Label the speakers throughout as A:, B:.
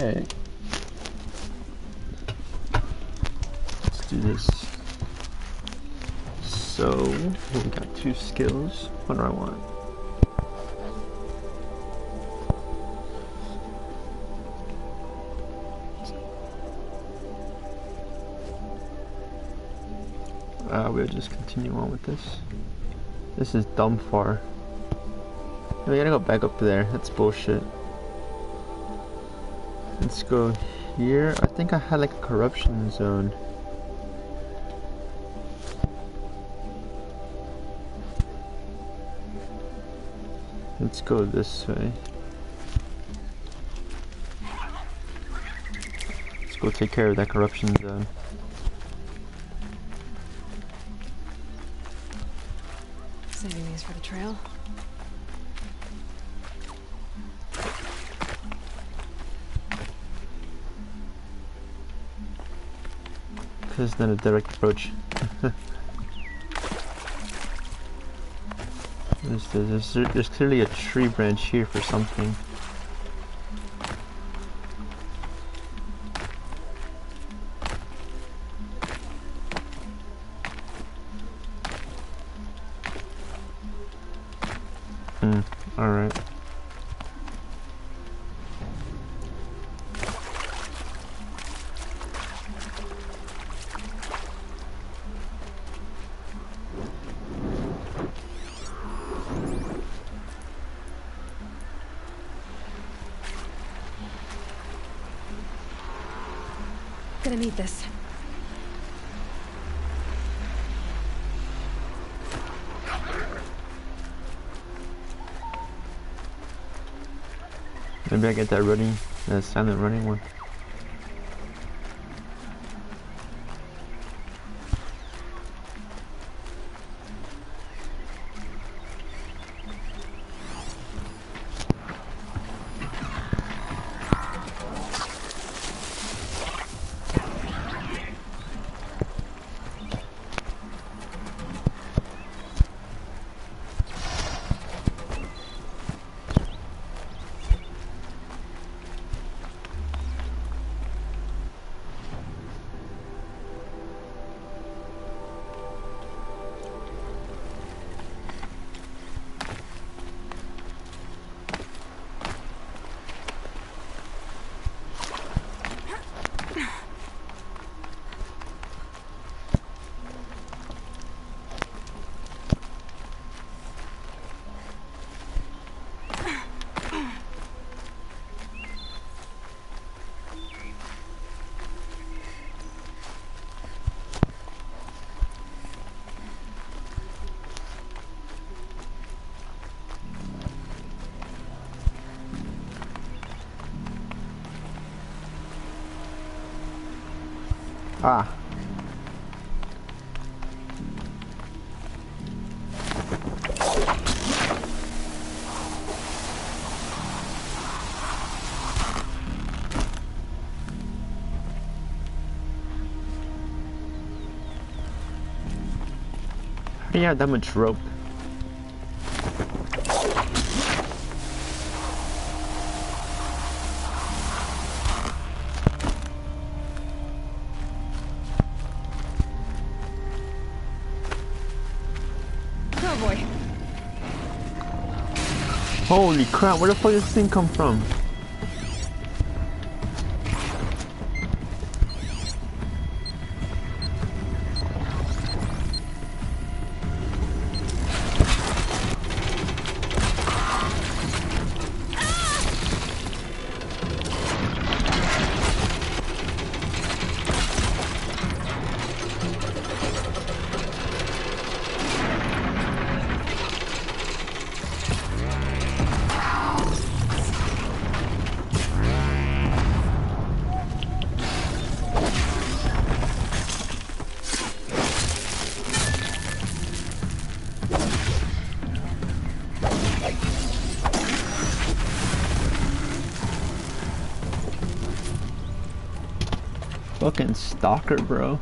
A: Alright. Let's do this. So, we got 2 skills. What do I want? We'll just continue on with this. This is dumb far. We gotta go back up there. That's bullshit. Let's go here. I think I had like a corruption zone. Let's go this way. Let's go take care of that corruption zone.
B: Saving these for the trail.
A: This is not a direct approach. There's clearly a tree branch here for something. Alright.
B: Gonna need this.
A: Maybe I get that running, that silent running one. Ah. How do you have that much rope? Holy crap, where the fuck did this thing come from? Fucking stalker, bro.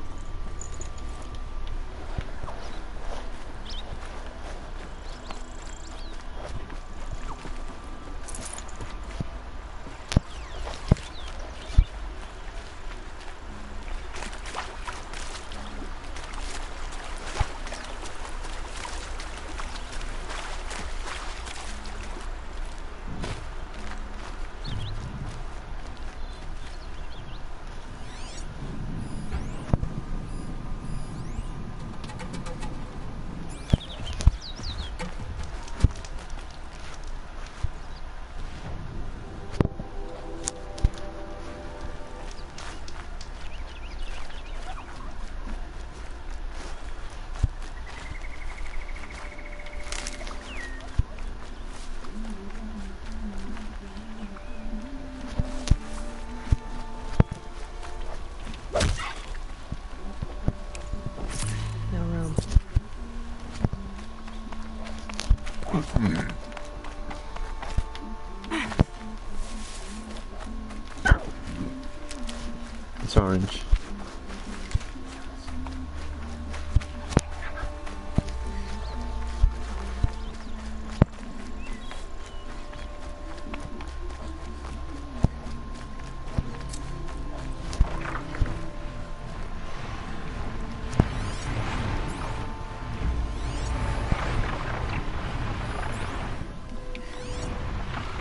A: It's orange.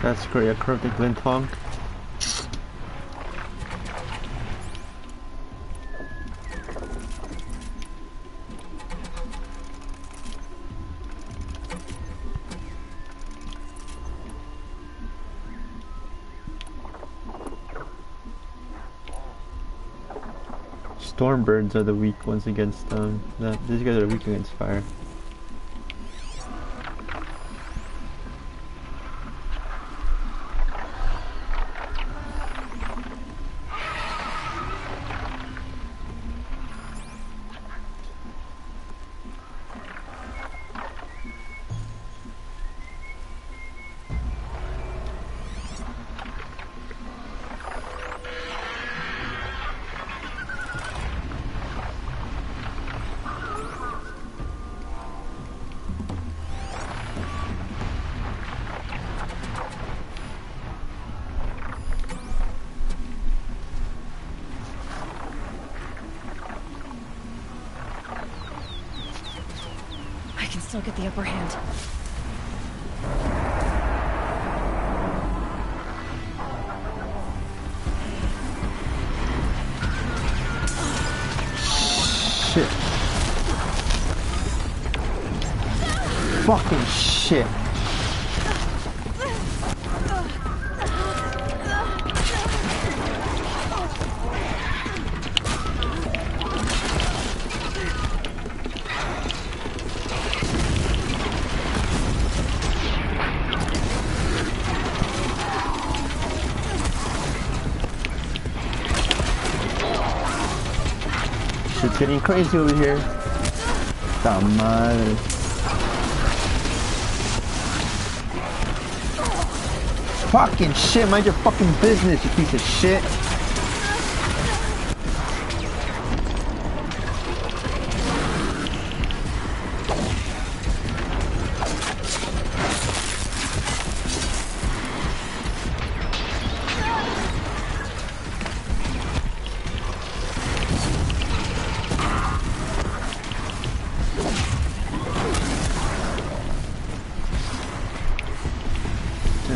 A: That's great, a corrupted glint fog. Stormbirds are the weak ones against these guys are weak against fire.
B: Still get the upper hand.
A: Shit. Fucking shit. It's getting crazy over here. Ta madre. Fucking shit, mind your fucking business, you piece of shit.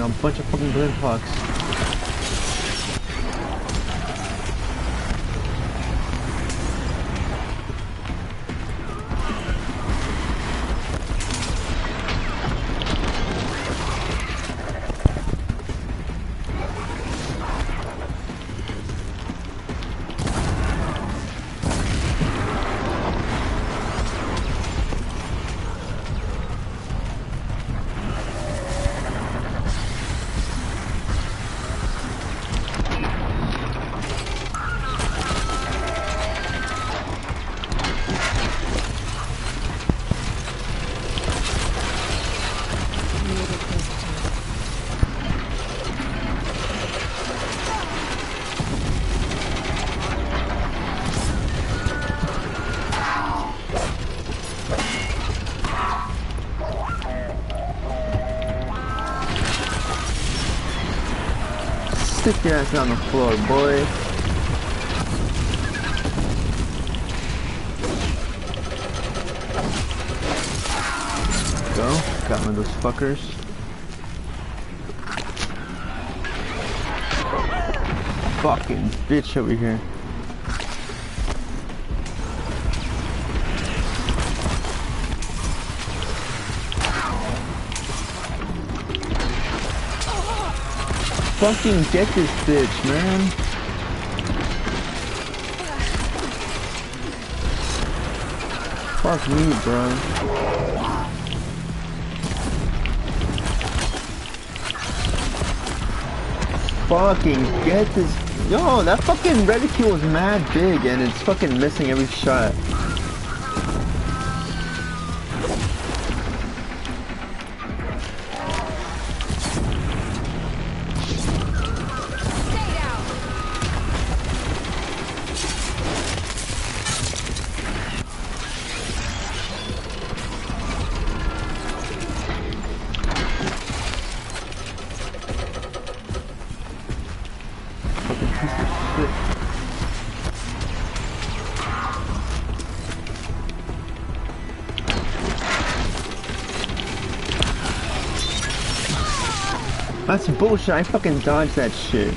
A: A bunch of fucking glint fogs. Stick your ass on the floor, boy. Go. Got one of those fuckers. Fucking bitch over here. Fucking get this bitch, man. Fuck me, bro. Fucking get this. Yo, that fucking reticule is mad big and it's fucking missing every shot. That's bullshit. I fucking dodged that shit.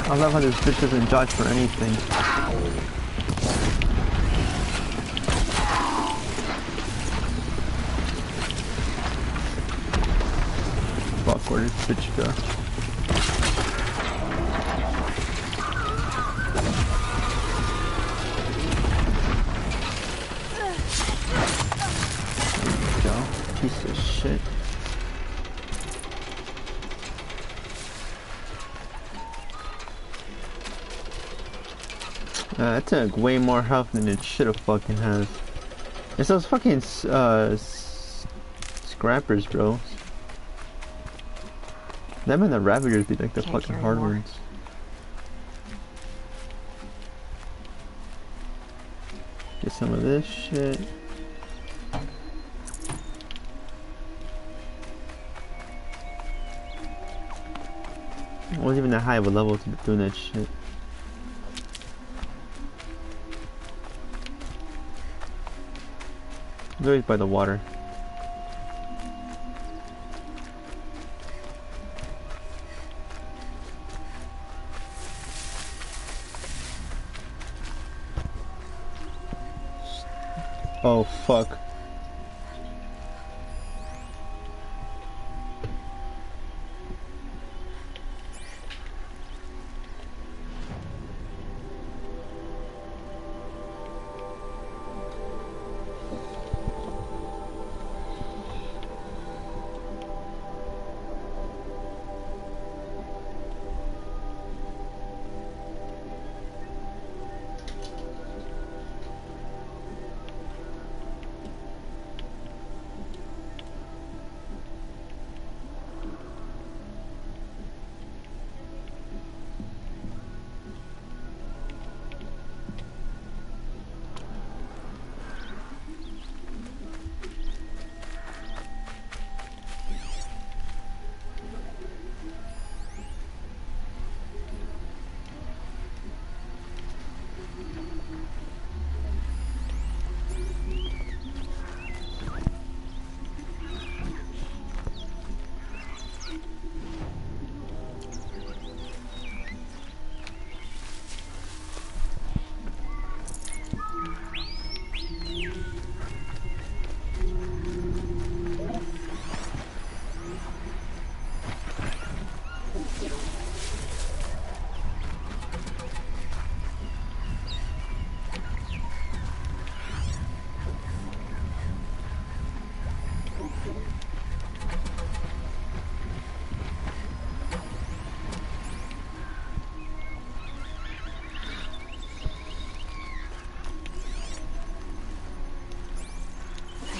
A: I love how this bitch doesn't dodge for anything. Fuck, where did this bitch go? There we go. Piece of shit. That took way more health than it should have fucking have. It's those fucking scrappers, bro. Them and the Ravagers be like the fucking hard ones. Get some of this shit. I wasn't even that high of a level to be doing that shit. Zoids by the water. Oh fuck.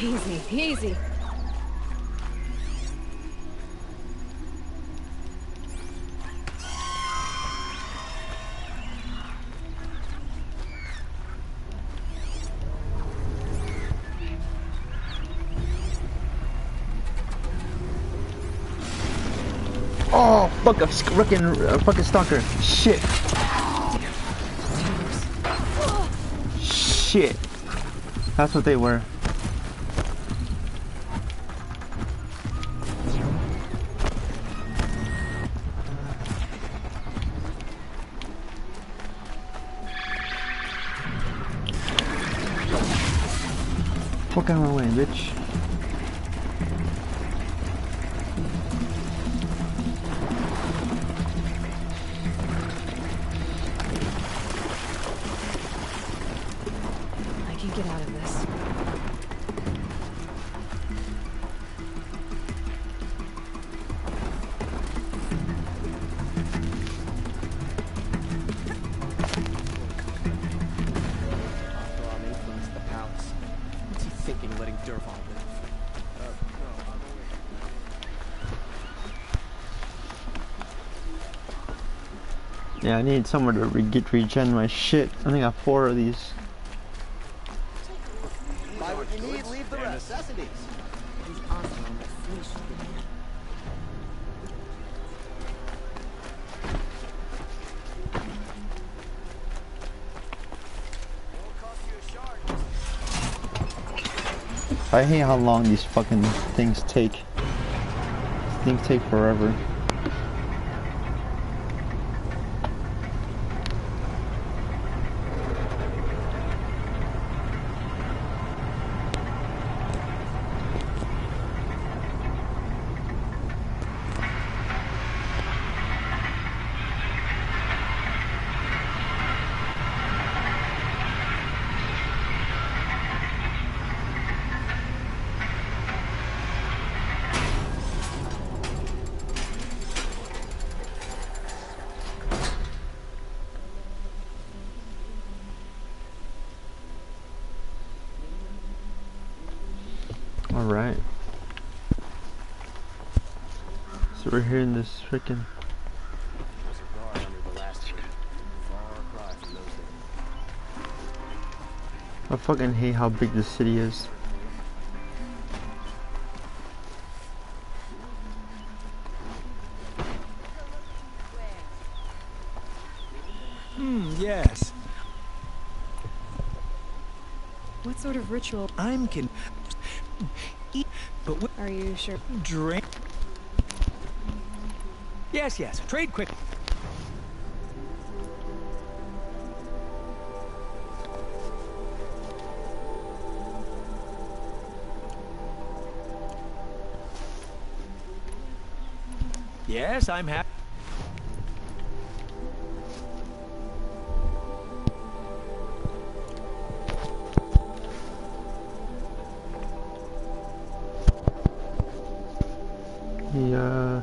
B: Easy, easy.
A: Oh fuck! A fucking stalker. Shit. Shit. That's what they were. Fuck out of my way, bitch.
B: I can get out of this.
A: Yeah, I need somewhere to regen my shit. I think I got 4 of these.
C: Buy what you need, leave the rest. Necessities.
A: I hate how long these fucking things take. These things take forever. Alright. So we're here in this freaking...
C: There's a guard under the last gate. Far cry from those days.
A: I fucking hate how big this city is.
D: Yes.
B: What sort of ritual
D: Eat, but what
B: are you sure?
D: drink? Yes, yes. Trade quick. Yes, I'm happy.
A: Yeah.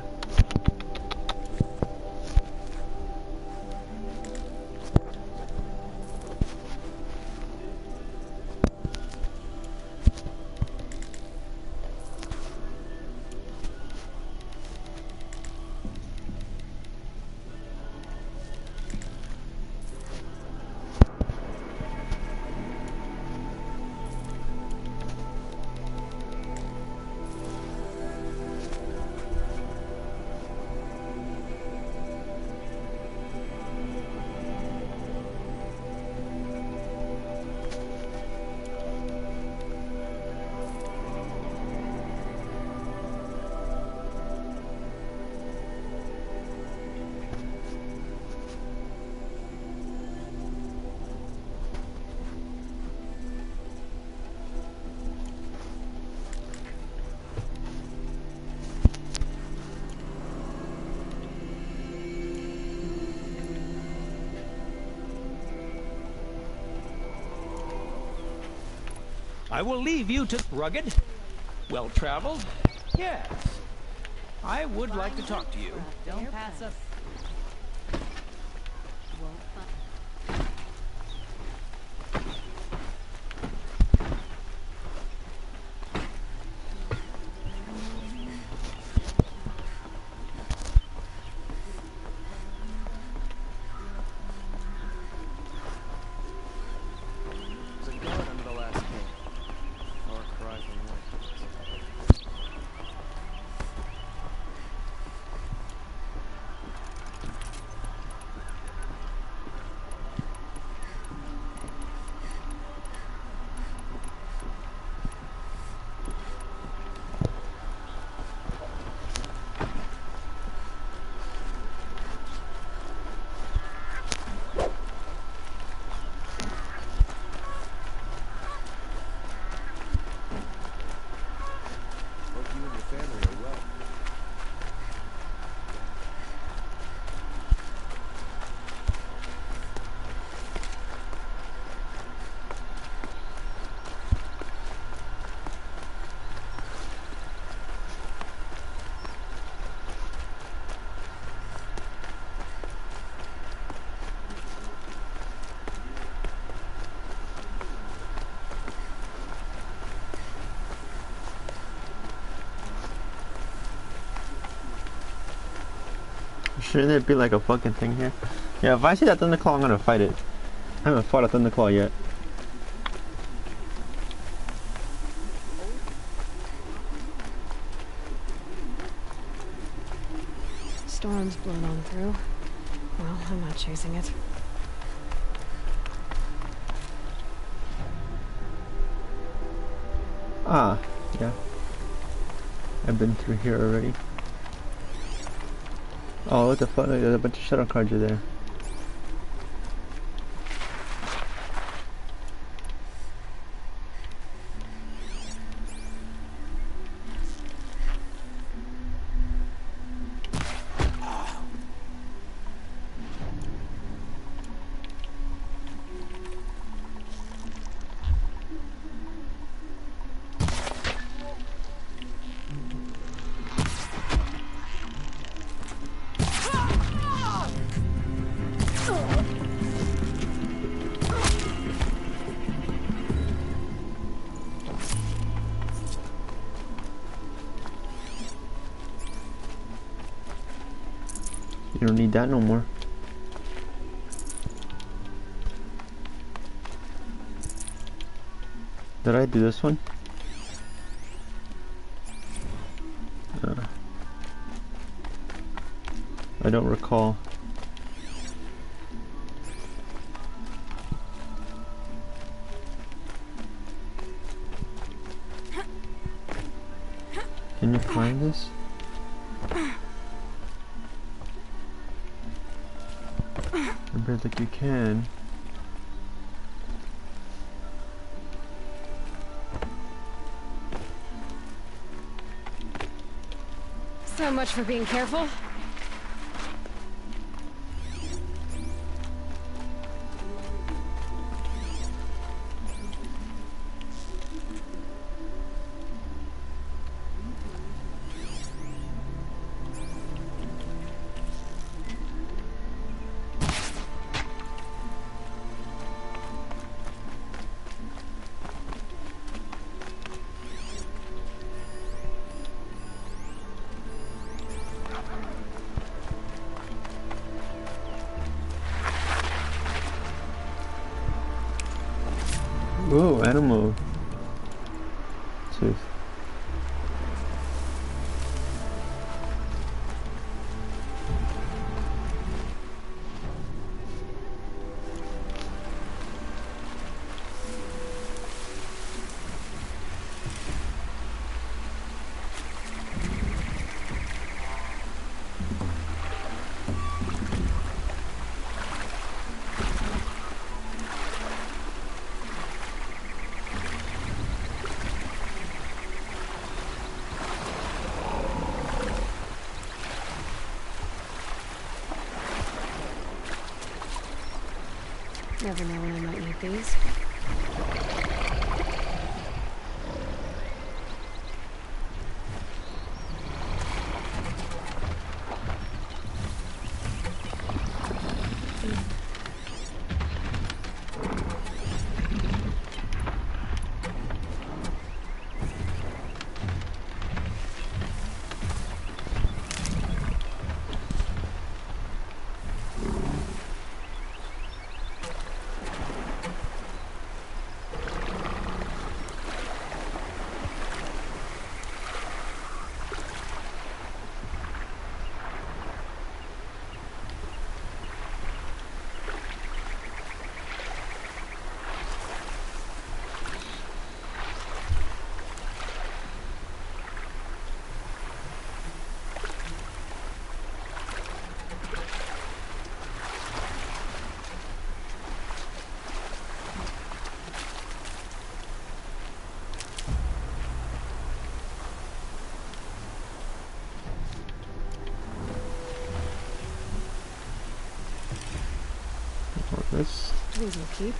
D: I will leave you to rugged, well-traveled. Yes. I would like to talk to you.
E: Don't pass us.
C: There's a guard under the last gate. Far cry from those days. Hope you and your family are well.
A: Shouldn't there be like a fucking thing here? Yeah, if I see that Thunderclaw, I'm gonna fight it. I haven't fought a Thunderclaw yet.
B: Storm's blown on through. Well, I'm not chasing it.
A: Ah, yeah. I've been through here already. Oh, what the fuck? There's a bunch of shuttle cards are there. You don't need that no more. Did I do this one? I don't recall. Can you find this? I bet like you can.
B: So much for being careful.
A: Whoa, animal tooth.
B: Never know when I might need these.
A: This.
B: These will keep.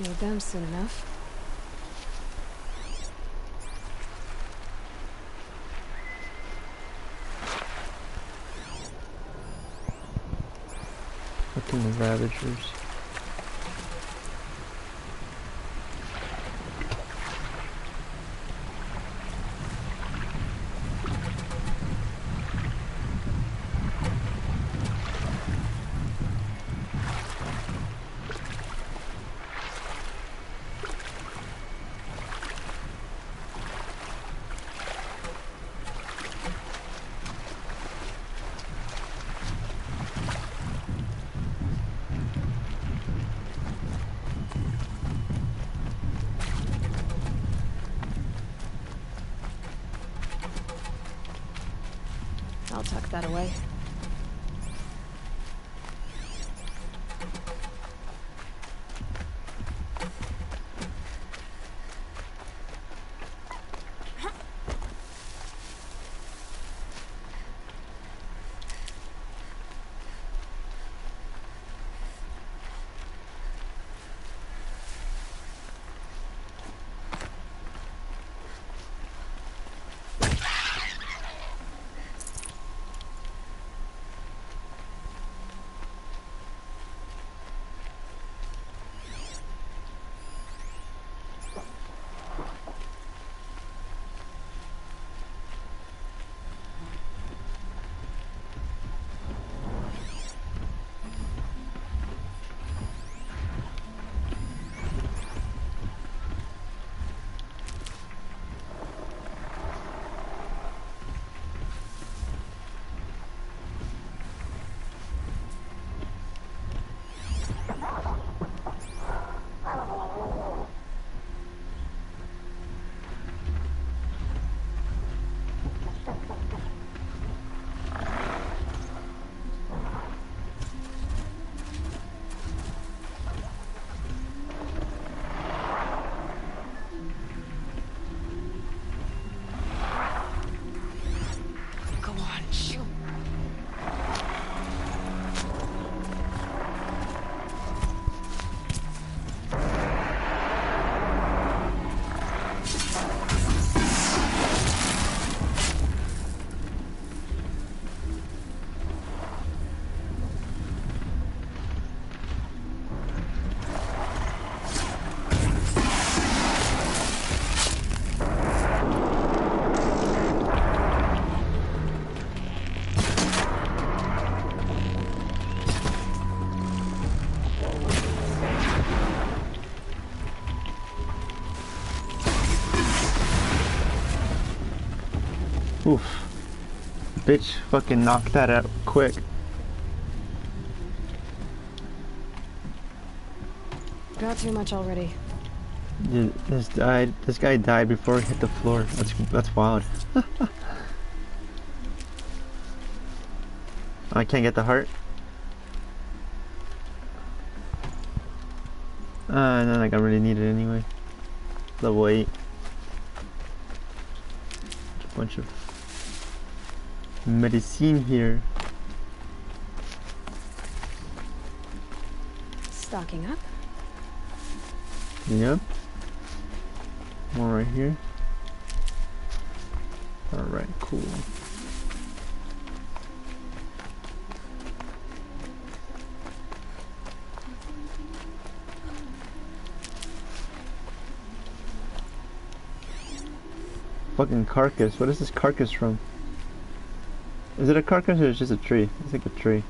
B: Need them soon enough.
A: Fucking the Ravagers.
B: I'll tuck that away. Go on, shoot.
A: Oof. Bitch fucking knocked that out quick.
B: Got too much already.
A: Dude, this guy died before he hit the floor. That's wild. I can't get the heart. Not like I really need it anyway. Level 8. A bunch of medicine here.
B: Stocking up.
A: Yep. More right here. Alright, cool. Fucking carcass. What is this carcass from? Is it a carcass or is it just a tree? It's like a tree.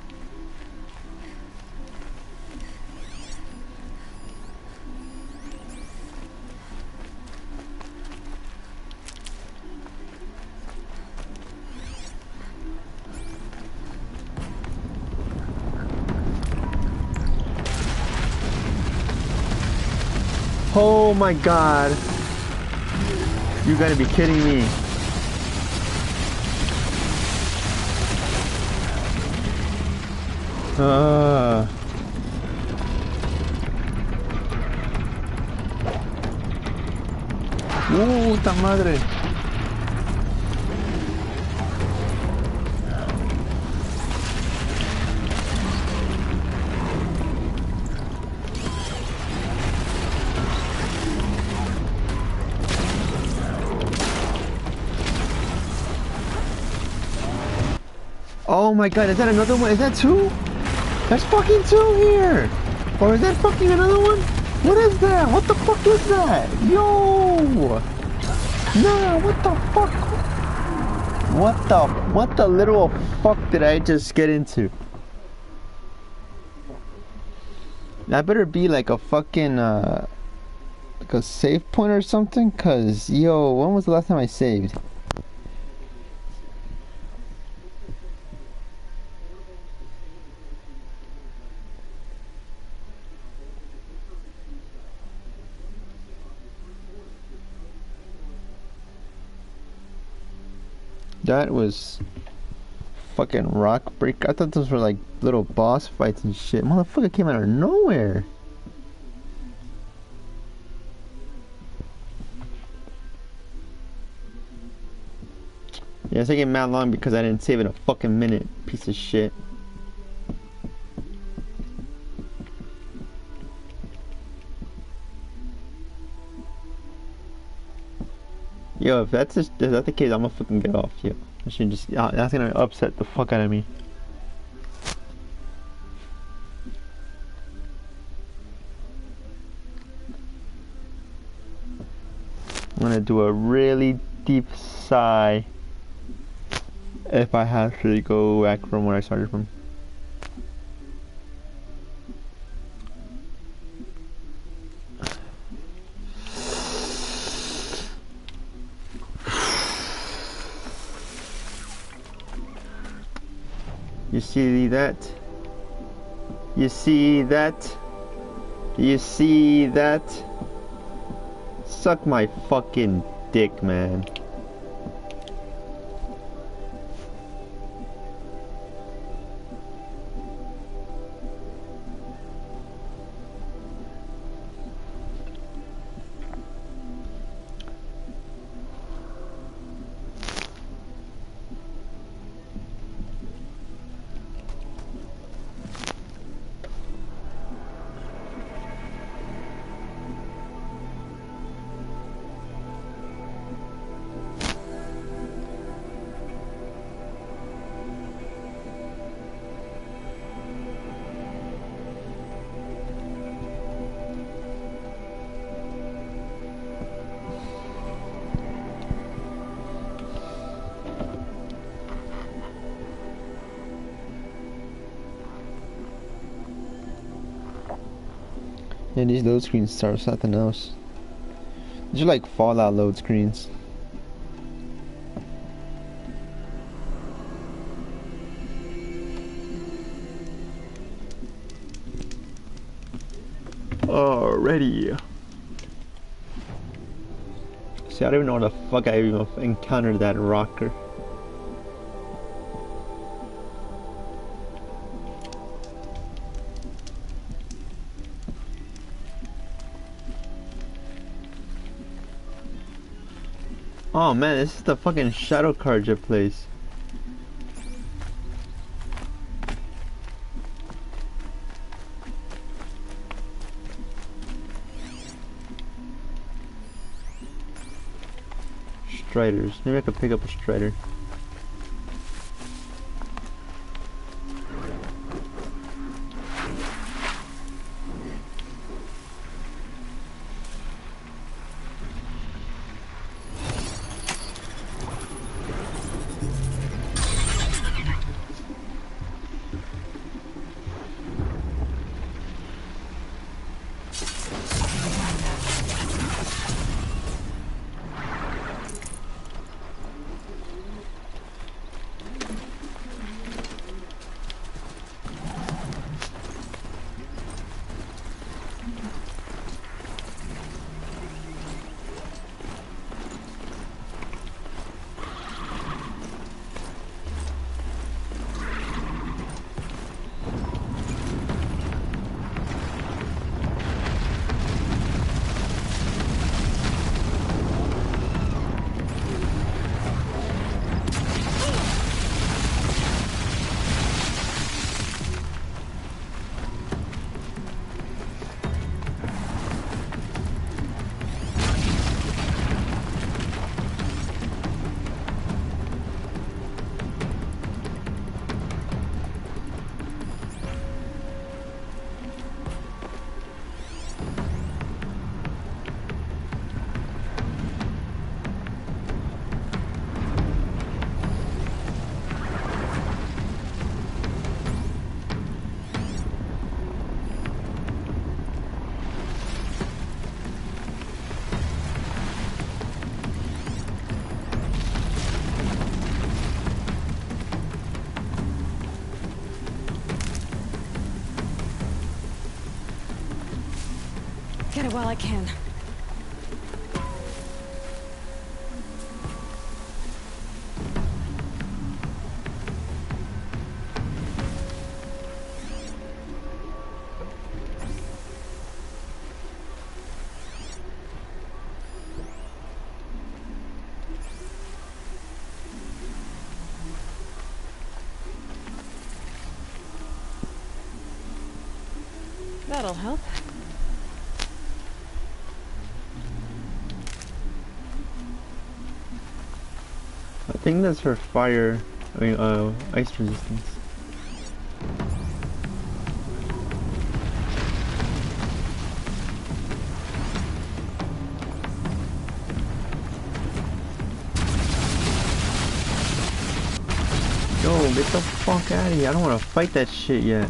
A: Oh my god. You gotta be kidding me. Puta madre. Oh my god, is that another one? Is that two? There's fucking two here! Or is that fucking another one? What is that? What the fuck is that? Yo! Nah, what the fuck? What the literal fuck did I just get into? That better be like a fucking, like a save point or something? Cause, yo, when was the last time I saved? That was fucking rock break. I thought those were like little boss fights and shit. Motherfucker came out of nowhere. Yeah, it's taking mad long because I didn't save in a fucking minute. Piece of shit. Yo, if that's the case, I'm gonna fucking get off, yo. I should just, that's gonna upset the fuck out of me. I'm gonna do a really deep sigh if I have to go back from where I started from. You see that? You see that? You see that? Suck my fucking dick, man. Yeah, these load screens are something else. These are like Fallout load screens. Alrighty. See, I don't even know where the fuck I even encountered that rocker. Oh man, this is the fucking Shadow Carja place. Striders. Maybe I could pick up a Strider.
B: get it while I can. That'll help.
A: I think that's for fire, ice resistance. Yo, get the fuck out of here. I don't want to fight that shit yet.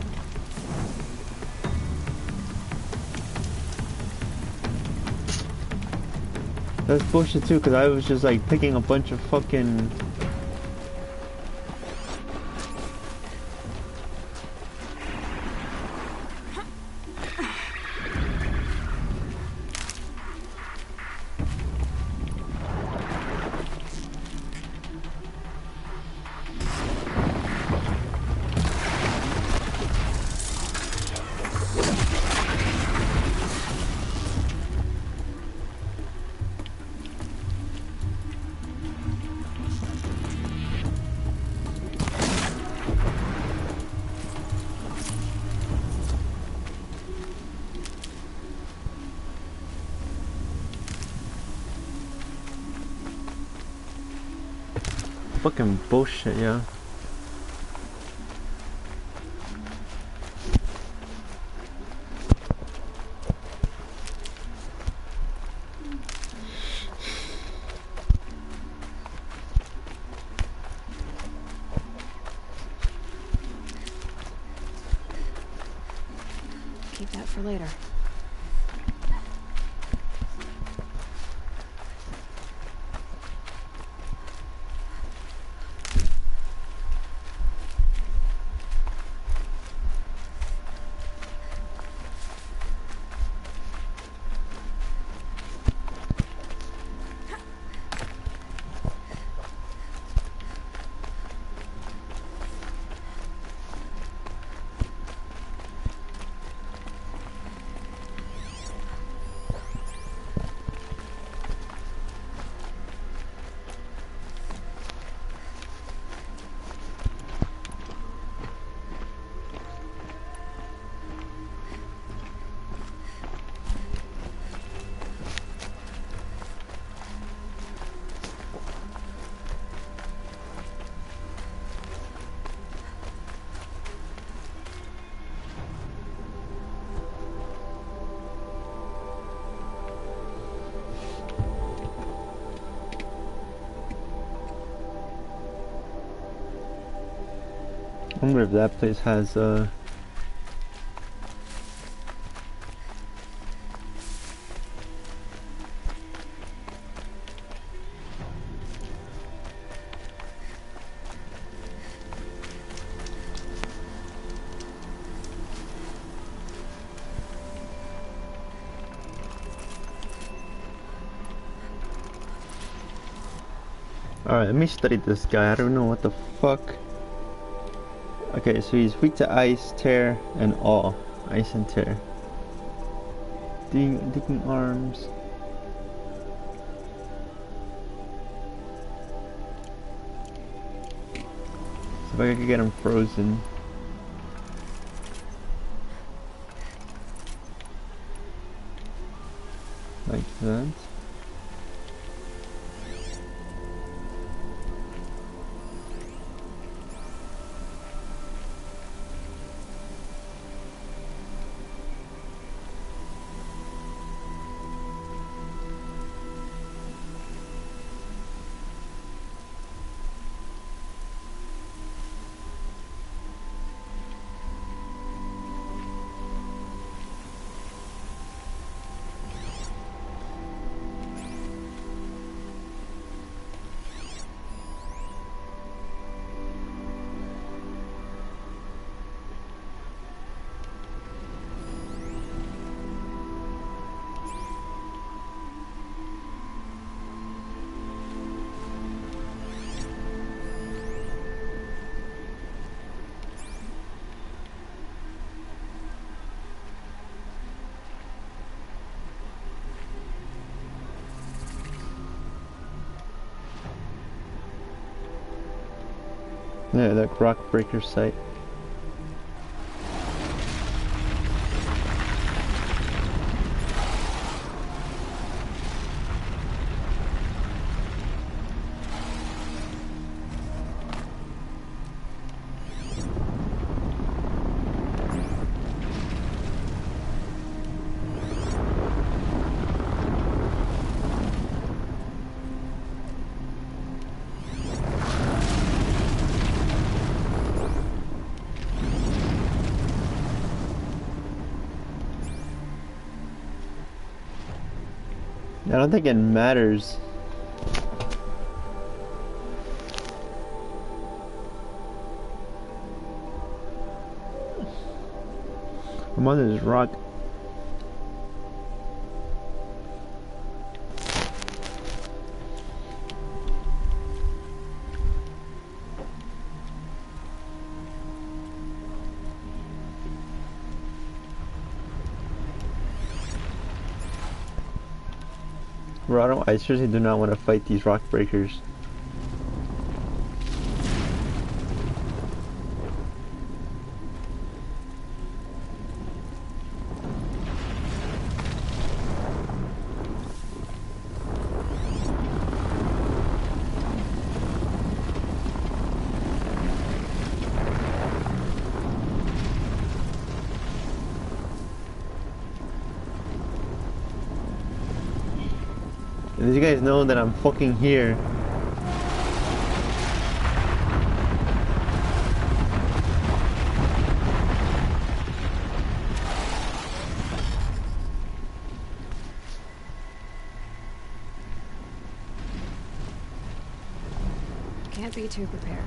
A: That's bullshit too, because I was just like picking a bunch of fucking... Fucking bullshit, yeah.
B: Keep that for later. I wonder if that place has Alright, let me study this guy. I don't know what the fuck. Okay, so he's weak to ice, tear, and awe. Ice and tear. Digging arms. So if I could get him frozen. Like that. Yeah, that rock breaker site. I don't think it matters. I'm on this rock. Bro, I seriously do not want to fight these rock breakers. And you guys know that I'm fucking here.
E: Can't be too prepared.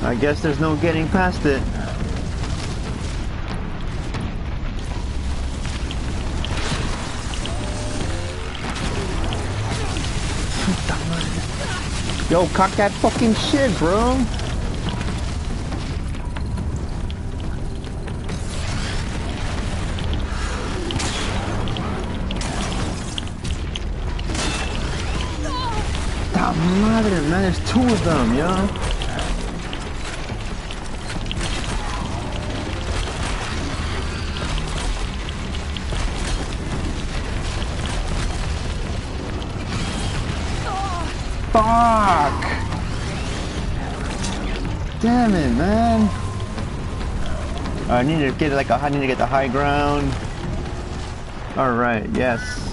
B: I guess there's no getting past it. Yo, cock that fucking shit, bro. Ta madre, man, there's two of them, yo. Fuck! Damn it, man! I need to get like I need to get the high ground. All right, yes.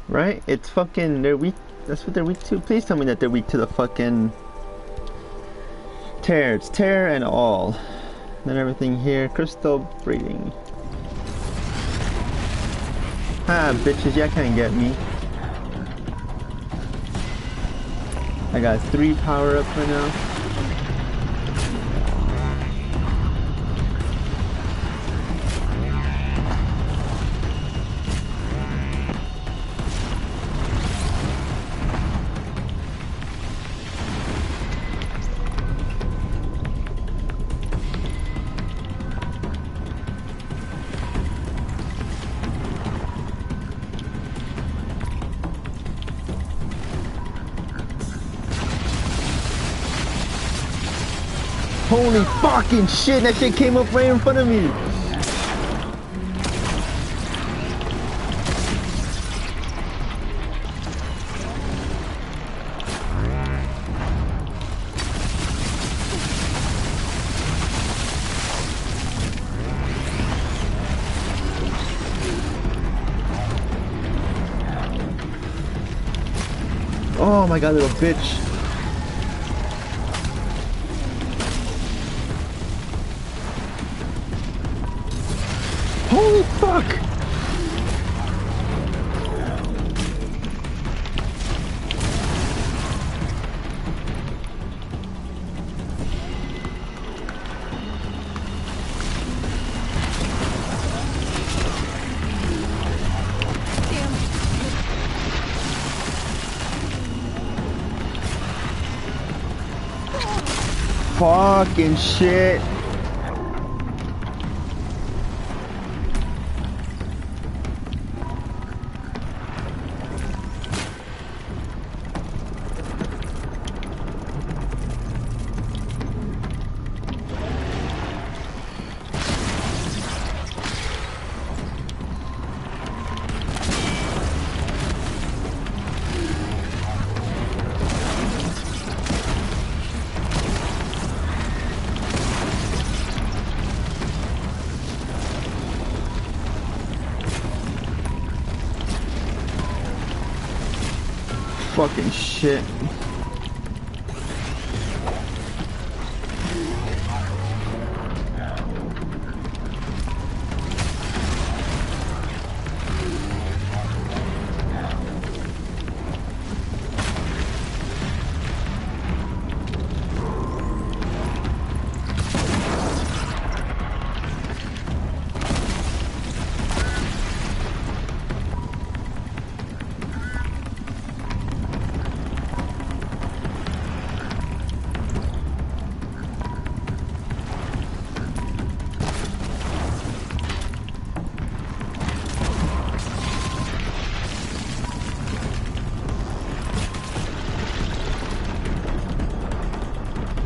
B: Right? It's fucking, they're weak. That's what they're weak to. Please tell me that they're weak to the fucking tear. It's tear and all. Then everything here. Crystal breeding. Ah, bitches, y'all can't get me. I got 3 power up right now. Holy fucking shit, that shit came up right in front of me. Oh my god, little bitch. Holy fuck! Fucking shit. Fucking shit.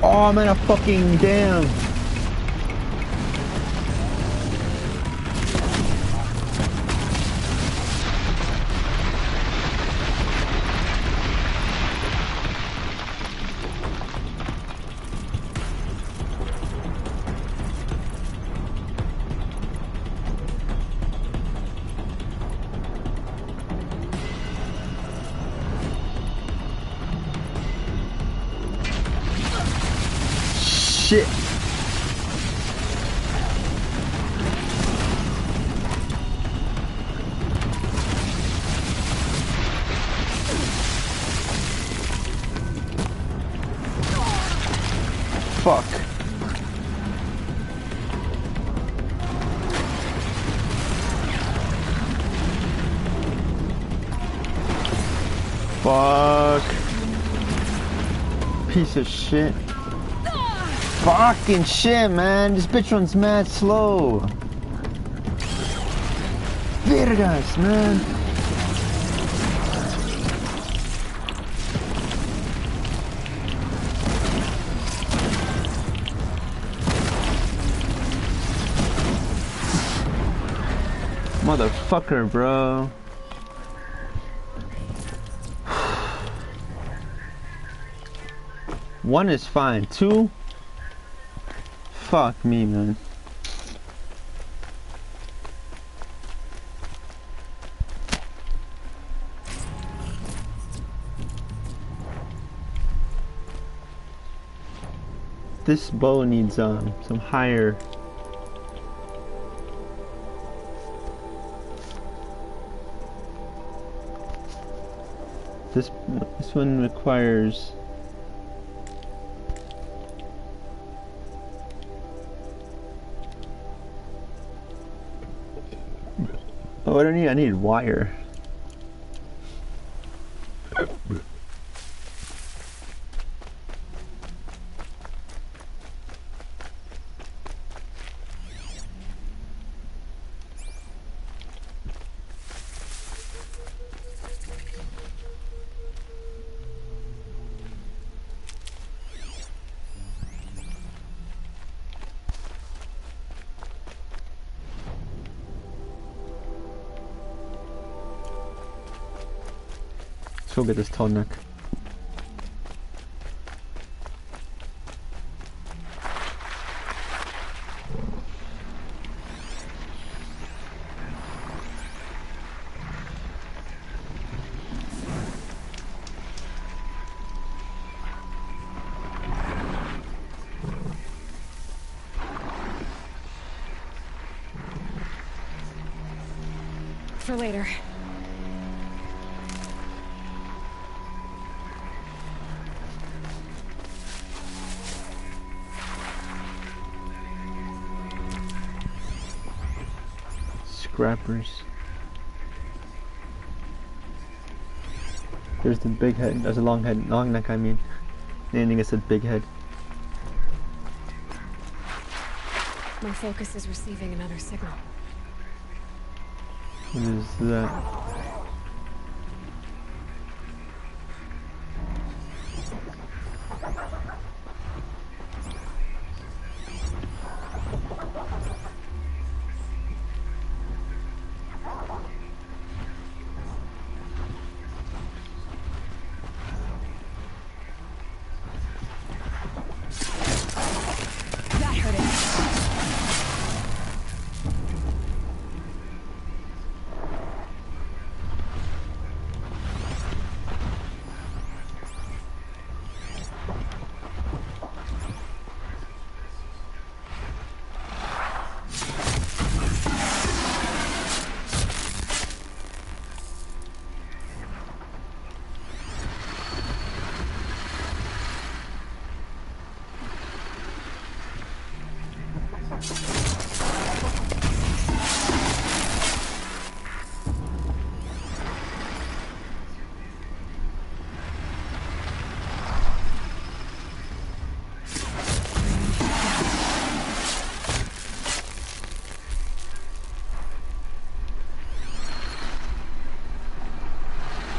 B: Oh man, a fucking damn. Shit. Fuck. Fuck. Piece of shit. Fucking shit, man. This bitch runs mad slow. Vergas, man. Motherfucker, bro. One is fine. Two? Fuck me, man. This bow needs some higher. This one requires. Oh, what do I need? I need wire. Let's go get this tall neck.
E: for later.
B: Scrappers. There's the big head. There's a long head. Long neck, I mean. I think it said big head.
E: My focus is receiving another signal.
B: What is that?
E: That hurt it.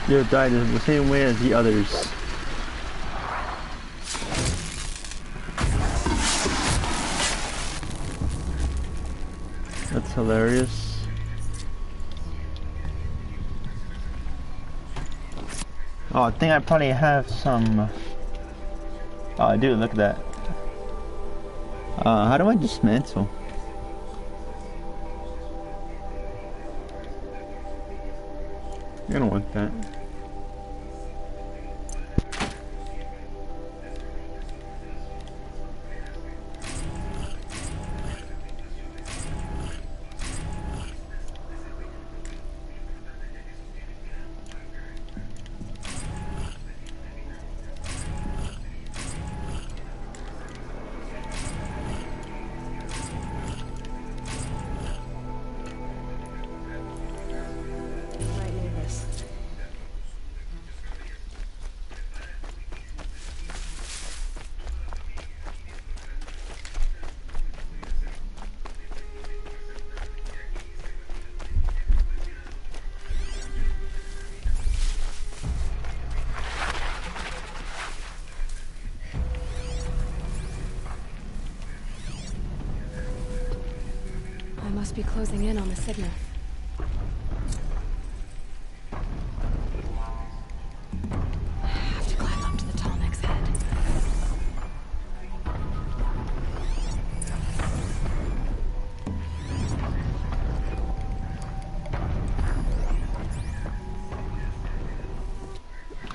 B: You died in the same way as the others. That's hilarious. Oh, I think I probably have some. Oh, I do. Look at that. How do I dismantle? You're gonna want that.
E: Right near this. I must be closing in on the signal. I have to climb up to the tall neck's head.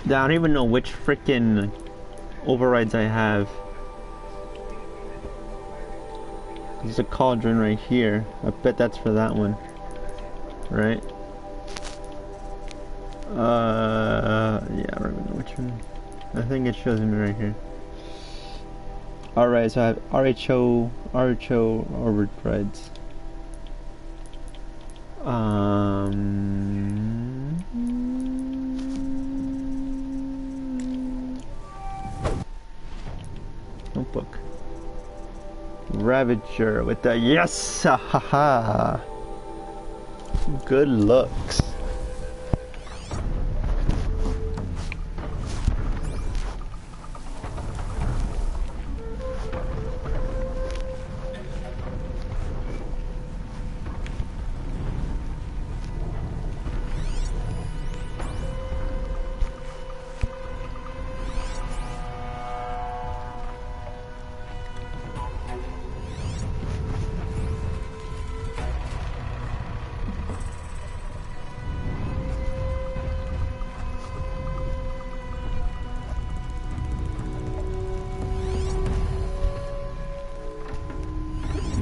B: I don't even know which freaking overrides I have. There's a cauldron right here. I bet that's for that one. Right? Yeah, I don't even know which one. I think it shows me right here. Alright, so I have RHO overrides. Notebook. Ravager with the yes! Ha ha ha! Good looks.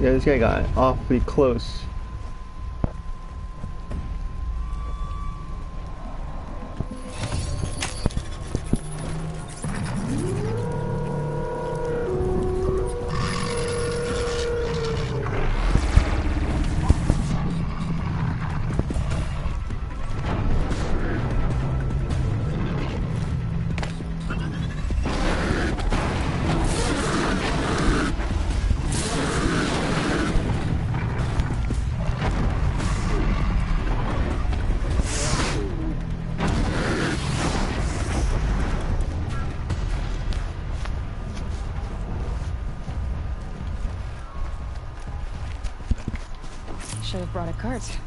B: Yeah, this guy got awfully close.
E: Should have brought a cart.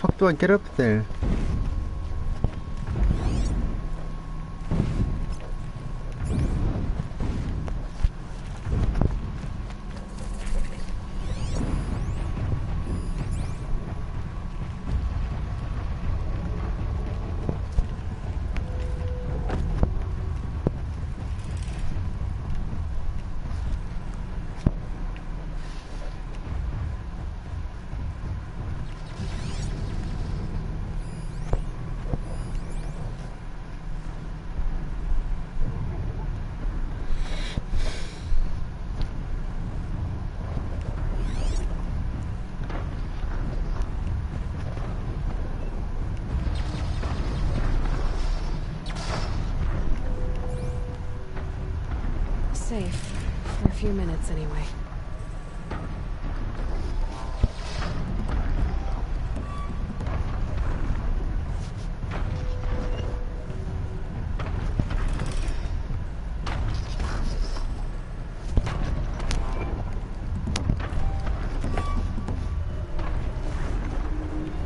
B: Fuck do I get up there?
E: Safe. For a few minutes, anyway.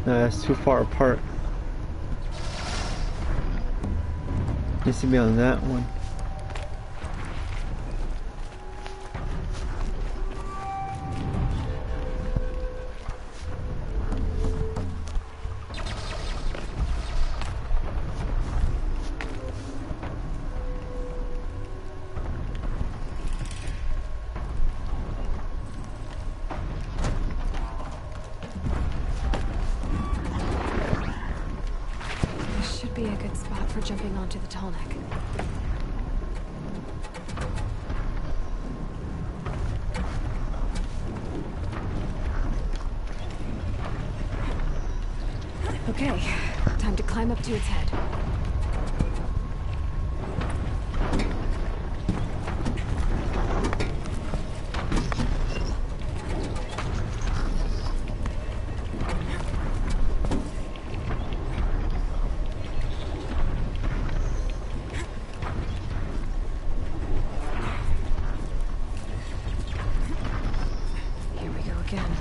B: No, that's too far apart. Needs to be on that one.
E: This should be a good spot for jumping onto the tall neck. Okay, time to climb up to its head. Here we go again.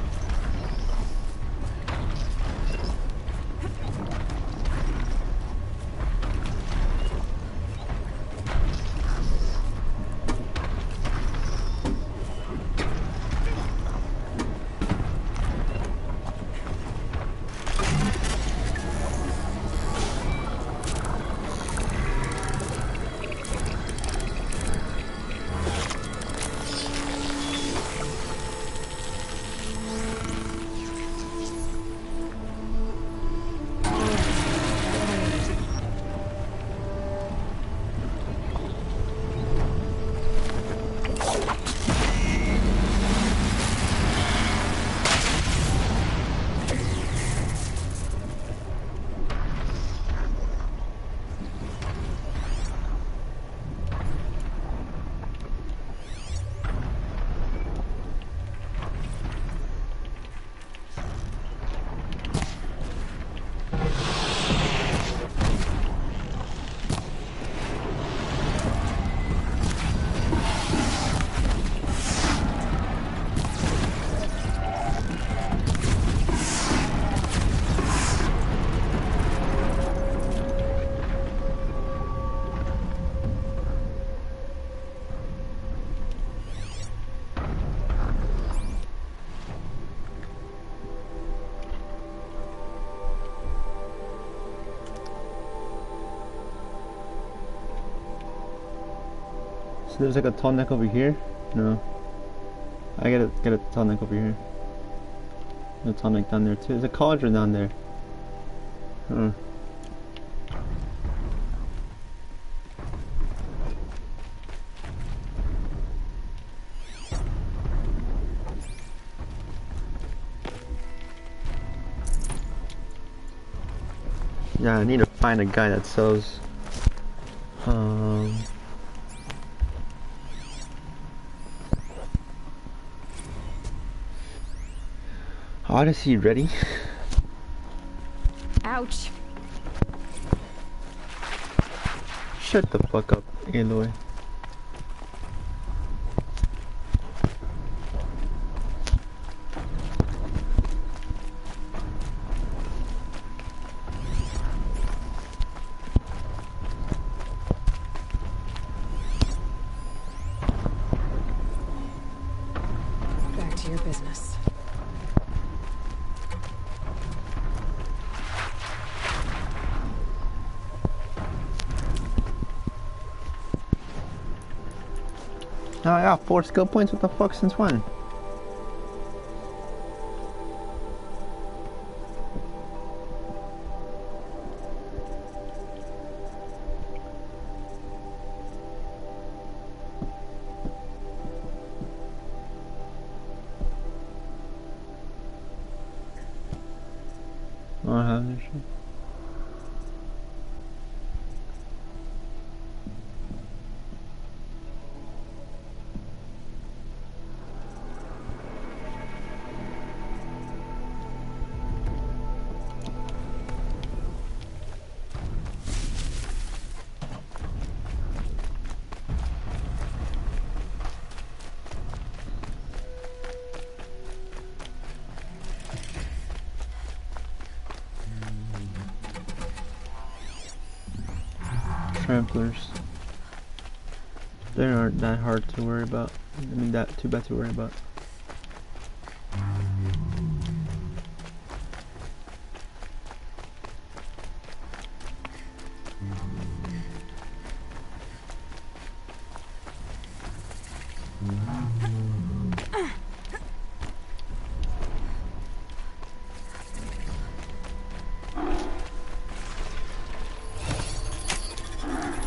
B: So there's like a tall neck over here? No. I get a tall neck over here. There's a tall neck down there too. There's a cauldron down there. Huh. Yeah, I need to find a guy that sells Odyssey ready?
E: Ouch.
B: Shut the fuck up, Aloy.
E: Back to your business.
B: Oh, I got 4 skill points. What the fuck? Since when? I don't have this shit. Tramplers. They aren't that hard to worry about. I mean, that too bad to worry about.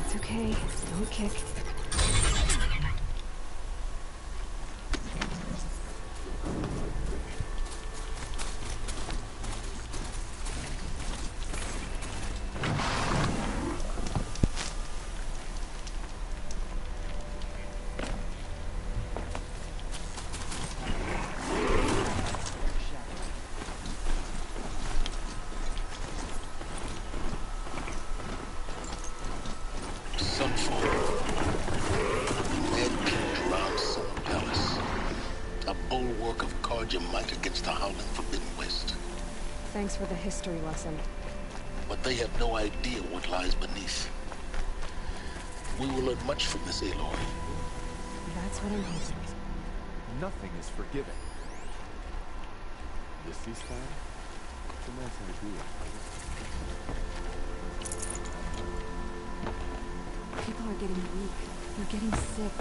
E: It's okay. Don't kick. Thanks for the history lesson.
F: But they have no idea what lies beneath. We will learn much from this, Aloy.
E: That's what I'm hoping.
C: Nothing is forgiven. The ceasefire? It's a nice idea.
E: People are getting weak. They're getting sick.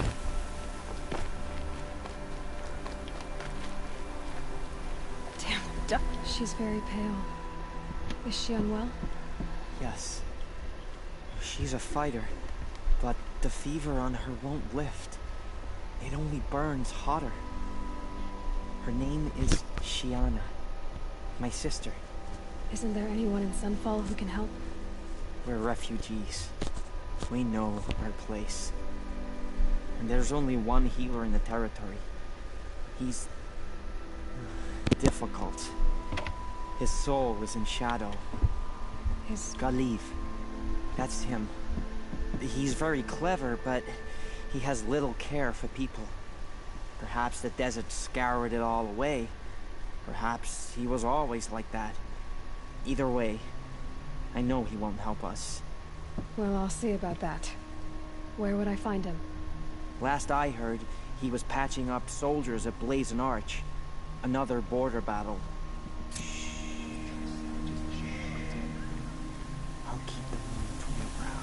E: Damn. She's very pale. Is she unwell?
G: Yes. She's a fighter, but the fever on her won't lift. It only burns hotter. Her name is Shiana, my sister.
E: Isn't there anyone in Sunfall who can help?
G: We're refugees. We know our place. And there's only one healer in the territory. He's difficult. His soul is in shadow.
E: His...
G: Galiv. That's him. He's very clever, but he has little care for people. Perhaps the desert scoured it all away. Perhaps he was always like that. Either way, I know he won't help us.
E: Well, I'll see about that. Where would I find him?
G: Last I heard, he was patching up soldiers at Blazon Arch. Another border battle. I'll keep the moon from your brow.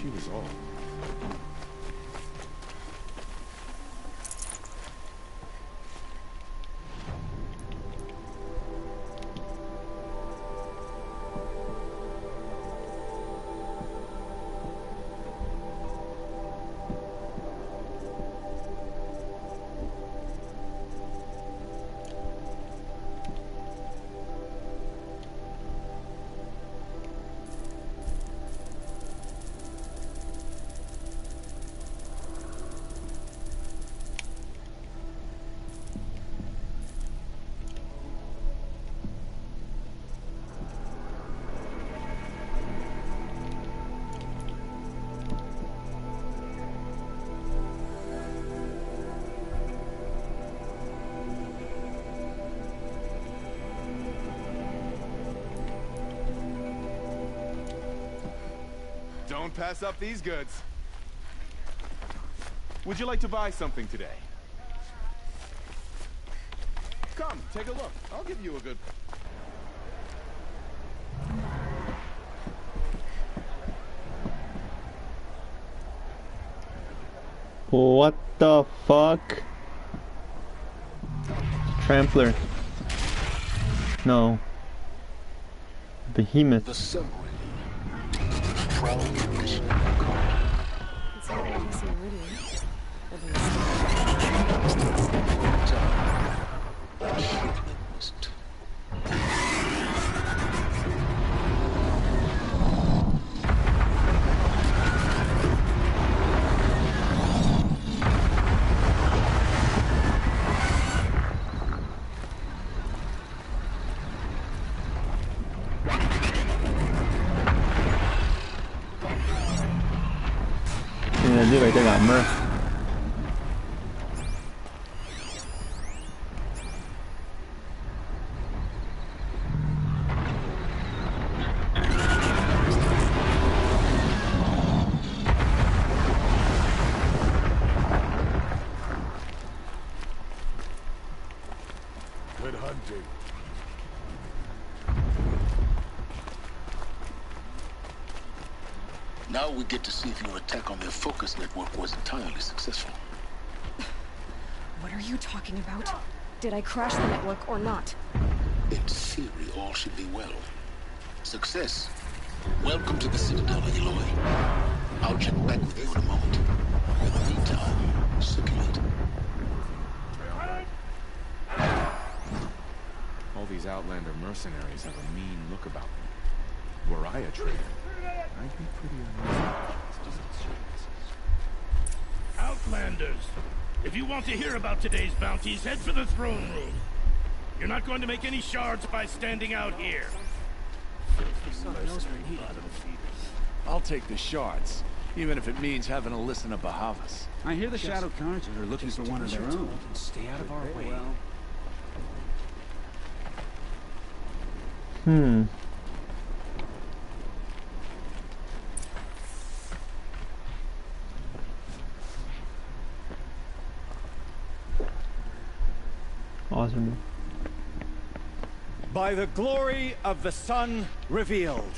C: She was all.
H: Don't pass up these goods. Would you like to buy something today? Come, take a look. I'll give you a good...
B: What the fuck? Trampler. No. Behemoth.
F: The submarine. Proud condition of the car.
E: It's already missing already.
B: Di vậy tôi ngậm rồi.
H: Good hunting.
F: Now we get to see if your attack on their focus network was entirely successful.
E: What are you talking about? Did I crash the network or not?
F: In theory, all should be well. Success. Welcome to the Citadel, Eloy. I'll check back with you in a moment. In the meantime, circulate.
C: All these Outlander mercenaries have a mean look about them. Were I a traitor, I'd be pretty amused.
I: Outlanders, if you want to hear about today's bounties, head for the throne room. You're not going to make any shards by standing out here.
J: I'll take the shards, even if it means having to listen to Bahavas.
K: I hear the Shadow Cards are looking for one of their own.
G: Stay out of our way.
B: Awesome.
J: By the glory of the sun revealed.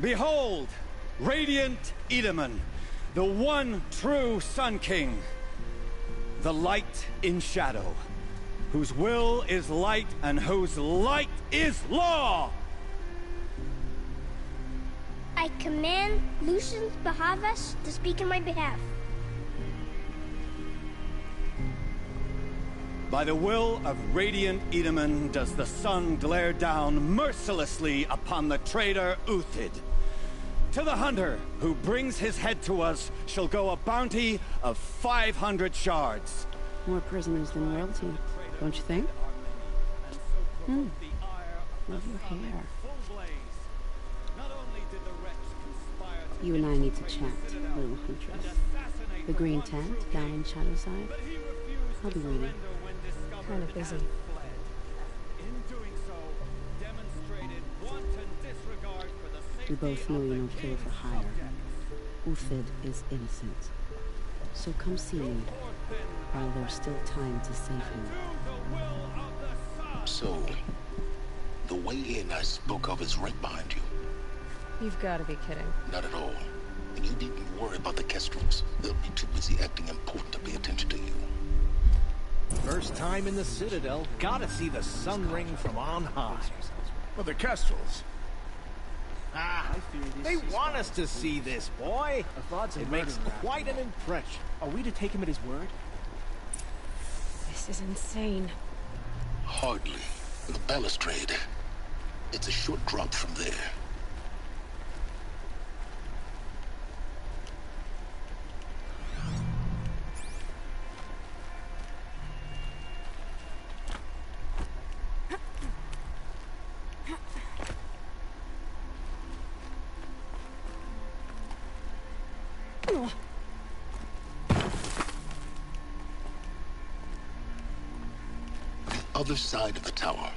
J: Behold, radiant Edaman, the one true Sun King. The light in shadow, whose will is light and whose light is law.
L: I command Lucian Bahavas to speak in my behalf.
J: By the will of radiant Edaman does the sun glare down mercilessly upon the traitor Uthid. To the hunter who brings his head to us shall go a bounty of 500 shards.
E: More prisoners than royalty, don't you think? Love your hair. You and I need to chat, little huntress. The green tent down in Shadowside. I'll be waiting. Kind of busy. We both know you're no killer for hire. Uthid is innocent. So come see me while there's still time to save him.
F: So, the way in I spoke of is right behind you.
E: You've got to be kidding.
F: Not at all. And you needn't worry about the Kestrels. They'll be too busy acting important to pay attention to you.
M: First time in the Citadel, gotta see the sun ring from on high.
H: Well, the Kestrels.
M: Ah, they want us to see this, boy. It makes quite an impression.
N: Are we to take him at his word?
O: This is insane.
F: Hardly. The balustrade. It's a short drop from there. Other side of the tower.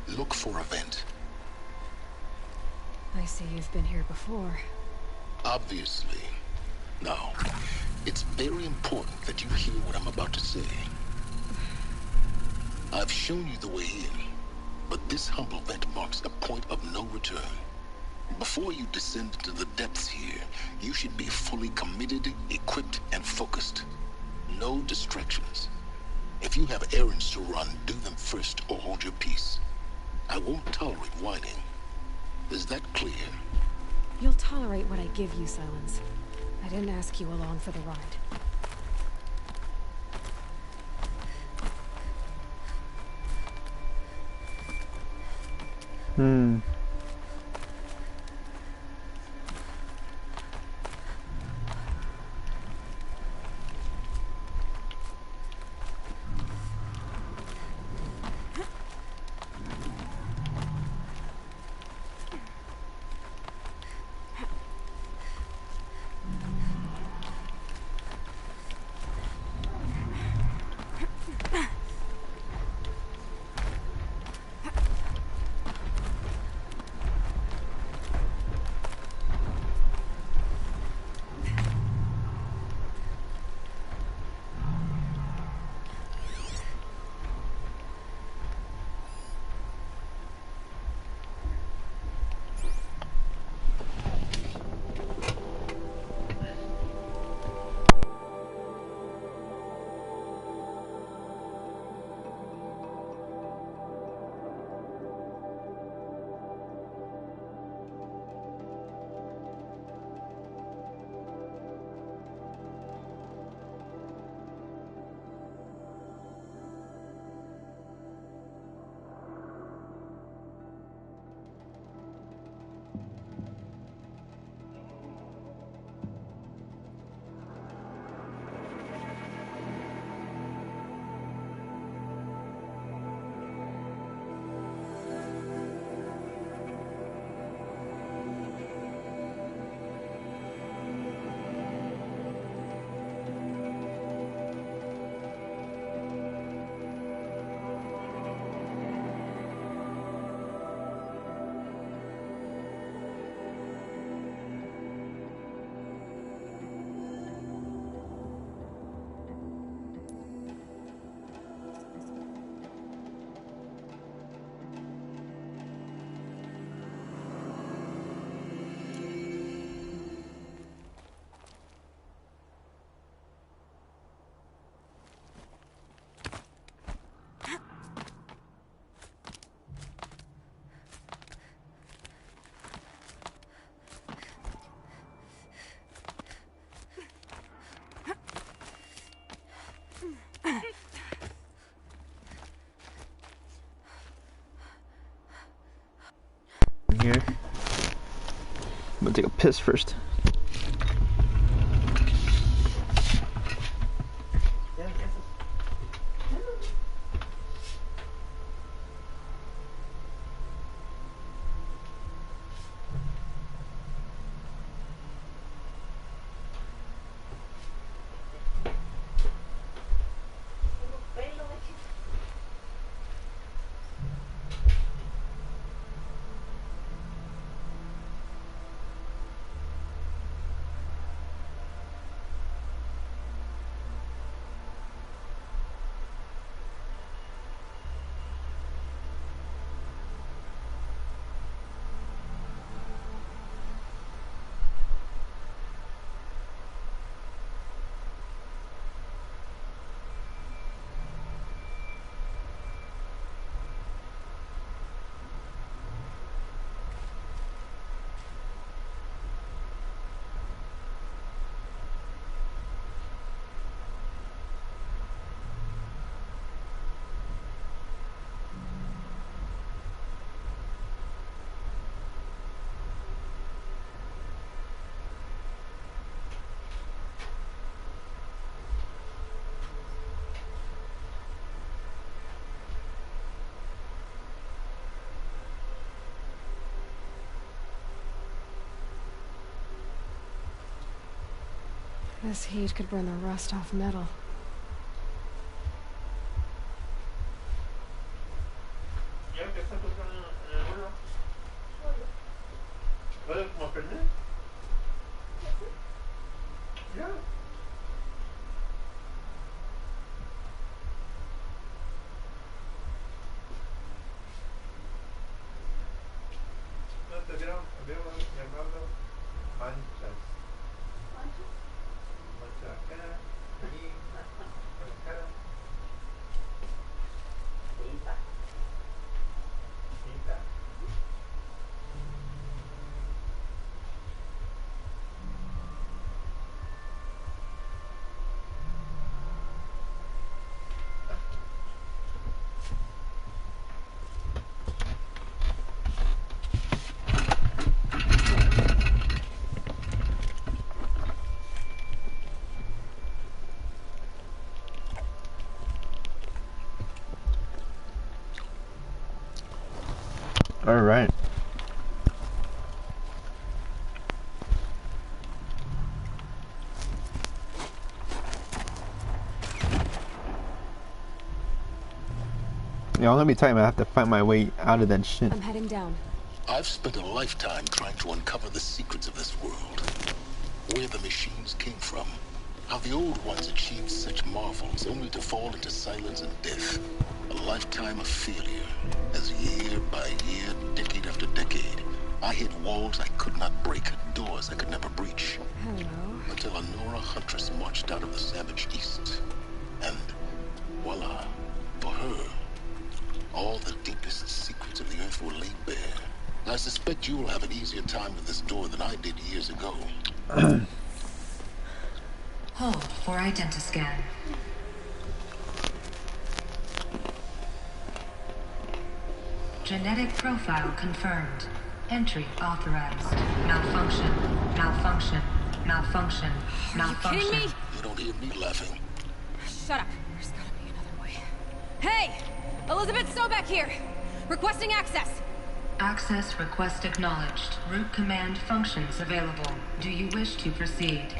F: Look for a vent.
O: I see you've been here before.
F: Obviously. Now, it's very important that you hear what I'm about to say. I've shown you the way in, but this humble vent marks a point of no return. Before you descend into the depths here, you should be fully committed, equipped, and focused. No distractions. If you have errands to run, do them first or hold your peace. I won't tolerate whining. Is that clear?
O: You'll tolerate what I give you, Silence. I didn't ask you along for the ride.
B: Here. I'm gonna take a piss first.
O: This heat could burn the rust off metal.
B: All right. Yeah, I'm gonna be tight. I have to find my way out of that shit.
O: I'm heading down.
F: I've spent a lifetime trying to uncover the secrets of this world. Where the machines came from. How the old ones achieved such marvels only to fall into silence and death. A lifetime of failure. As year by year, decade after decade, I hit walls I could not break, doors I could never breach.
O: Hello.
F: Until a Nora huntress marched out of the savage east. And voila, for her, all the deepest secrets of the earth were laid bare. I suspect you will have an easier time with this door than I did years ago.
N: Hold for identiscan. Genetic profile confirmed. Entry authorized. Malfunction. Malfunction. Malfunction. Malfunction.
L: Are you kidding me?
F: You don't hear me laughing.
L: Shut up. There's gotta be another way. Hey! Elizabeth Sobeck here! Requesting access!
N: Access request acknowledged. Root command functions available. Do you wish to proceed?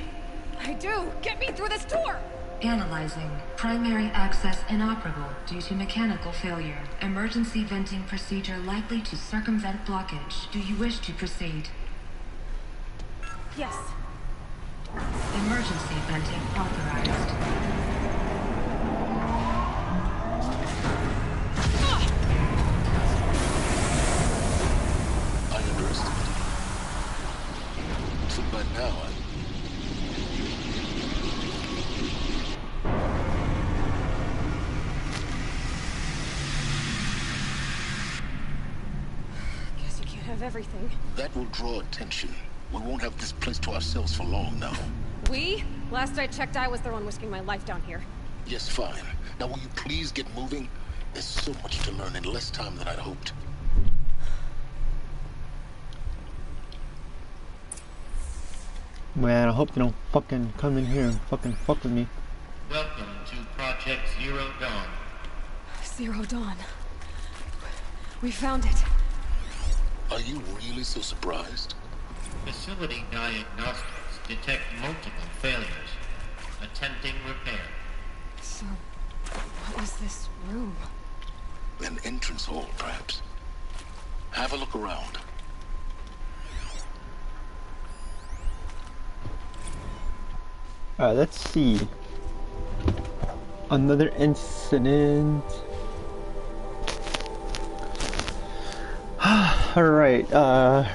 L: I do! Get me through this door!
N: Analyzing. Primary access inoperable due to mechanical failure. Emergency venting procedure likely to circumvent blockage. Do you wish to proceed?
L: Yes.
N: Emergency venting authorized.
F: I underestimated you. So by now,
L: Guess you can't have everything.
F: that will draw attention. We won't have this place to ourselves for long now.
L: We? Last I checked, I was the one risking my life down here.
F: Yes, fine. Now will you please get moving? There's so much to learn in less time than I'd hoped.
B: Man, I hope they don't fucking come in here and fucking fuck with me.
P: Welcome to Project Zero Dawn.
O: Zero Dawn. We found it.
F: Are you really so surprised?
P: Facility diagnostics detect multiple failures. Attempting repair.
O: So, what was this room?
F: An entrance hall, perhaps. Have a look around.
B: Let's see. Another incident. Alright,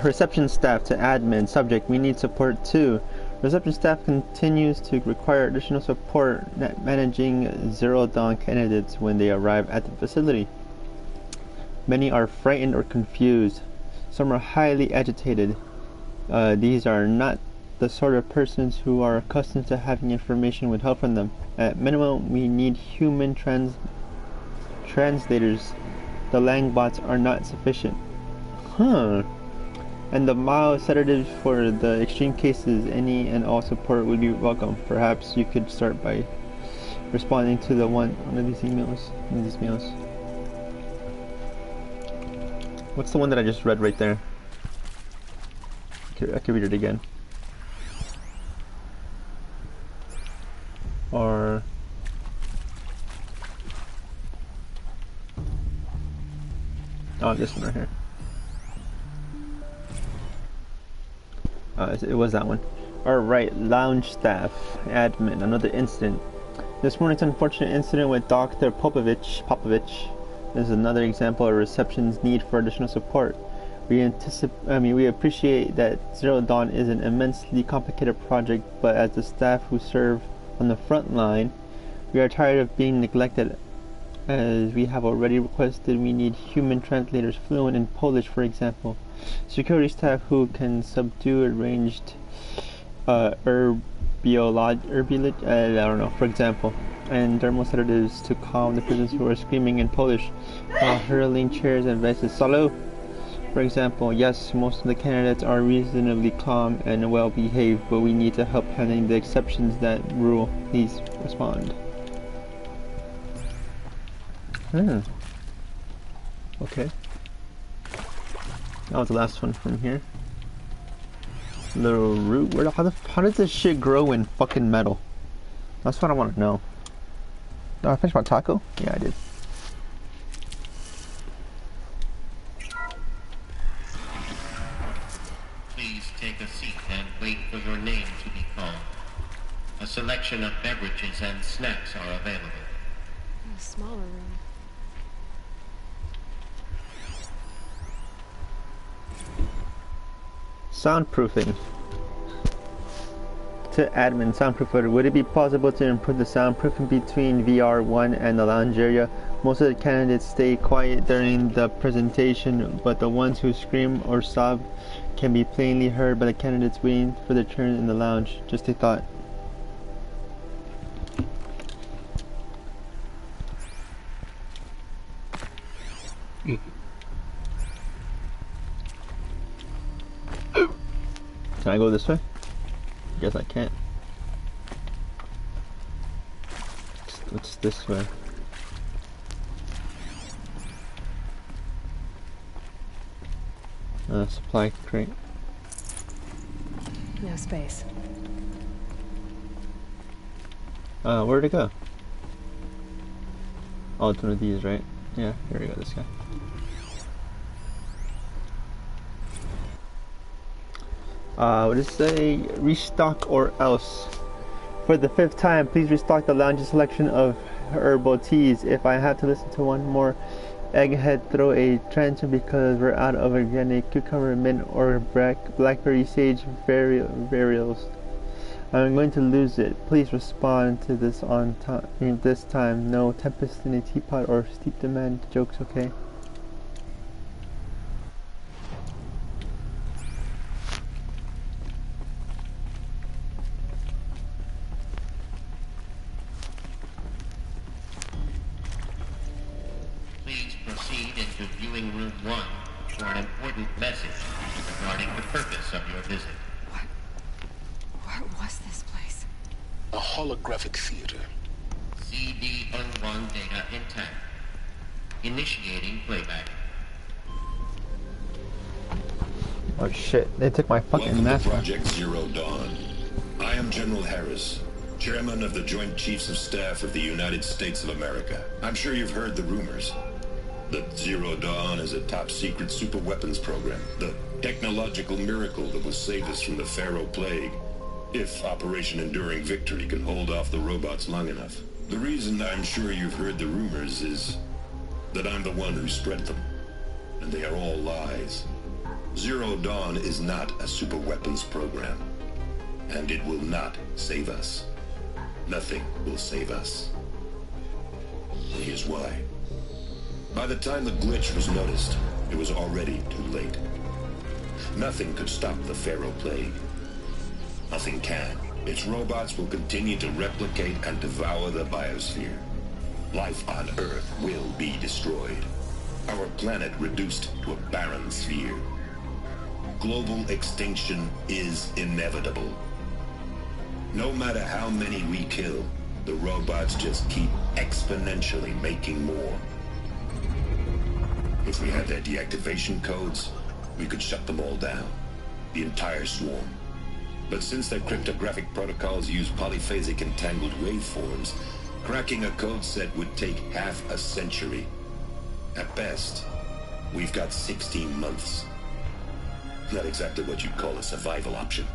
B: reception staff to admin. Subject, we need support too. Reception staff continues to require additional support managing Zero Dawn candidates when they arrive at the facility. Many are frightened or confused. Some are highly agitated. These are not the sort of persons who are accustomed to having information withheld from them. At minimum, we need human translators. The Langbots are not sufficient. Huh. And the mild sedatives for the extreme cases, any and all support would be welcome. Perhaps you could start by responding to the one of these emails. What's the one that I just read right there? I can read it again. Oh, this one right here. It was that one. Alright, lounge staff, admin, another incident. This morning's unfortunate incident with Dr. Popovich is another example of reception's need for additional support. We appreciate that Zero Dawn is an immensely complicated project, but as the staff who serve on the front line, we are tired of being neglected. As we have already requested, we need human translators fluent in Polish, for example. Security staff who can subdue arranged for example, and thermal sedatives to calm the prisoners who are screaming in Polish while hurling chairs and vases. Salo, for example. Yes, most of the candidates are reasonably calm and well behaved, but we need to help handling the exceptions that rule. Please respond. Okay. That was the last one from here. Little root. How does this shit grow in fucking metal? That's what I want to know. Did I finish my taco? Yeah, I did.
P: Please take a seat and wait for your name to be called. A selection of beverages and snacks are available.
O: A smaller room.
B: Soundproofing. To admin, soundproofer, would it be possible to improve the soundproofing between VR1 and the lounge area? Most of the candidates stay quiet during the presentation, but the ones who scream or sob can be plainly heard by the candidates waiting for their turn in the lounge. Just a thought. Can I go this way? Guess I can't. What's this way? Supply crate.
O: No space.
B: Where'd it go? Oh, it's one of these, right? Yeah, here we go, this guy. What does it say? Restock or else. For the 5th time, please restock the lounge's selection of herbal teas. If I have to listen to one more egghead throw a tantrum because we're out of organic cucumber, mint, or blackberry sage varials, I'm going to lose it. Please respond to this on time. This time, no tempest in a teapot or steep demand jokes, okay?
F: Holographic theater.
P: CD-01 data intact. Initiating playback.
B: Oh shit, they took my fucking mask.
F: Welcome to Project Zero Dawn. I am General Harris, Chairman of the Joint Chiefs of Staff of the United States of America. I'm sure you've heard the rumors that Zero Dawn is a top-secret superweapons program, the technological miracle that will save us from the Pharaoh Plague, if Operation Enduring Victory can hold off the robots long enough. The reason I'm sure you've heard the rumors is that I'm the one who spread them, and they are all lies. Zero Dawn is not a superweapons program, and it will not save us. Nothing will save us. Here's why. By the time the glitch was noticed, it was already too late. Nothing could stop the Pharaoh Plague. Nothing can. Its robots will continue to replicate and devour the biosphere. Life on Earth will be destroyed. Our planet reduced to a barren sphere. Global extinction is inevitable. No matter how many we kill, the robots just keep exponentially making more. If we had their deactivation codes, we could shut them all down. The entire swarm. But since their cryptographic protocols use polyphasic entangled waveforms, cracking a code set would take half a century. At best, We've got 16 months. Not exactly what you'd call a survival option.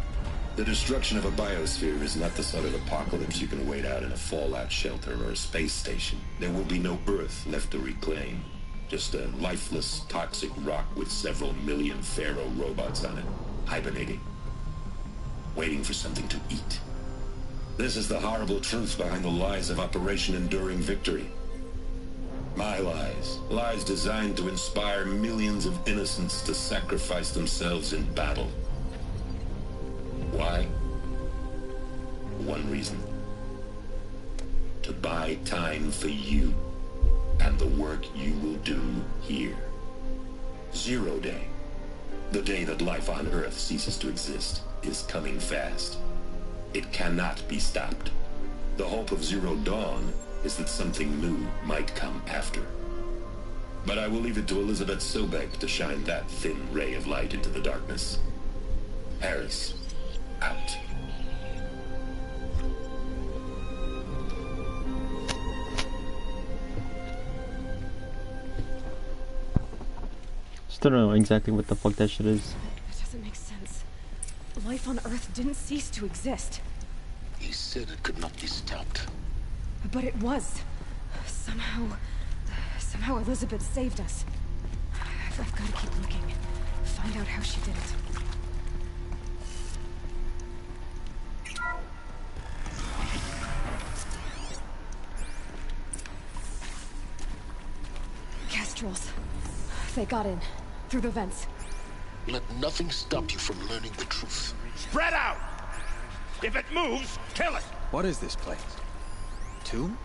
F: The destruction of a biosphere is not the sort of apocalypse you can wait out in a fallout shelter or a space station. There will be no Earth left to reclaim. Just a lifeless, toxic rock with several million Pharaoh robots on it, hibernating, waiting for something to eat. This is the horrible truth behind the lies of Operation Enduring Victory. My lies. Lies designed to inspire millions of innocents to sacrifice themselves in battle. Why? One reason. To buy time for you and the work you will do here. Zero Day, the day that life on Earth ceases to exist, is coming fast. It cannot be stopped. The hope of Zero Dawn is that something new might come after. But I will leave it to Elizabeth Sobek to shine that thin ray of light into the darkness. Harris, out.
B: Still don't know exactly what the fuck that shit is.
O: It doesn't make sense. Life on Earth didn't cease to exist.
F: He said it could not be stopped.
O: But it was. Somehow Elizabeth saved us. I've got to keep looking. Find out how she did it. Kestrels. They got in. Through the vents.
F: Let nothing stop you from learning the truth.
I: Spread out! If it moves, kill it!
M: What is this place? Tomb?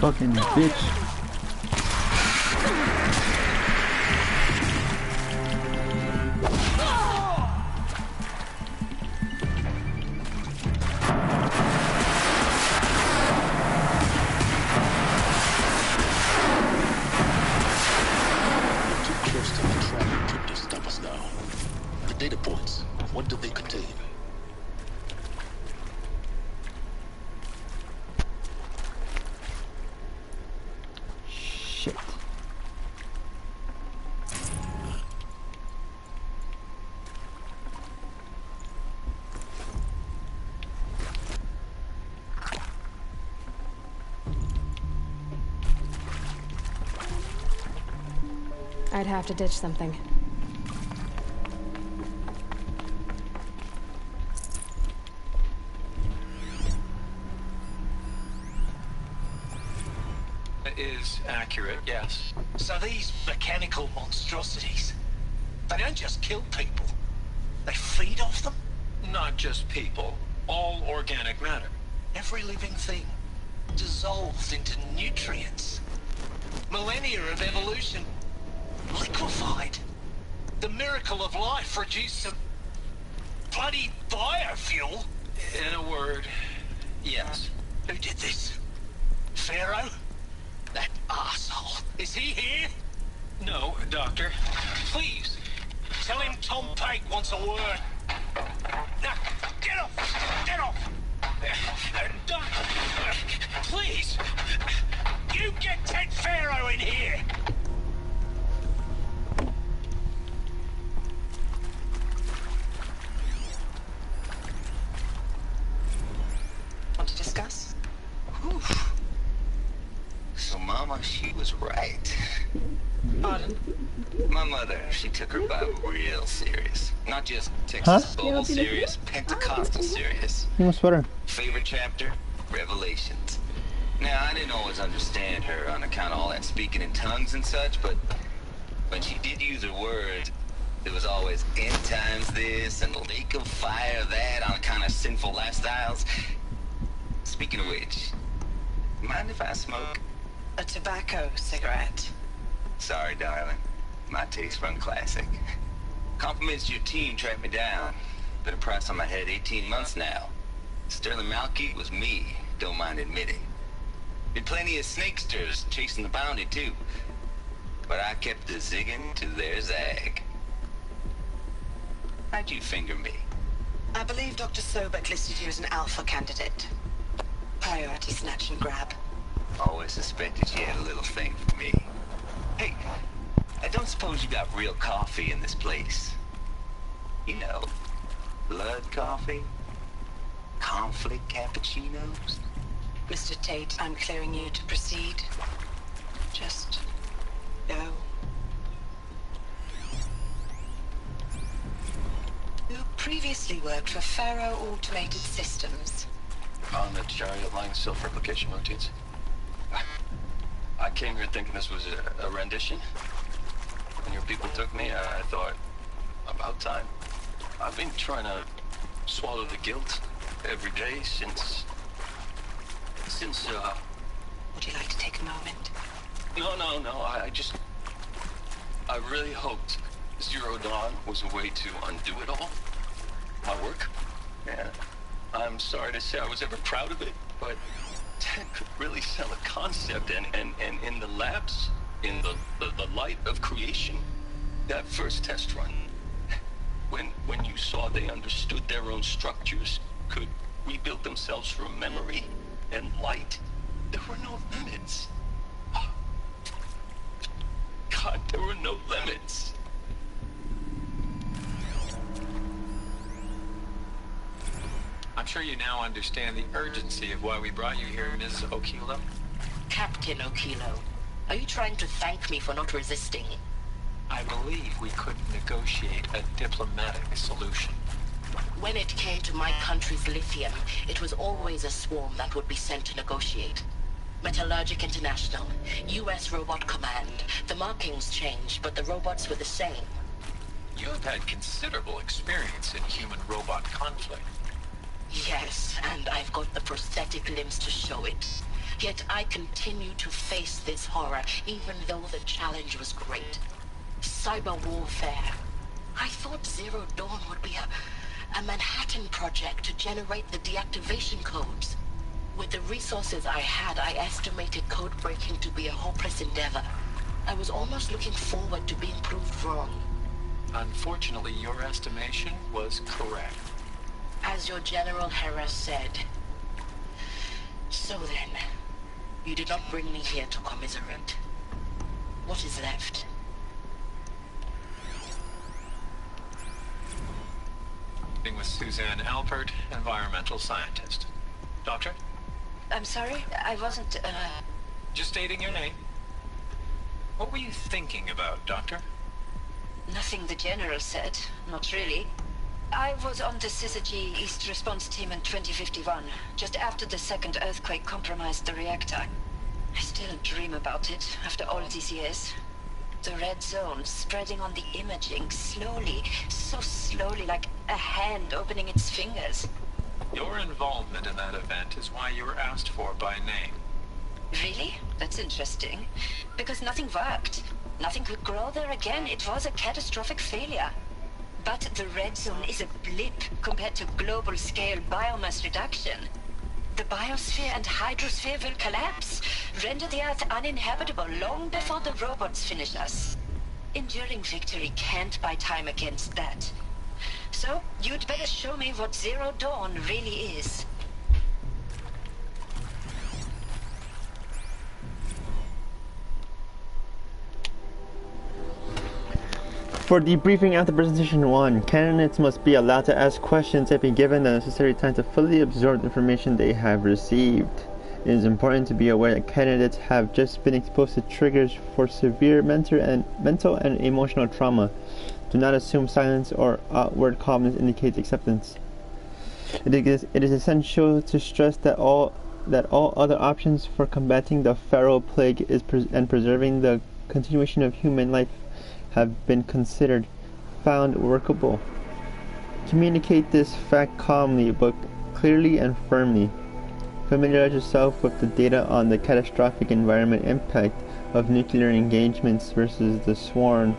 B: Fucking bitch.
O: I'd have to ditch something.
Q: It is accurate, yes. So these mechanical monstrosities, they don't just kill people. They feed off them? Not just people. All organic matter. Every living thing dissolved into nutrients. Millennia of evolution liquefied. The miracle of life reduced to bloody biofuel. In a word, yes. Who did this? Pharaoh? That asshole. Is he here? No, Doctor. Please, tell him Tom Pate wants a word. Now, get off! Get off! Doctor, please! You get Ted Pharaoh in here!
R: My mother, she took her Bible real serious. Not just Texas Bible serious, Pentecostal serious.
B: Sweater.
R: Favorite chapter? Revelations. Now, I didn't always understand her on account of all that speaking in tongues and such, but when she did use her words, there was always end times this and lake of fire that on account of sinful lifestyles. Speaking of which, mind if I smoke?
S: A tobacco cigarette.
R: Sorry, darling. My taste run classic. Compliments to your team tracked me down. Been a price on my head 18 months now. Sterling Malkeet was me, don't mind admitting. Been plenty of snakesters chasing the bounty too. But I kept the zigging to their zag. How'd you finger me?
S: I believe Dr. Sobek listed you as an alpha candidate. Priority snatch and grab.
R: Always suspected she had a little thing for me. Hey, I don't suppose you got real coffee in this place. You know, blood coffee? Conflict cappuccinos?
S: Mr. Tate, I'm clearing you to proceed. Just go. You previously worked for Faro Automated Systems.
T: On the chariot line self-replication routines. I came here thinking this was a rendition. When your people took me, I thought, about time. I've been trying to swallow the guilt every day since...
S: Would you like to take a moment?
T: No, I really hoped Zero Dawn was a way to undo it all. My work. Yeah. I'm sorry to say I was ever proud of it, but Ted could really sell a concept, and in the labs, in the light of creation, that first test run, when you saw they understood their own structures, could rebuild themselves from memory and light, there were no limits. God, there were no limits.
Q: I'm sure you now understand the urgency of why we brought you here, Ms. Okilo.
U: Captain Okilo, are you trying to thank me for not resisting?
Q: I believe we could negotiate a diplomatic solution.
U: When it came to my country's lithium, it was always a swarm that would be sent to negotiate. Metallurgic International, U.S. Robot Command. The markings changed, but the robots were the same.
Q: You have had considerable experience in human-robot conflict.
U: Yes, and I've got the prosthetic limbs to show it. Yet I continue to face this horror, even though the challenge was great. Cyber warfare. I thought Zero Dawn would be a Manhattan project to generate the deactivation codes. With the resources I had, I estimated code breaking to be a hopeless endeavor. I was almost looking forward to being proved wrong.
Q: Unfortunately, your estimation was correct.
U: As your General Hera said. So then, you did not bring me here to commiserate. What is left?
Q: With Suzanne Alpert, environmental scientist. Doctor?
S: I'm sorry, I wasn't,
Q: Just stating your name. What were you thinking about, Doctor?
S: Nothing the General said, not really. I was on the Syzygy East Response Team in 2051, just after the second earthquake compromised the reactor. I still dream about it, after all these years. The red zone spreading on the imaging, slowly, so slowly, like a hand opening its fingers.
Q: Your involvement in that event is why you were asked for by name.
S: Really? That's interesting. Because nothing worked. Nothing could grow there again. It was a catastrophic failure. But the red zone is a blip compared to global-scale biomass reduction. The biosphere and hydrosphere will collapse, render the Earth uninhabitable long before the robots finish us. Enduring victory can't buy time against that. So, you'd better show me what Zero Dawn really is.
B: For debriefing after presentation 1, candidates must be allowed to ask questions and be given the necessary time to fully absorb the information they have received. It is important to be aware that candidates have just been exposed to triggers for severe mental and emotional trauma. Do not assume silence or outward calmness indicates acceptance. It is essential to stress that all other options for combating the feral plague and preserving the continuation of human life have been considered, found workable. Communicate this fact calmly but clearly and firmly. Familiarize yourself with the data on the catastrophic environment impact of nuclear engagements versus the sworn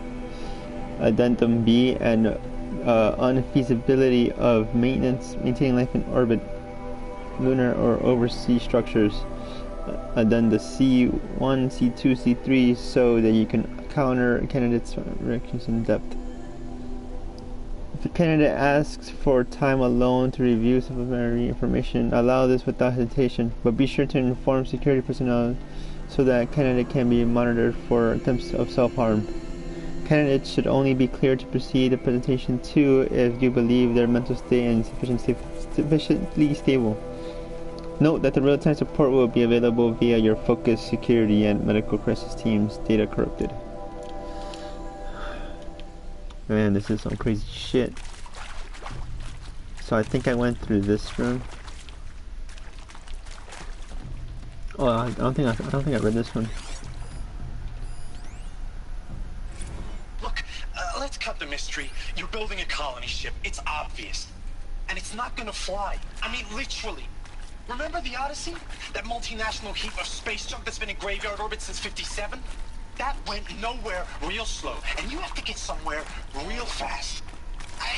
B: Addendum B and unfeasibility of maintaining life in orbit, lunar or overseas structures. Then the C1, C2, C3 so that you can counter candidates' reactions in depth. If the candidate asks for time alone to review supplementary information, allow this without hesitation, but be sure to inform security personnel so that candidate can be monitored for attempts of self-harm. Candidates should only be cleared to proceed the presentation too if you believe their mental state is sufficiently stable. Note that the real-time support will be available via your focus, security, and medical crisis teams. Data corrupted. Man, this is some crazy shit. So I think I went through this room. Oh, I don't think I read this one.
Q: Look, let's cut the mystery. You're building a colony ship. It's obvious. And it's not gonna fly. I mean, literally. Remember the Odyssey? That multinational heap of space junk that's been in graveyard orbit since '57? That went nowhere real slow. And you have to get somewhere real fast.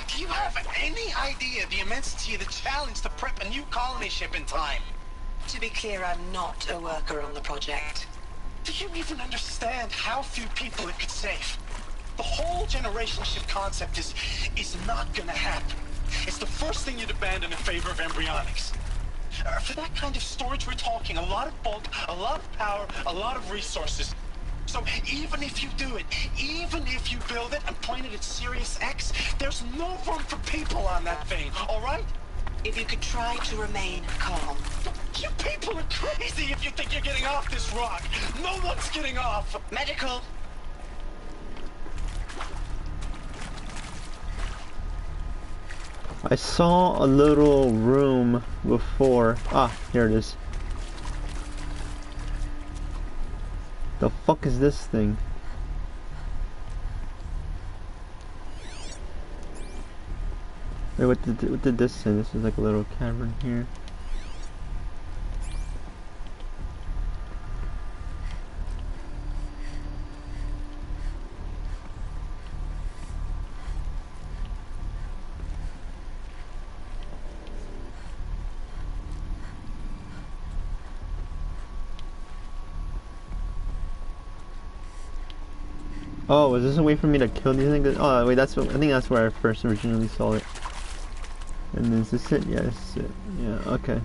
Q: Do you have any idea the immensity of the challenge to prep a new colony ship in time?
U: To be clear, I'm not a worker on the project.
Q: Do you even understand how few people it could save? The whole generation ship concept is not gonna happen. It's the first thing you'd abandon in favor of embryonics. For that kind of storage, we're talking a lot of bulk, a lot of power, a lot of resources. So even if you do it, even if you build it and point it at Sirius X, there's no room for people on that thing, all right?
U: If you could try to remain calm.
Q: You people are crazy if you think you're getting off this rock. No one's getting off.
U: Medical.
B: I saw a little room before. Ah, here it is. The fuck is this thing? Wait, what did this say? This is like a little cavern here. Oh, was this a way for me to kill these things? Oh, wait, I think that's where I first originally saw it. And is this it? Yeah, this is it. Yeah, okay.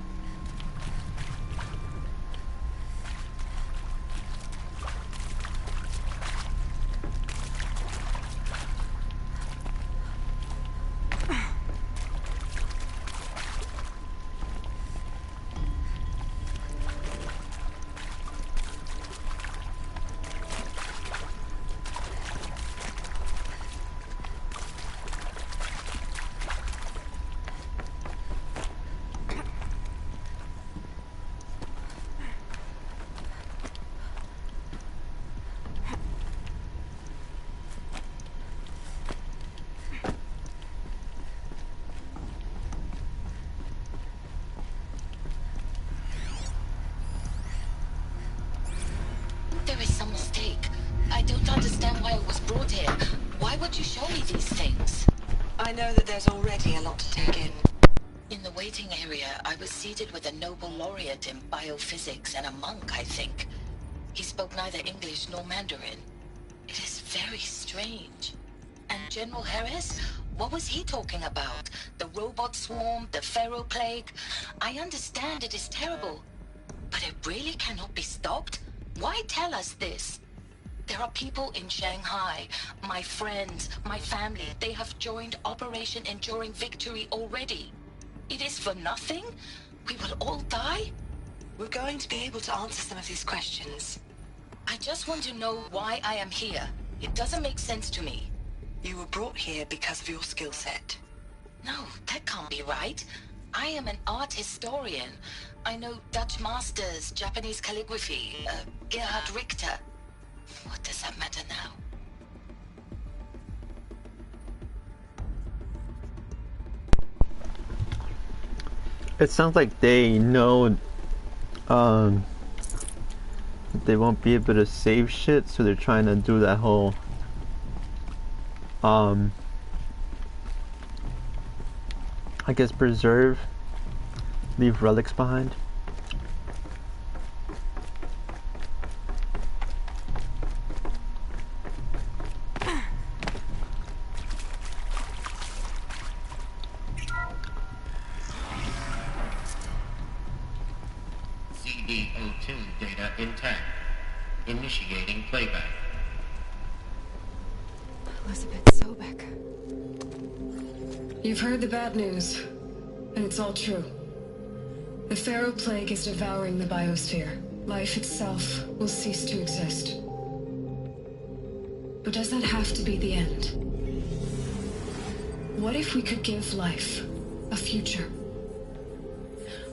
U: I know that there's already a lot to take in.
S: In the waiting area, I was seated with a Nobel laureate in biophysics and a monk, I think. He spoke neither English nor Mandarin. It is very strange. And General Harris? What was he talking about? The robot swarm, the feral plague? I understand it is terrible. But it really cannot be stopped? Why tell us this? There are people in Shanghai, my friends, my family. They have joined Operation Enduring Victory already. It is for nothing? We will all die?
U: We're going to be able to answer some of these questions. I just want to know why I am here. It doesn't make sense to me. You were brought here because of your skill set. No, that can't be right. I am an art historian. I know Dutch masters, Japanese calligraphy, Gerhard Richter. What does that matter now?
B: It sounds like they know they won't be able to save shit, so they're trying to do that whole I guess preserve, leave relics behind.
P: CD02 data intact. Initiating playback.
O: Elizabeth Sobek.
N: You've heard the bad news, and it's all true. The Pharaoh Plague is devouring the biosphere. Life itself will cease to exist. But does that have to be the end? What if we could give life a future?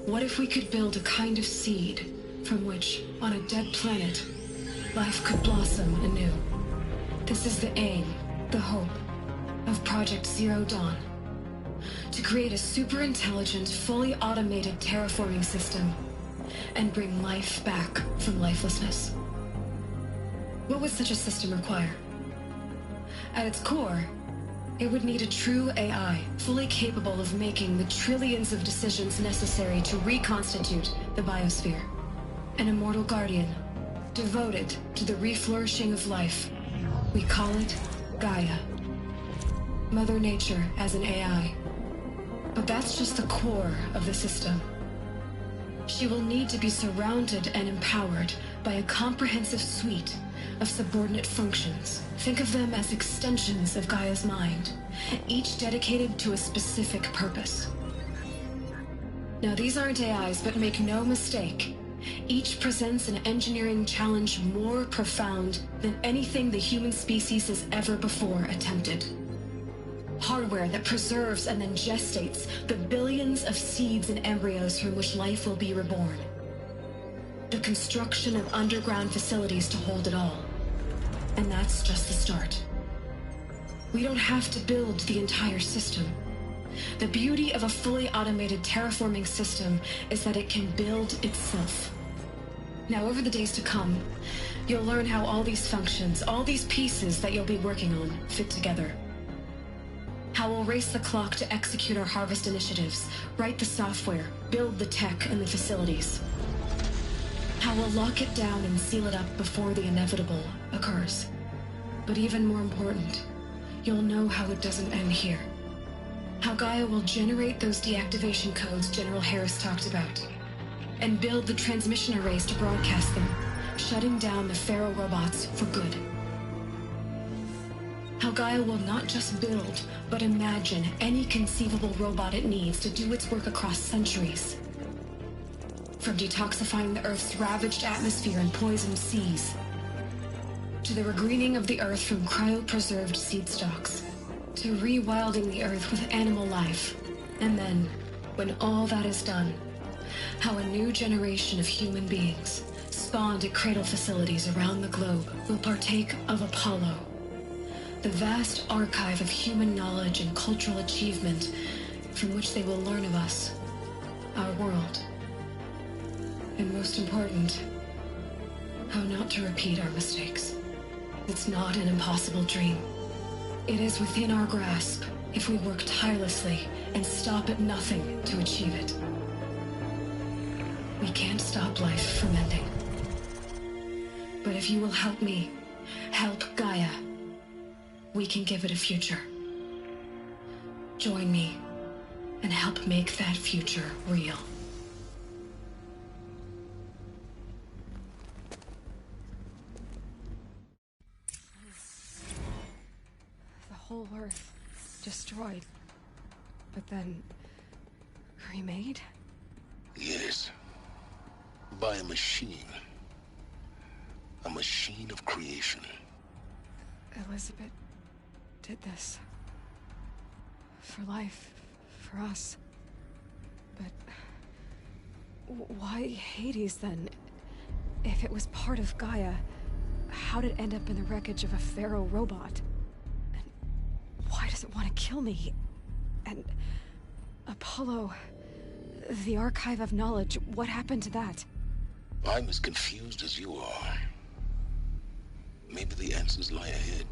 N: What if we could build a kind of seed from which, on a dead planet, life could blossom anew? This is the aim, the hope, of Project Zero Dawn. To create a super-intelligent, fully automated terraforming system and bring life back from lifelessness. What would such a system require? At its core, it would need a true AI, fully capable of making the trillions of decisions necessary to reconstitute the biosphere. An immortal guardian, devoted to the reflourishing of life. We call it Gaia. Mother Nature as an AI. But that's just the core of the system. She will need to be surrounded and empowered by a comprehensive suite of subordinate functions. Think of them as extensions of Gaia's mind, each dedicated to a specific purpose. Now, these aren't AIs, but make no mistake, each presents an engineering challenge more profound than anything the human species has ever before attempted. Hardware that preserves and then gestates the billions of seeds and embryos from which life will be reborn. The construction of underground facilities to hold it all. And that's just the start. We don't have to build the entire system. The beauty of a fully automated terraforming system is that it can build itself. Now, over the days to come, you'll learn how all these functions, all these pieces that you'll be working on, fit together. How we'll race the clock to execute our harvest initiatives, write the software, build the tech and the facilities. How we'll lock it down and seal it up before the inevitable occurs. But even more important, you'll know how it doesn't end here. How Gaia will generate those deactivation codes General Harris talked about, and build the transmission arrays to broadcast them, shutting down the Pharaoh robots for good. How Gaia will not just build, but imagine any conceivable robot it needs to do its work across centuries. From detoxifying the Earth's ravaged atmosphere and poisoned seas, to the regreening of the Earth from cryopreserved seed stalks, to rewilding the Earth with animal life. And then, when all that is done, how a new generation of human beings, spawned at cradle facilities around the globe, will partake of Apollo, the vast archive of human knowledge and cultural achievement from which they will learn of us, our world. And most important, how not to repeat our mistakes. It's not an impossible dream. It is within our grasp if we work tirelessly and stop at nothing to achieve it. We can't stop life from ending. But if you will help me, help Gaia, we can give it a future. Join me and help make that future real.
O: The whole Earth destroyed, but then remade?
F: Yes. by a machine. A machine of creation.
O: Elizabeth did this. For life. For us. But... why Hades, then? If it was part of Gaia, how did it end up in the wreckage of a pharaoh robot? And why does it want to kill me? And... Apollo... the Archive of Knowledge, what happened to that?
F: I'm as confused as you are. Maybe the answers lie ahead.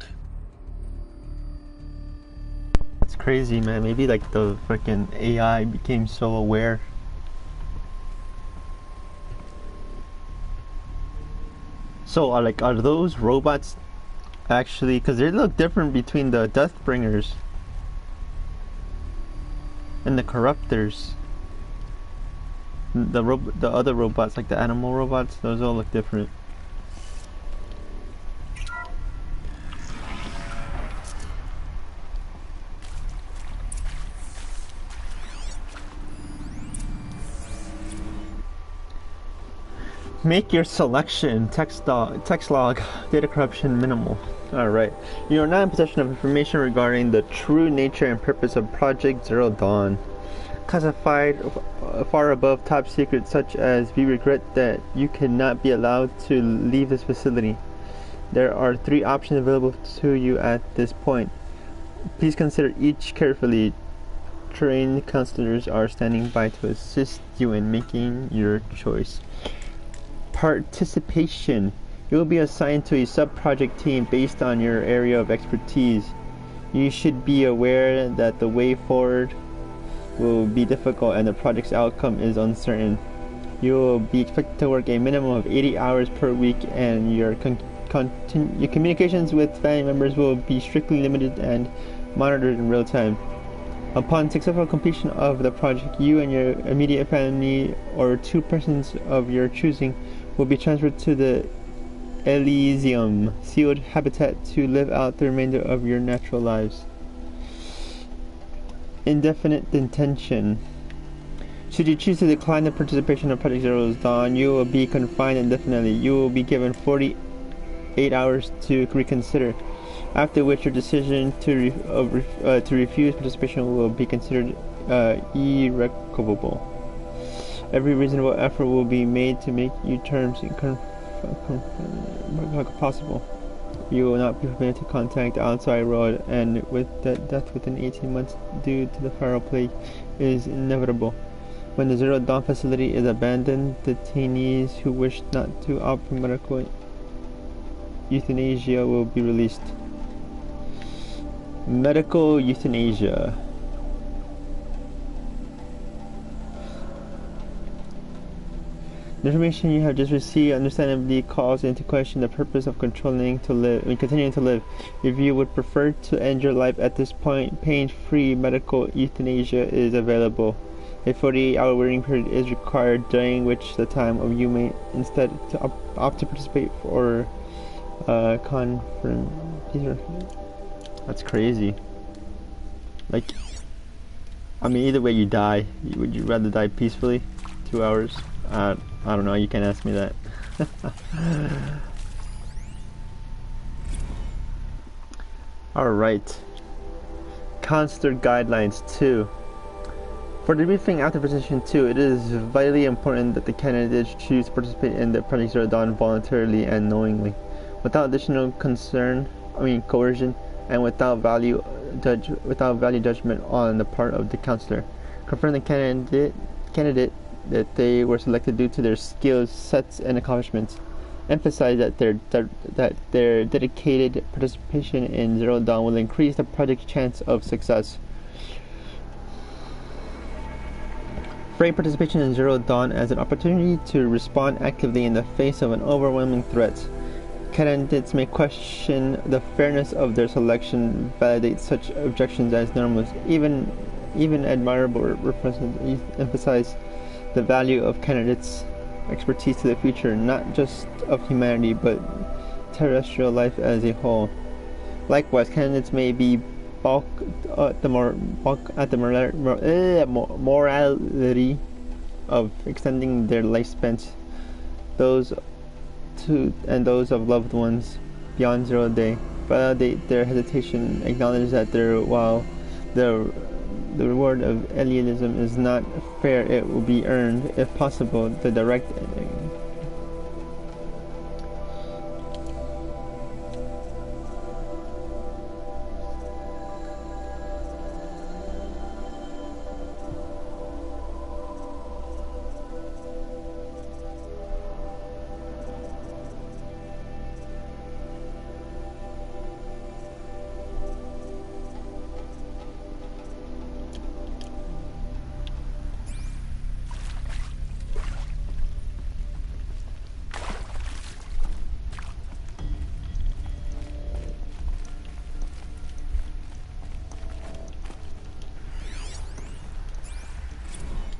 B: That's crazy, man. Maybe like the freaking AI became so aware. So are those robots actually, because they look different between the Deathbringers and the Corruptors. The other robots, like the animal robots, those all look different. Make your selection. Text log. Data corruption minimal. Alright. You are not in possession of information regarding the true nature and purpose of Project Zero Dawn. Classified far above top secret, such as we regret that you cannot be allowed to leave this facility. There are 3 options available to you at this point. Please consider each carefully. Trained counselors are standing by to assist you in making your choice. Participation. You will be assigned to a sub-project team based on your area of expertise. You should be aware that the way forward will be difficult and the project's outcome is uncertain. You will be expected to work a minimum of 80 hours per week, and your communications with family members will be strictly limited and monitored in real time. Upon successful completion of the project, you and your immediate family or 2 persons of your choosing will be transferred to the Elysium sealed habitat to live out the remainder of your natural lives. Indefinite detention. Should you choose to decline the participation of Project Zero Dawn, you will be confined indefinitely. You will be given 48 hours to reconsider, after which your decision to refuse participation will be considered irrevocable. Every reasonable effort will be made to make you terms possible. You will not be permitted to contact the outside world, and with death within 18 months due to the Pharaoh plague is inevitable. When the Zero Dawn facility is abandoned, detainees who wish not to opt for medical euthanasia will be released. Medical euthanasia. The information you have just received understandably calls into question the purpose of continuing to live. If you would prefer to end your life at this point, pain-free medical euthanasia is available. A 48-hour waiting period is required, during which the time of you may instead opt to participate or confirm. That's crazy. Like, I mean, either way you die. Would you rather die peacefully? 2 hours? I don't know, you can't ask me that. Alright. Counselor Guidelines 2. For debriefing after Position 2, it is vitally important that the candidates choose to participate in the Project Zero Dawn voluntarily and knowingly, without additional coercion, and without value judgment on the part of the counselor. Confirm the candidate that they were selected due to their skills, sets, and accomplishments. Emphasize that their dedicated participation in Zero Dawn will increase the project's chance of success. Frame participation in Zero Dawn as an opportunity to respond actively in the face of an overwhelming threat. Candidates may question the fairness of their selection, validate such objections as normal, even admirable, emphasize the value of candidates' expertise to the future, not just of humanity, but terrestrial life as a whole. Likewise, candidates may be balk at the morality of extending their lifespans those of loved ones beyond 0 day. Validate their hesitation. Acknowledge that while the reward of alienism is not fair, it will be earned, if possible. The direct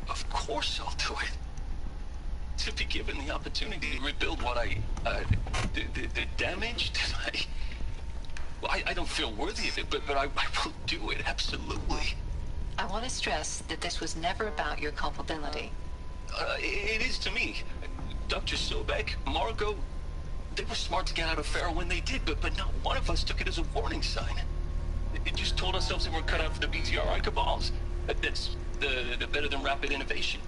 T: Of course I'll do it. To be given the opportunity to rebuild what the damage that I don't feel worthy of it, but I will do it, absolutely.
S: I want to stress that this was never about your culpability.
T: It is to me. Dr. Sobek, Margot, they were smart to get out of Pharaoh when they did, but not one of us took it as a warning sign. It just told ourselves that we're cut out for the BTRI cabals. That's the better than rapid innovation.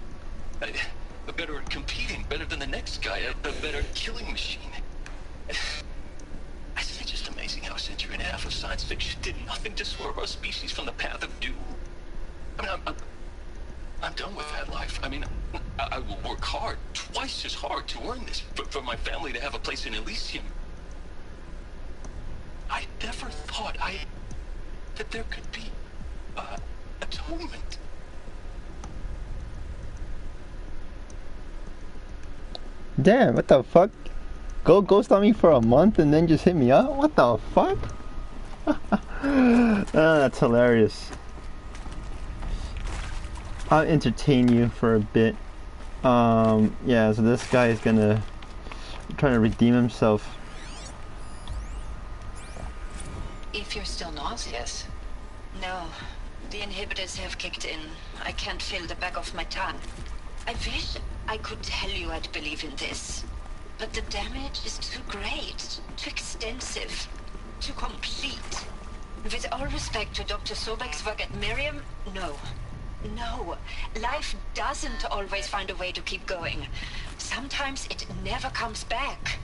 T: Better at competing, better than the next guy, a better killing machine. It's just amazing how a century and a half of science fiction did nothing to swerve our species from the path of doom. I mean, I'm done with that life. I mean, I will work hard, twice as hard to earn this, for my family to have a place in Elysium. I never thought that there could be atonement.
B: Damn, what the fuck? Go ghost on me for a month and then just hit me up? What the fuck? That's hilarious. I'll entertain you for a bit. Yeah, so this guy is trying to redeem himself.
S: If you're still nauseous.
U: No, the inhibitors have kicked in. I can't feel the back of my tongue. I wish I could tell you I'd believe in this, but the damage is too great, too extensive, too complete. With all respect to Dr. Sobek's work at Miriam, no. No, life doesn't always find a way to keep going. Sometimes it never comes back.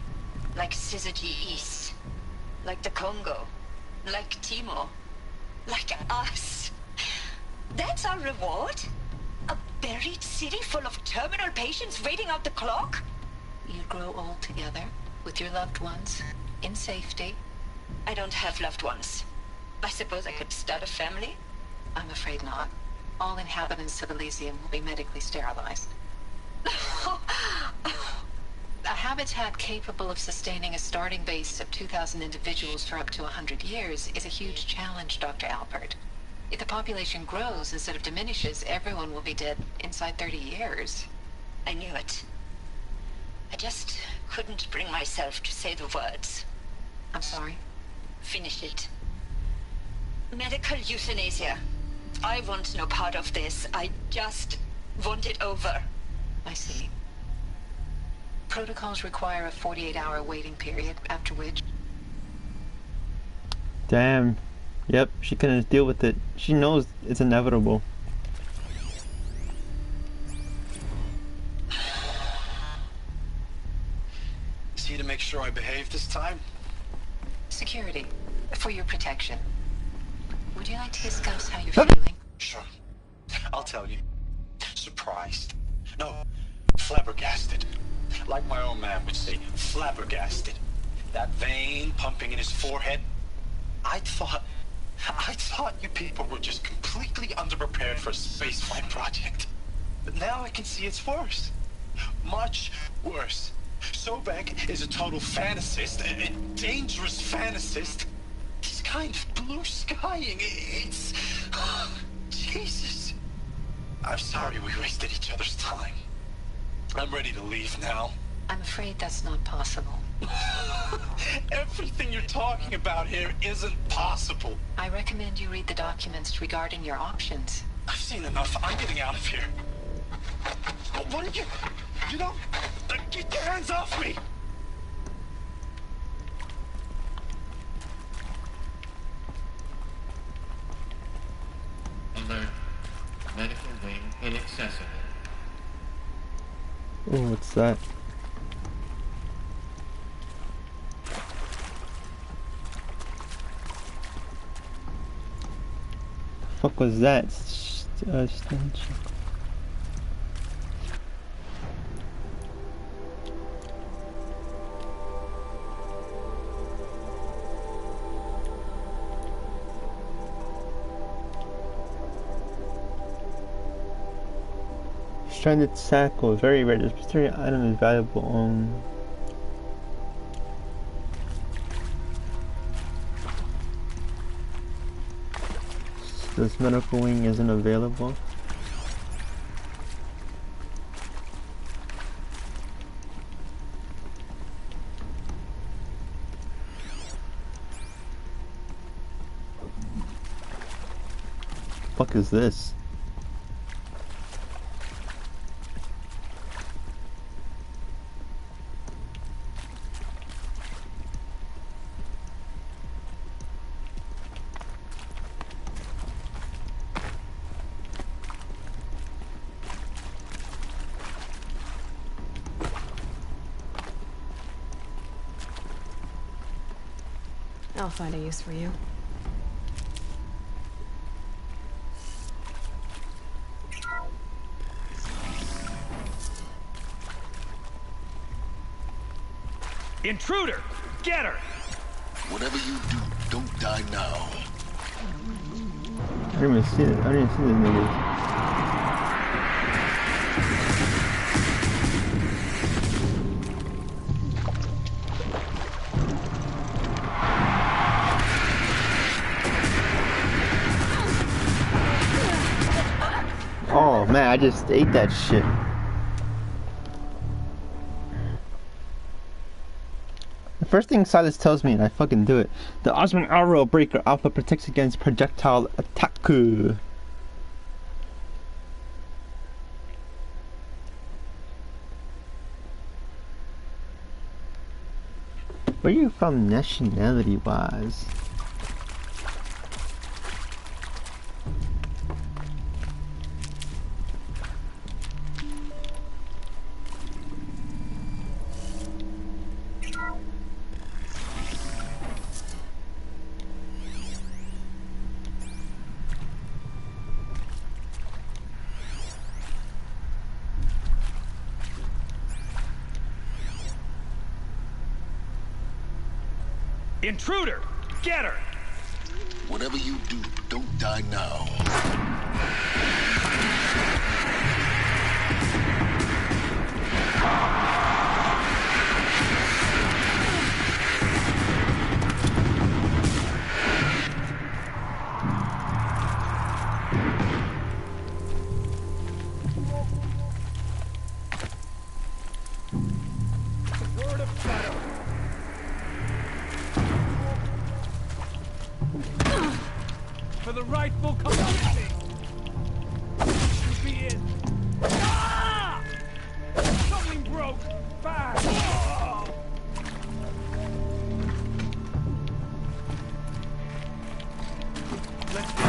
U: Like Syzygy East, like the Congo, like Timo, like us. That's our reward? A buried city full of terminal patients waiting out the clock?
S: You grow old together, with your loved ones, in safety.
U: I don't have loved ones. I suppose I could start a family?
S: I'm afraid not. All inhabitants of Elysium will be medically sterilized. A habitat capable of sustaining a starting base of 2,000 individuals for up to 100 years is a huge challenge, Dr. Alpert. If the population grows instead of diminishes, everyone will be dead inside 30 years.
U: I knew it. I just couldn't bring myself to say the words.
S: I'm sorry?
U: Finish it. Medical euthanasia. I want no part of this. I just want it over.
S: I see. Protocols require a 48-hour waiting period, after which...
B: Damn. Yep, she couldn't deal with it. She knows it's inevitable.
D: Is he to make sure I behave this time?
S: Security. For your protection. Would you like to discuss how you're feeling?
D: Sure. I'll tell you. Surprised. No, flabbergasted. Like my own man would say, flabbergasted. That vein pumping in his forehead. I thought you people were just completely underprepared for a spaceflight project. But now I can see it's worse. Much worse. Sobek is a total fantasist, a dangerous fantasist. He's kind of blue skying. It's... Jesus. I'm sorry we wasted each other's time. I'm ready to leave now.
S: I'm afraid that's not possible.
D: Everything you're talking about here isn't possible.
S: I recommend you read the documents regarding your options.
D: I've seen enough. I'm getting out of here. What are you... You know... Get your
J: Hands off me!
P: Alert. Medical wing inaccessible.
B: Oh, what's that? The fuck was that? Stench. Stranded Sackle, very rare. This particular item is valuable. This medical wing isn't available. Fuck is this?
O: I'll find a use for you.
J: Intruder! Get her!
F: Whatever you do, don't die now.
B: I didn't even see it. I didn't see this nigga. Oh man, I just ate that shit. The first thing Silas tells me, and I fucking do it. The Osman Arrow Breaker Alpha protects against projectile attack. Where are you from nationality wise?
J: Intruder! Get her!
F: Whatever you do, don't die now.
J: Word of shadow. For the rightful community. Should be in. Ah! Something broke. Fast. Oh! Let's go.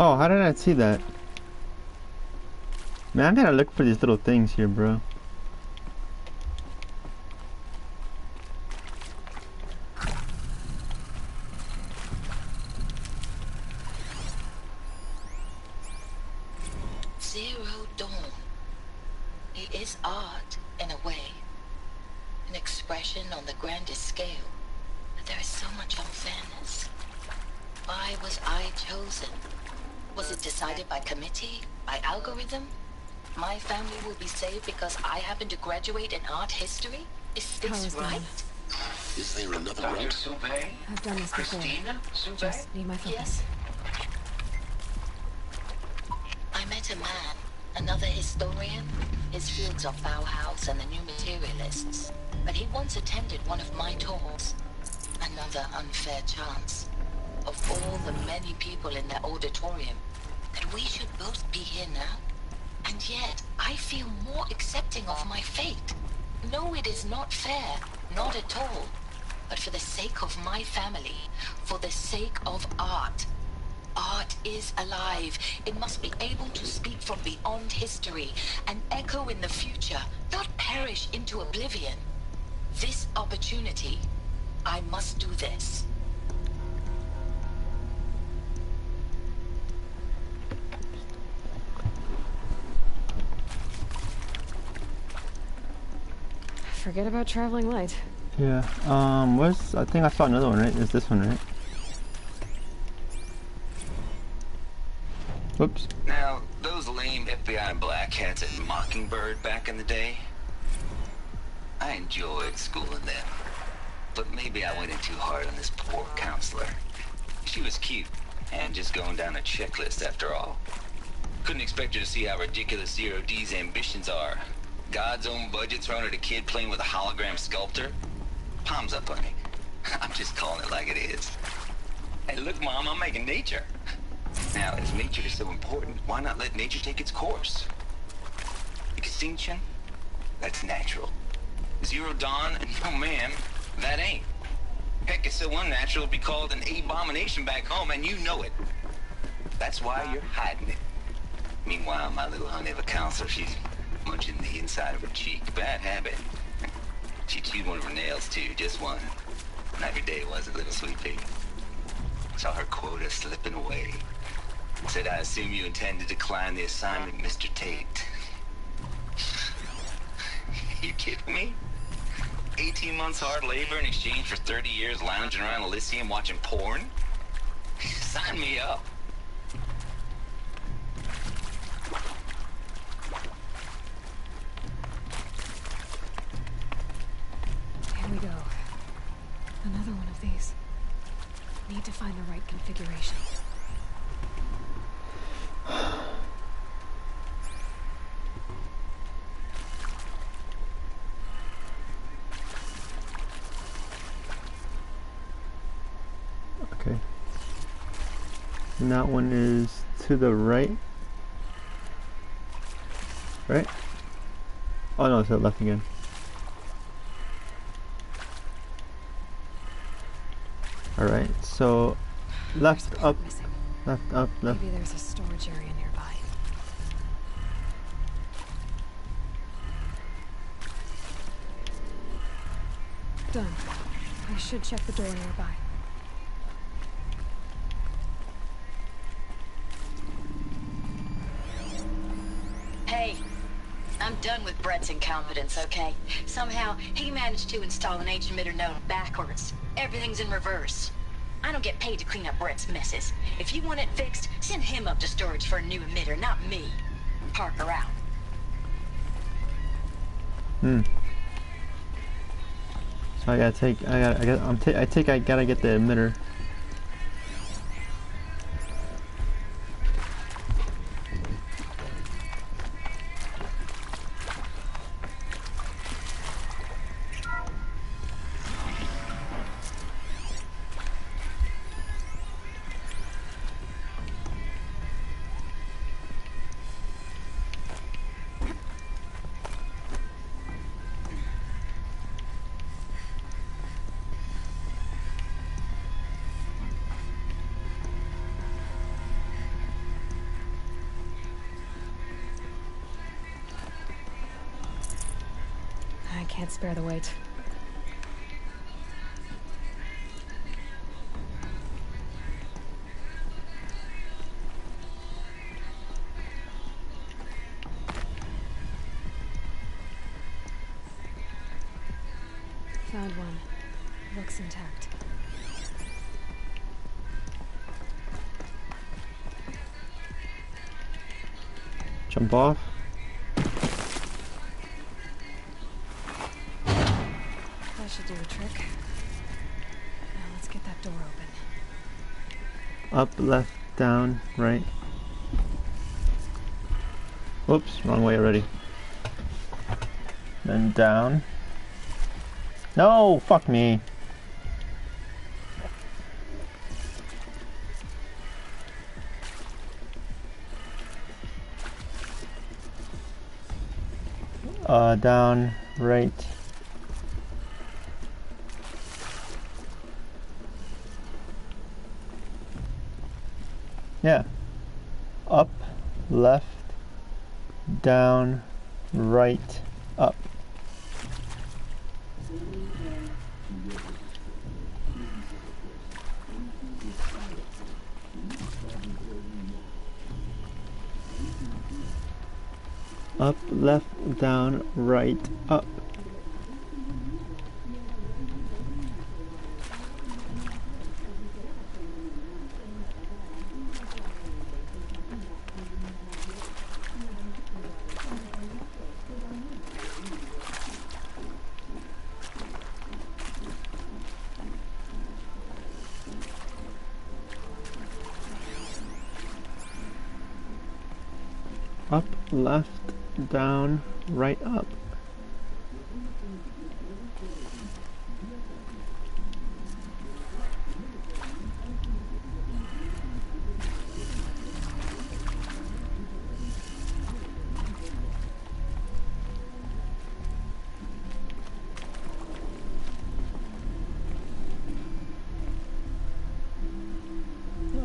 B: Oh, how did I see that? Man, I gotta look for these little things here, bro.
U: Zero Dawn. It is art, in a way. An expression on the grandest scale. But there is so much unfairness. Why was I chosen? Was it decided by committee? By algorithm? My family will be saved because I happen to graduate in art history? Is this right?
F: Is there another
Q: Dr.
F: route?
Q: Sauvé?
O: I've done this before.
Q: Christina Sauvé?
O: Just need my focus.
U: Yes. I met a man, Another historian? His fields are Bauhaus and the New Materialists. But he once attended one of my talks. Another unfair chance. Of all the many people in that auditorium, that we should both be here now? And yet, I feel more accepting of my fate. No, it is not fair. Not at all. But for the sake of my family, for the sake of art. Art is alive. It must be able to speak from beyond history and echo in the future, not perish into oblivion. This opportunity, I must do this.
O: Forget about traveling light.
B: Yeah. I think I saw another one, right? It's this one, right? Whoops.
R: Now, those lame FBI black hats at Mockingbird back in the day, I enjoyed schooling them. But maybe I went in too hard on this poor counselor. She was cute, and just going down a checklist after all. Couldn't expect her to see how ridiculous Zero D's ambitions are. God's own budget thrown at a kid playing with a hologram sculptor? Palms up, honey. I'm just calling it like it is. Hey, look, Mom, I'm making nature. Now, if nature is so important, why not let nature take its course? Extinction? That's natural. Zero Dawn? No, ma'am, that ain't. Heck, it's so unnatural it'd be called an abomination back home, and you know it. That's why you're hiding it. Meanwhile, my little honey of a counselor, she's munching the inside of her cheek. Bad habit. She chewed one of her nails, too, just one. And every day was a little sweet pea. Saw her quota slipping away. Said, I assume you intend to decline the assignment, Mr. Tate. You kidding me? 18 months hard labor in exchange for 30 years lounging around Elysium watching porn? Sign me up.
O: Here we go. Another one of these. Need to find the right configuration.
B: Okay. And that one is to the right. Right? Oh no, it's to the left again. Alright, so left up, left up, left.
O: Maybe there's a storage area nearby. Done. I should check the door nearby.
U: Hey, I'm done with Brett's incompetence, okay? Somehow, he managed to install an H-emitter node backwards. Everything's in reverse. I don't get paid to clean up Brett's messes. If you want it fixed, send him up to storage for a new emitter, not me. Parker out.
B: So I gotta get the emitter.
O: I can't spare the weight. Found one. Looks intact.
B: Jump off.
O: That should do the trick. Now let's get that door open.
B: Up, left, down, right. Whoops, wrong way already. Then down. No, fuck me. Down, right. Yeah. Up, left, down, right, up. Up, left, down, right, up. Up, left, down, right, up.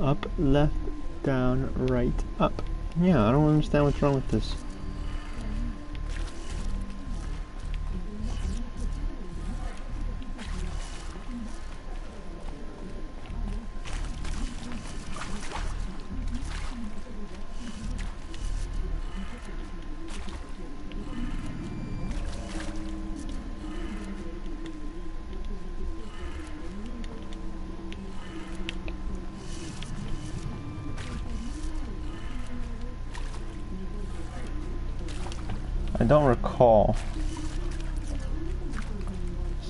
B: Up, left, down, right, up. Yeah, I don't understand what's wrong with this. I don't recall.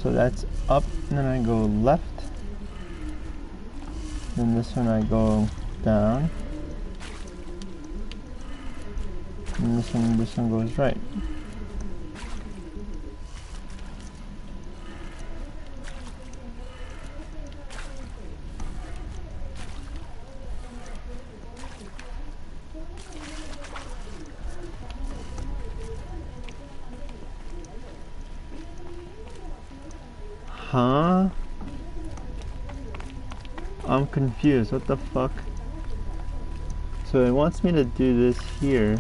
B: So that's up, and then I go left. Then this one I go down. And this one goes right. Huh? I'm confused. What the fuck? So it wants me to do this here.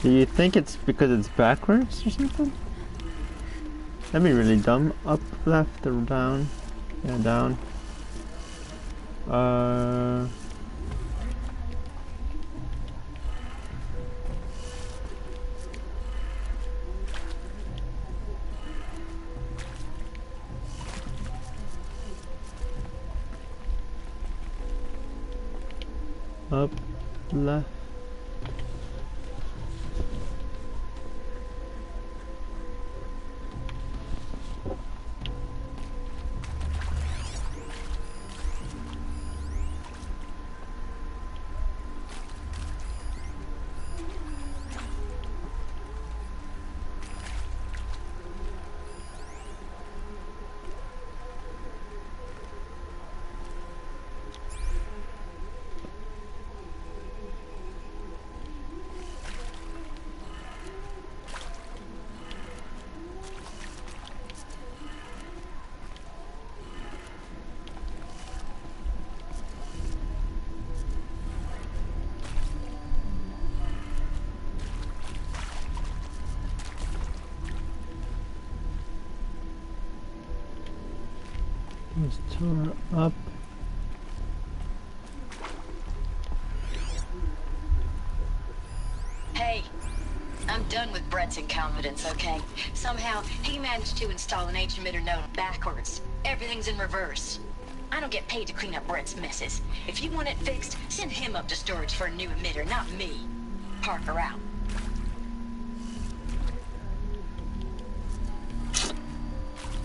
B: Do you think it's because it's backwards or something? That'd be really dumb. Up, left, or down? Yeah, down. Up, left. Let's tour up.
S: Hey, I'm done with Brett's incompetence, okay? Somehow, he managed to install an H-emitter node backwards. Everything's in reverse. I don't get paid to clean up Brett's messes. If you want it fixed, send him up to storage for a new emitter, not me. Parker out.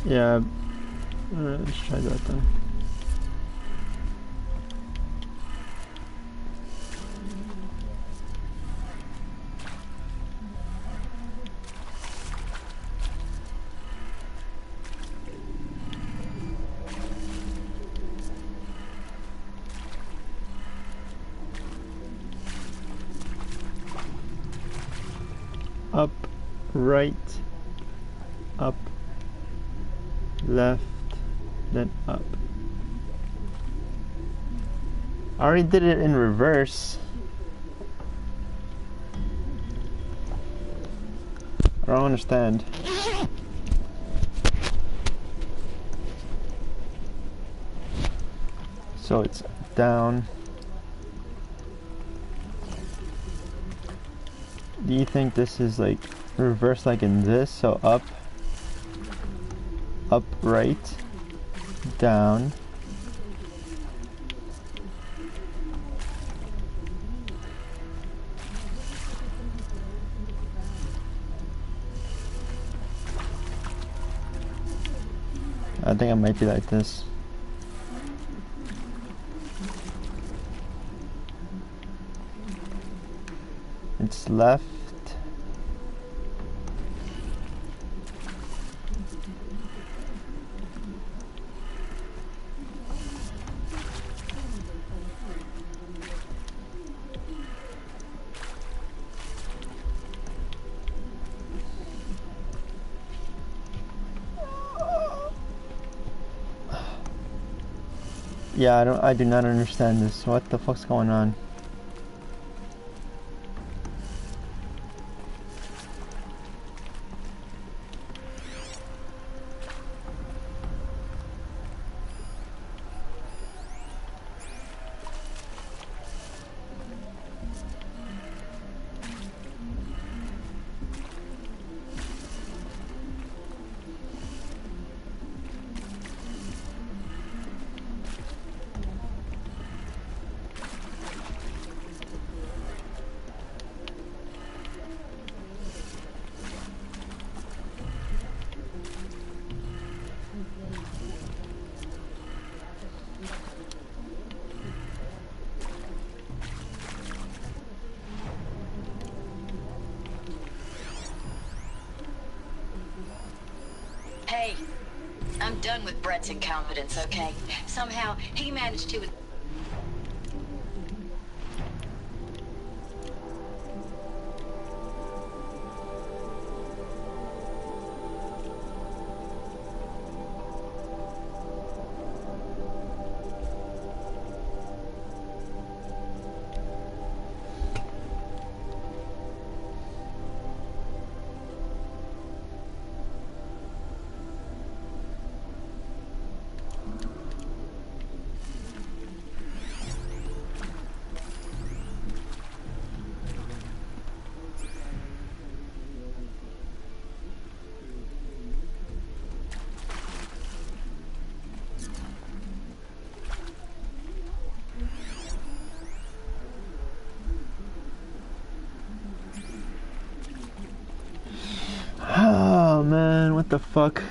B: Yeah, let's try that then. Up, right, up, left, then up. I already did it in reverse. I don't understand. So it's down. Do you think this is like reverse like in this? So up, up, right, down. I think it might be like this. It's left. Yeah, I do not understand this. What the fuck's going on?
S: Hey, I'm done with Brett's incompetence, okay? Somehow, he managed to...
B: Oh man, what the fuck?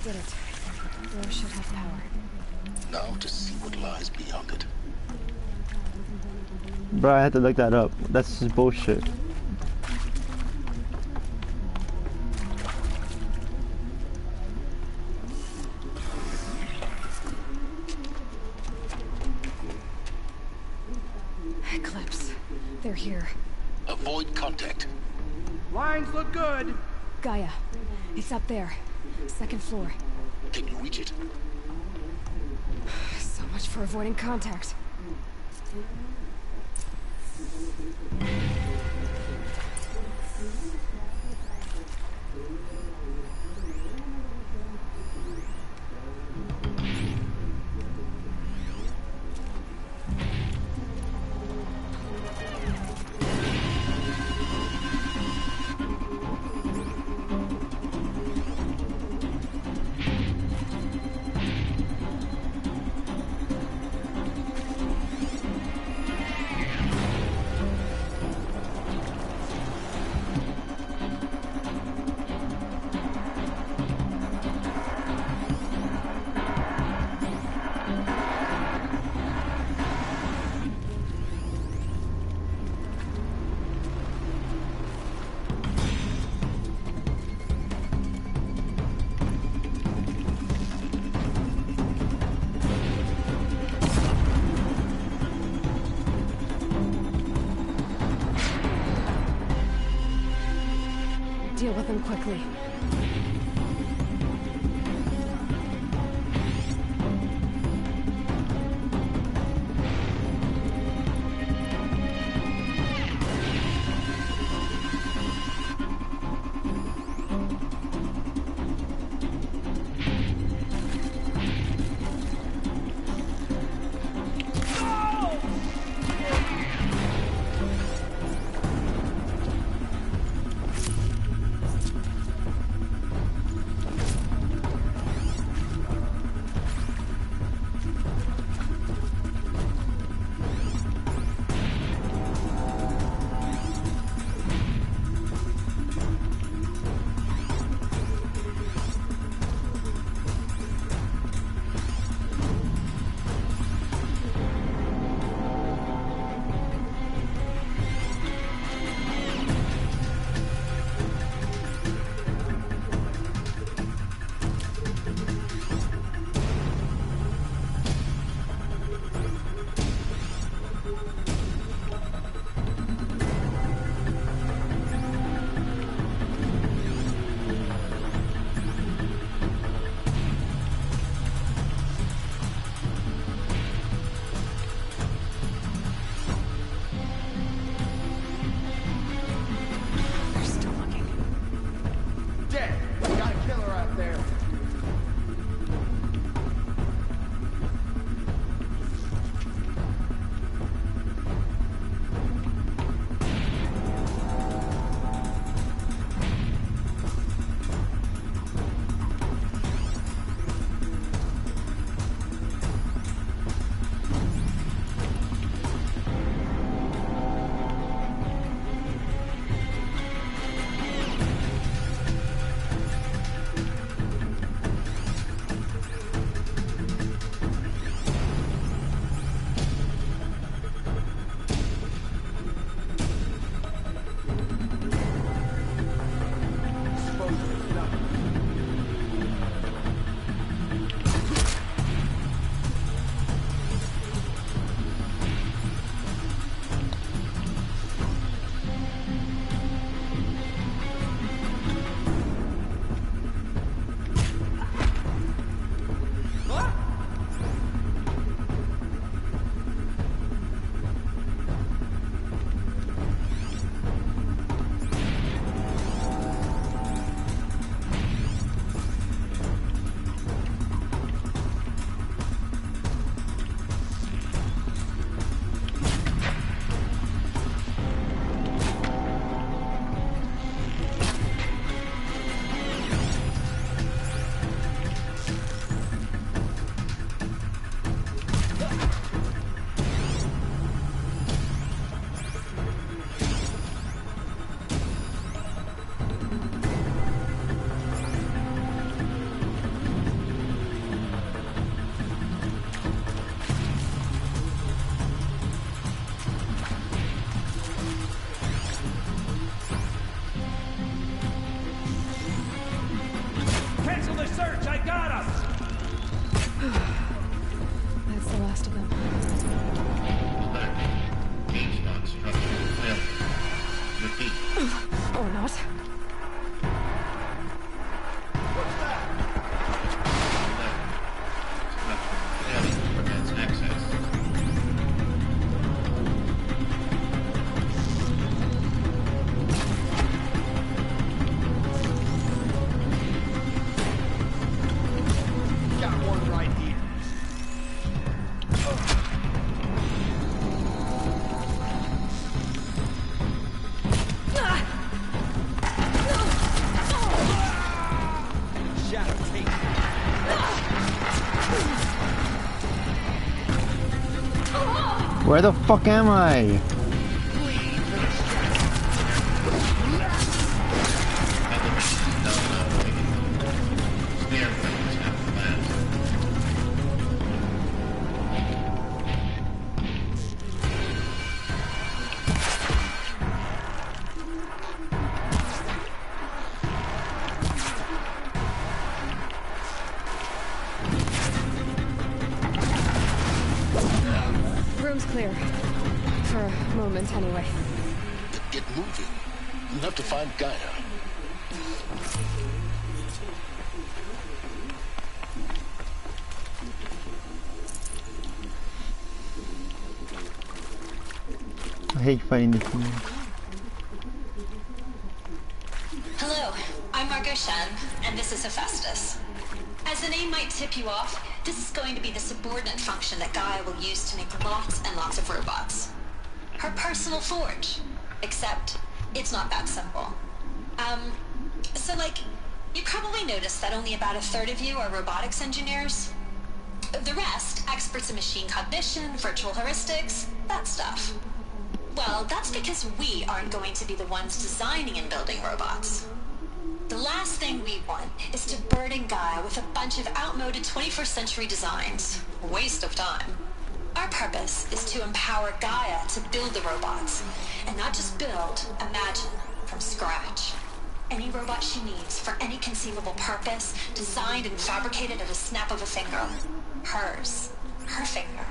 O: did it. The door should have power.
F: Now to see what lies beyond it.
B: Bro, I had to look that up. That's just bullshit.
O: Eclipse. They're here.
F: Avoid contact.
M: Lines look good.
O: Gaia. It's up there. Second floor.
F: Can you reach it?
O: So much for avoiding contact. Deal with them quickly.
B: Where the fuck am I?
O: Room's clear. For a moment, anyway.
F: Get moving. You have to find Gaia.
B: I hate fighting the humans.
S: Hello, I'm Margot Shen, and this is Hephaestus. As the name might tip you off, this is going to be the subordinate function that Gaia will use to make lots and lots of robots. Her personal forge. Except, it's not that simple. So like, you probably noticed that only about a third of you are robotics engineers. The rest, experts in machine cognition, virtual heuristics, that stuff. Well, that's because we aren't going to be the ones designing and building robots. The last thing we want is to burden Gaia with a bunch of outmoded 21st century designs. Waste of time. Our purpose is to empower Gaia to build the robots, and not just build, imagine, from scratch. Any robot she needs for any conceivable purpose, designed and fabricated at a snap of a finger. Hers. Her finger.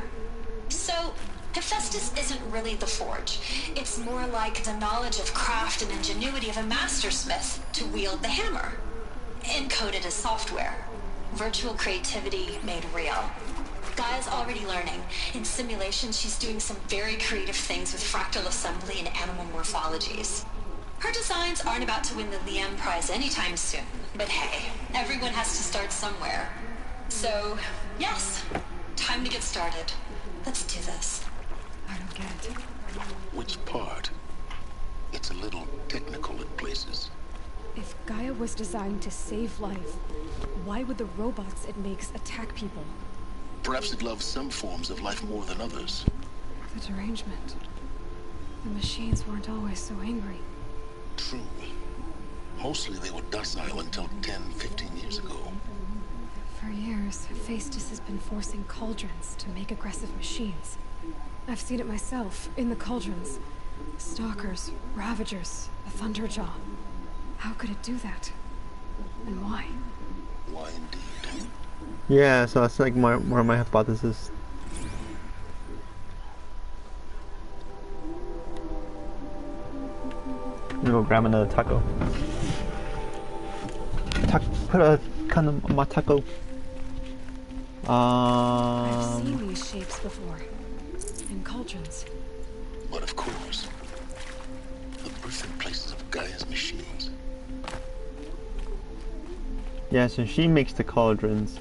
S: So, Hephaestus isn't really the forge. It's more like the knowledge of craft and ingenuity of a mastersmith to wield the hammer. Encoded as software. Virtual creativity made real. Gaia's already learning. In simulations, she's doing some very creative things with fractal assembly and animal morphologies. Her designs aren't about to win the Liam Prize anytime soon, but hey, everyone has to start somewhere. So, yes, time to get started. Let's do this.
O: I don't get it.
F: Which part? It's a little technical at places.
O: If Gaia was designed to save life, why would the robots it makes attack people?
F: Perhaps it loves some forms of life more than others.
O: The derangement. The machines weren't always so angry.
F: True. Mostly they were docile until 10, 15 years ago.
O: For years, Hephaestus has been forcing cauldrons to make aggressive machines. I've seen it myself, in the cauldrons. Stalkers, Ravagers, a Thunderjaw. How could it do that? And why?
F: Why indeed?
B: Yeah, so that's like more my hypothesis. I'm gonna go grab another taco. Put a kind of my taco.
O: I've seen these shapes before. In cauldrons.
F: But of course, the birthing places of Gaia's machines.
B: Yeah, so she makes the cauldrons.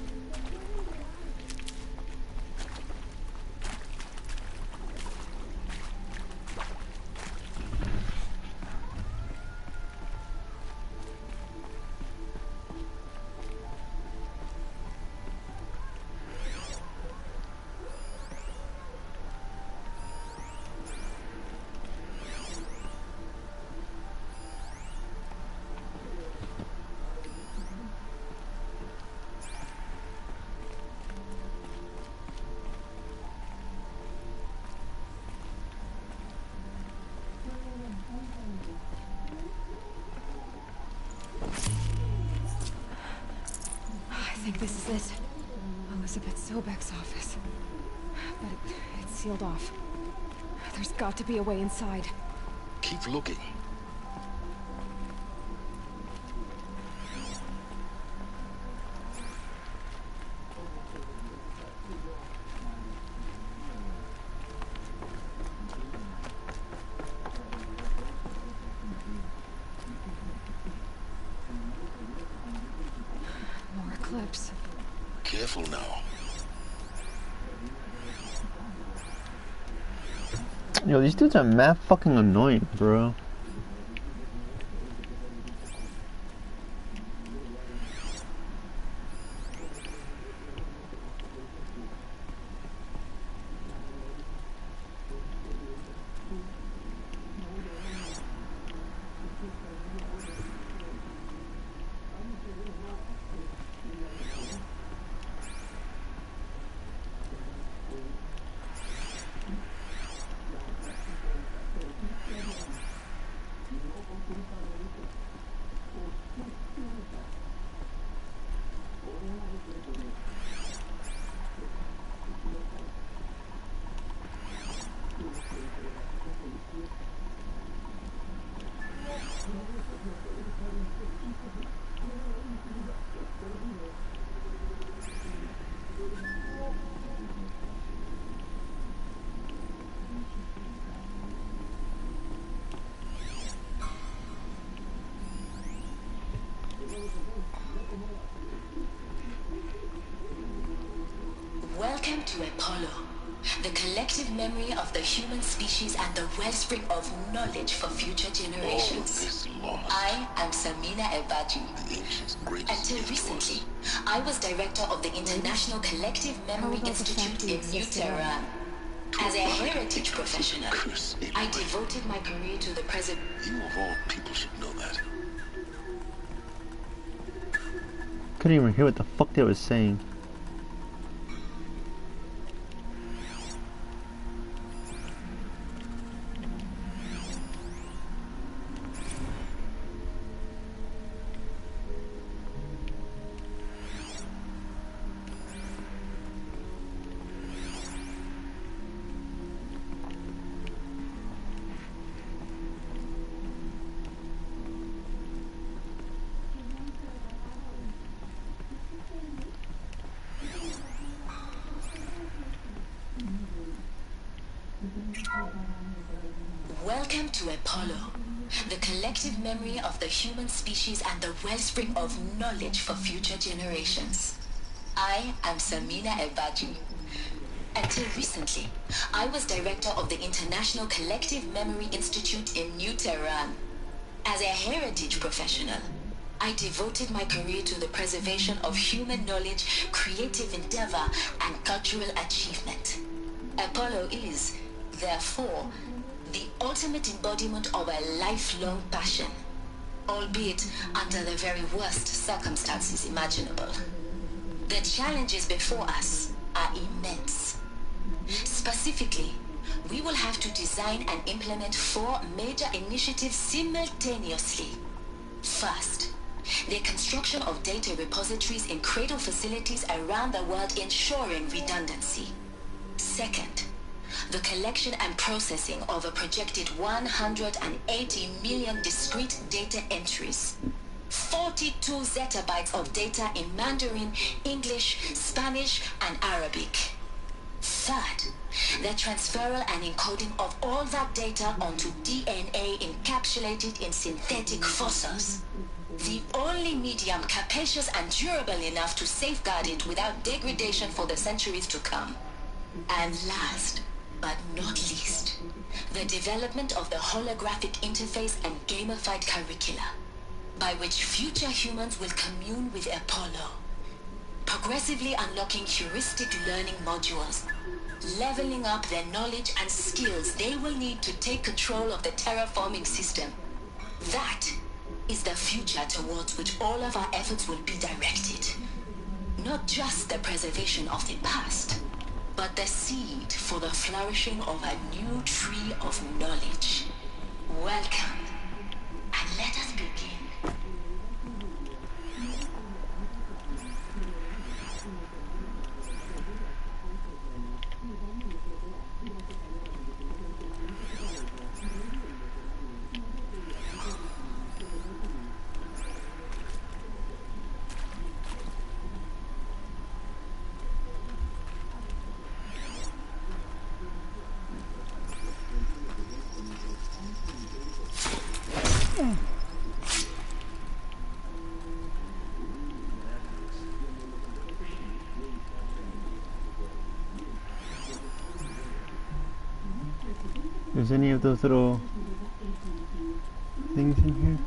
O: I think this is it. Elizabeth Sobek's office. But it's sealed off. There's got to be a way inside.
F: Keep looking.
O: More eclipse.
F: Careful now.
B: Yo, these dudes are mad fucking annoying, bro.
U: Welcome to Apollo, the collective memory of the human species and the wellspring of knowledge for future generations. I am Samina Ebaji. Until recently, I was director of the International Collective Memory Institute in New Tehran. As a heritage professional, I devoted my career to the present.
F: You of all people should know that.
B: Couldn't even hear what the fuck they was saying.
U: Welcome to Apollo, the collective memory of the human species and the wellspring of knowledge for future generations. I am Samina Ebaji. Until recently, I was director of the International Collective Memory Institute in New Tehran. As a heritage professional, I devoted my career to the preservation of human knowledge, creative endeavor, and cultural achievement. Apollo is, therefore, the ultimate embodiment of a lifelong passion, albeit under the very worst circumstances imaginable. The challenges before us are immense. Specifically, we will have to design and implement 4 major initiatives simultaneously. First, the construction of data repositories in cradle facilities around the world ensuring redundancy. Second, the collection and processing of a projected 180 million discrete data entries. 42 zettabytes of data in Mandarin, English, Spanish, and Arabic. Third, the transferal and encoding of all that data onto DNA encapsulated in synthetic fossils. The only medium capacious and durable enough to safeguard it without degradation for the centuries to come. And last, but not least, the development of the holographic interface and gamified curricula, by which future humans will commune with Apollo, progressively unlocking heuristic learning modules, leveling up their knowledge and skills they will need to take control of the terraforming system. That is the future towards which all of our efforts will be directed. Not just the preservation of the past, but the seed for the flourishing of a new tree of knowledge. Welcome, and let us begin.
B: There's any of those little things in here?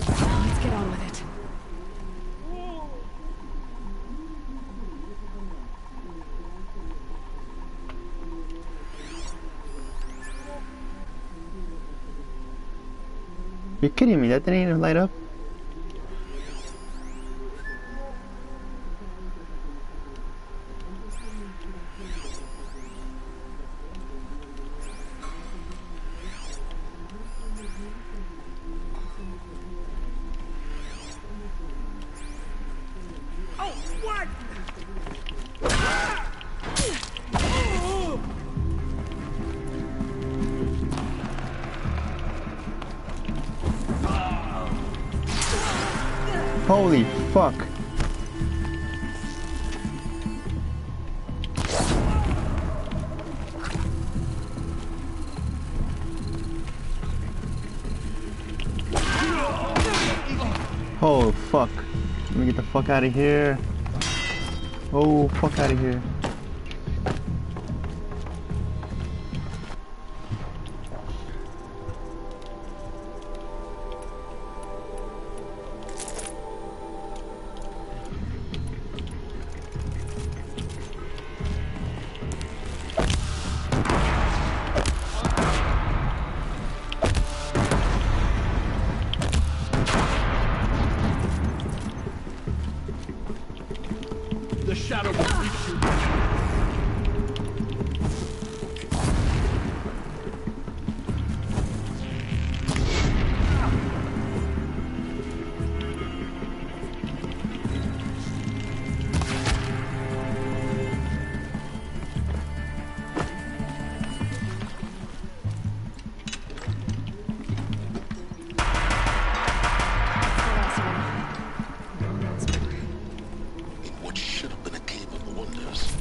O: Let's get on with it.
B: You're kidding me, that didn't even light up?
I: Oh, what?
B: Holy fuck. the fuck out of here. Oh, fuck out of here.
H: The shadow will reach you.
F: In what should have been a cave of wonders.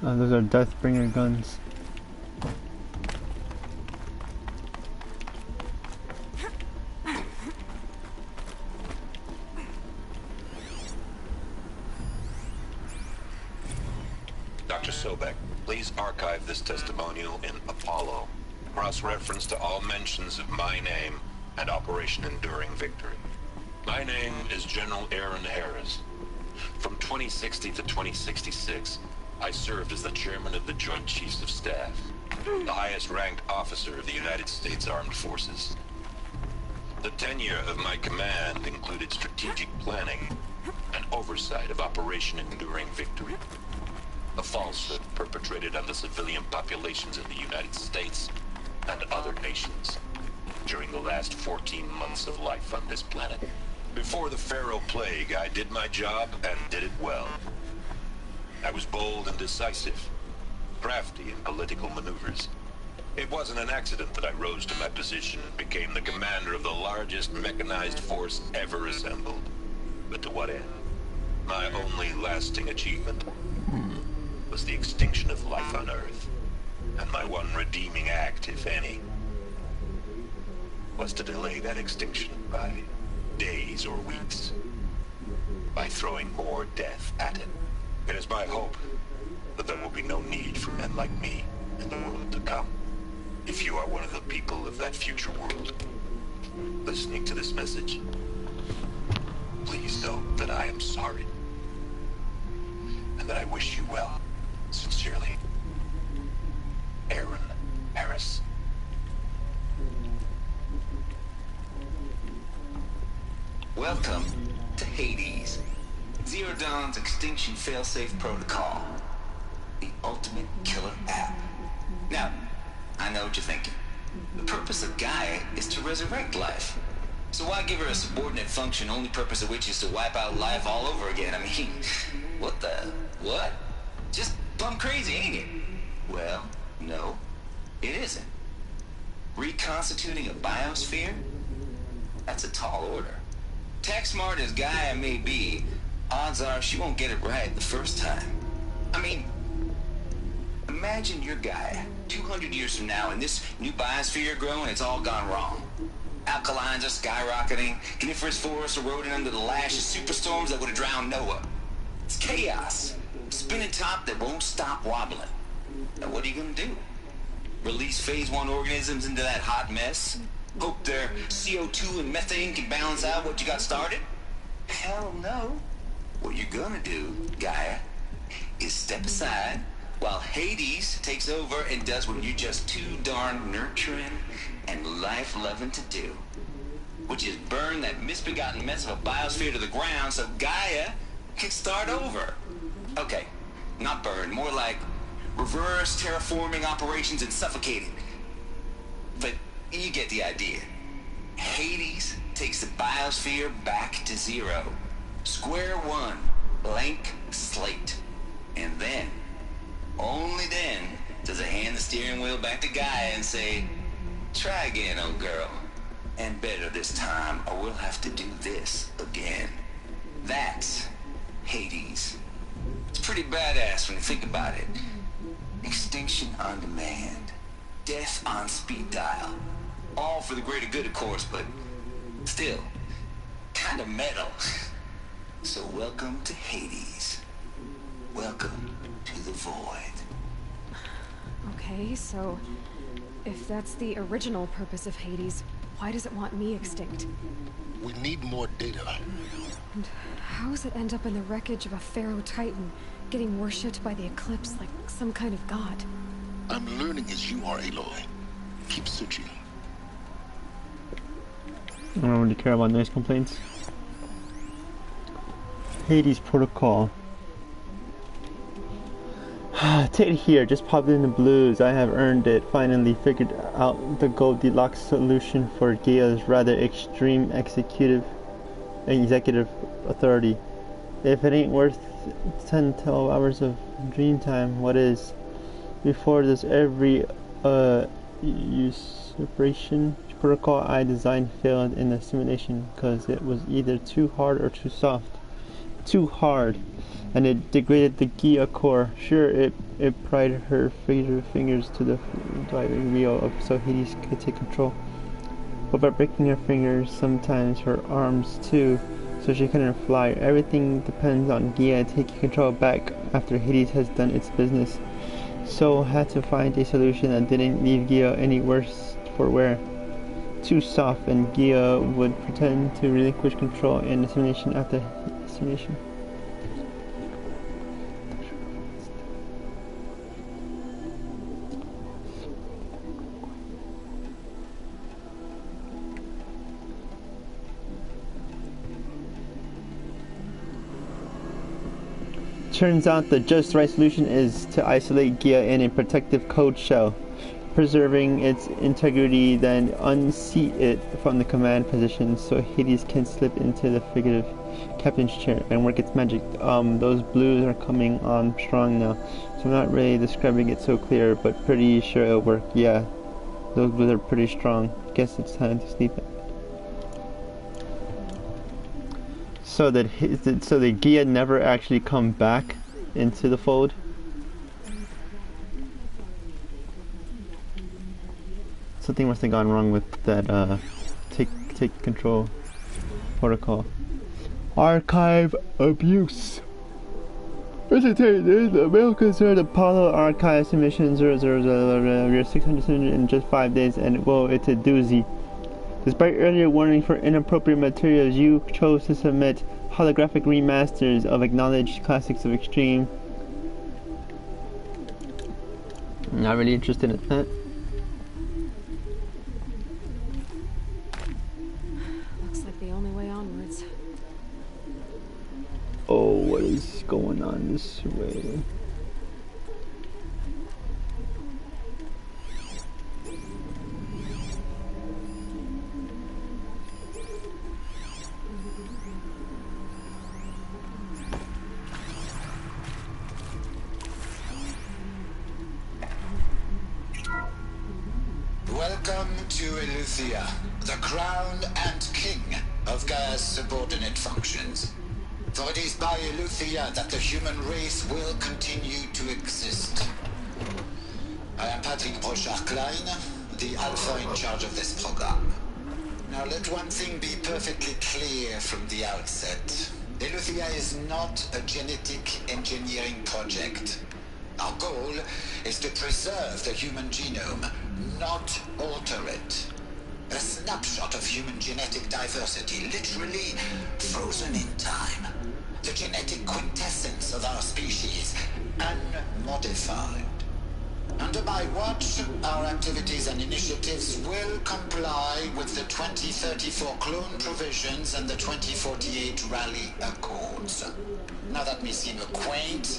B: Those are Deathbringer guns.
A: Dr. Sobek, please archive this testimonial in Apollo. Cross-reference to all mentions of my name and Operation Enduring Victory. My name is General Aaron Harris. From 2060 to 2066, I served as the chairman of the Joint Chiefs of Staff, the highest-ranked officer of the United States Armed Forces. The tenure of my command included strategic planning and oversight of Operation Enduring Victory, a falsehood perpetrated on the civilian populations of the United States and other nations during the last 14 months of life on this planet. Before the Pharaoh Plague, I did my job and did it well. I was bold and decisive, crafty in political maneuvers. It wasn't an accident that I rose to my position and became the commander of the largest mechanized force ever assembled. But to what end? My only lasting achievement was the extinction of life on Earth. And my one redeeming act, if any, was to delay that extinction by days or weeks, by throwing more death at it. It is my hope that there will be no need for men like me in the world to come. If you are one of the people of that future world listening to this message, please know that I am sorry and that I wish you well. Sincerely, Aaron Harris.
R: Welcome to Hades. Zero Dawn's extinction failsafe protocol. The ultimate killer app. Now, I know what you're thinking. The purpose of Gaia is to resurrect life. So why give her a subordinate function, only purpose of which is to wipe out life all over again? I mean, what the... what? Just plumb crazy, ain't it? Well, no, it isn't. Reconstituting a biosphere? That's a tall order. Tech smart as Gaia may be, odds are she won't get it right the first time. I mean, imagine your Gaia 200 years from now and this new biosphere you're growing, it's all gone wrong. Alkalines are skyrocketing, coniferous forests eroding under the lash of superstorms that would have drowned Noah. It's chaos. Spinning top that won't stop wobbling. Now what are you gonna do? Release phase 1 organisms into that hot mess? Hope their CO2 and methane can balance out what you got started? Hell no. What you're gonna do, Gaia, is step aside while Hades takes over and does what you're just too darn nurturing and life-loving to do. Which is burn that misbegotten mess of a biosphere to the ground so Gaia can start over. Okay, not burn, more like reverse terraforming operations and suffocating. But you get the idea. Hades takes the biosphere back to zero. Square one, blank slate. And then, only then, does it hand the steering wheel back to Gaia and say, try again, old girl. And better this time, or we'll have to do this again. That's Hades. It's pretty badass when you think about it. Extinction on demand. Death on speed dial. All for the greater good, of course, but still, kind of metal. So welcome to Hades. Welcome to the void.
O: Okay, so if that's the original purpose of Hades, why does it want me extinct?
F: We need more data.
O: And how does it end up in the wreckage of a Pharaoh Titan, getting worshipped by the Eclipse like some kind of god?
F: I'm learning as you are, Aloy. Keep searching.
B: I don't really care about noise complaints. Hades Protocol. Take it here, just popped in the blues. I have earned it. Finally figured out the Goldilocks solution for Gaia's rather extreme executive authority. If it ain't worth 10-12 hours of dream time, what is? Before this, every usurpation protocol I designed failed in the simulation because it was either too hard or too soft. Too hard, and it degraded the Gaia core. Sure, it pried her fingers to the driving wheel so Hades could take control. But by breaking her fingers, sometimes her arms too, so she couldn't fly. Everything depends on Gaia taking control back after Hades has done its business. So had to find a solution that didn't leave Gaia any worse for wear. Too soft, and Gaia would pretend to relinquish control in the simulation after simulation. Turns out the just right solution is to isolate Gaia in a protective code shell, preserving its integrity, then unseat it from the command position so Hades can slip into the figurative captain's chair and work its magic. Those blues are coming on strong now, so I'm not really describing it so clear, but pretty sure it'll work. Yeah, those blues are pretty strong. Guess it's time to sleep. So that Gaia never actually come back into the fold. Something must have gone wrong with that take control protocol. Archive abuse. The mail concerned Apollo archive submission 000. We're 600 in just 5 days, and whoa, it's a doozy. Despite earlier warning for inappropriate materials, you chose to submit holographic remasters of acknowledged classics of Extreme. Not really interested in that.
O: Looks like the only way onwards.
B: Oh, what is going on this way?
C: Welcome to Eleuthia, the crown and king of Gaia's subordinate functions. For it is by Eleuthia that the human race will continue to exist. I am Patrick Brochard-Klein, the Alpha in charge of this program. Now let one thing be perfectly clear from the outset. Eleuthia is not a genetic engineering project. Our goal is to preserve the human genome, not alter it. A snapshot of human genetic diversity, literally frozen in time. The genetic quintessence of our species, unmodified. Under my watch, our activities and initiatives will comply with the 2034 clone provisions and the 2048 Rally Accords. Now that may seem a quaint,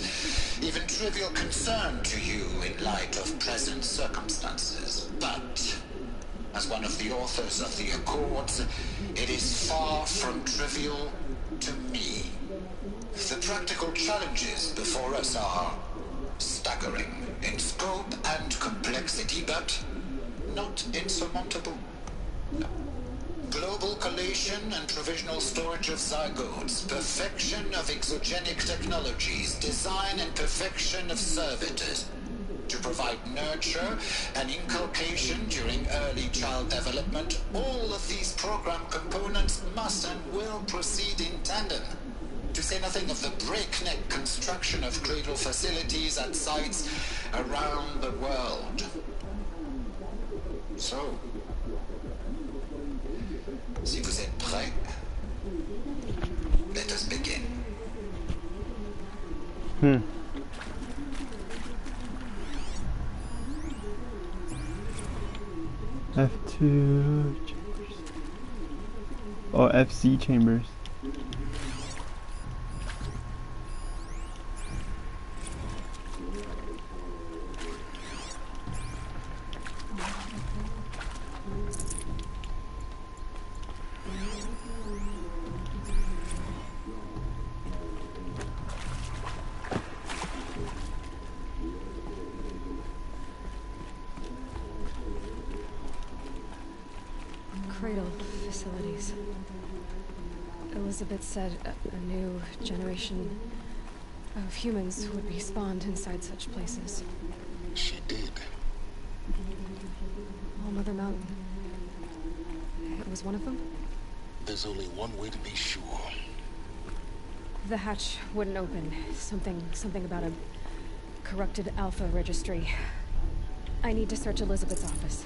C: even trivial concern to you in light of present circumstances, but as one of the authors of the Accords, it is far from trivial to me. The practical challenges before us are staggering in scope and complexity, but not insurmountable. Global collation and provisional storage of zygotes, perfection of exogenic technologies, design and perfection of servitors, to provide nurture and inculcation during early child development. All of these program components must and will proceed in tandem. To say nothing of the breakneck construction of cradle facilities at sites around the world. So, si vous êtes prêts, let us begin.
B: F2 chambers. Oh, FC chambers.
O: Cradle facilities. Elizabeth said a new generation of humans would be spawned inside such places.
F: She did.
O: All Mother Mountain. It was one of them?
F: There's only one way to be sure.
O: The hatch wouldn't open. Something about a corrupted alpha registry. I need to search Elizabeth's office.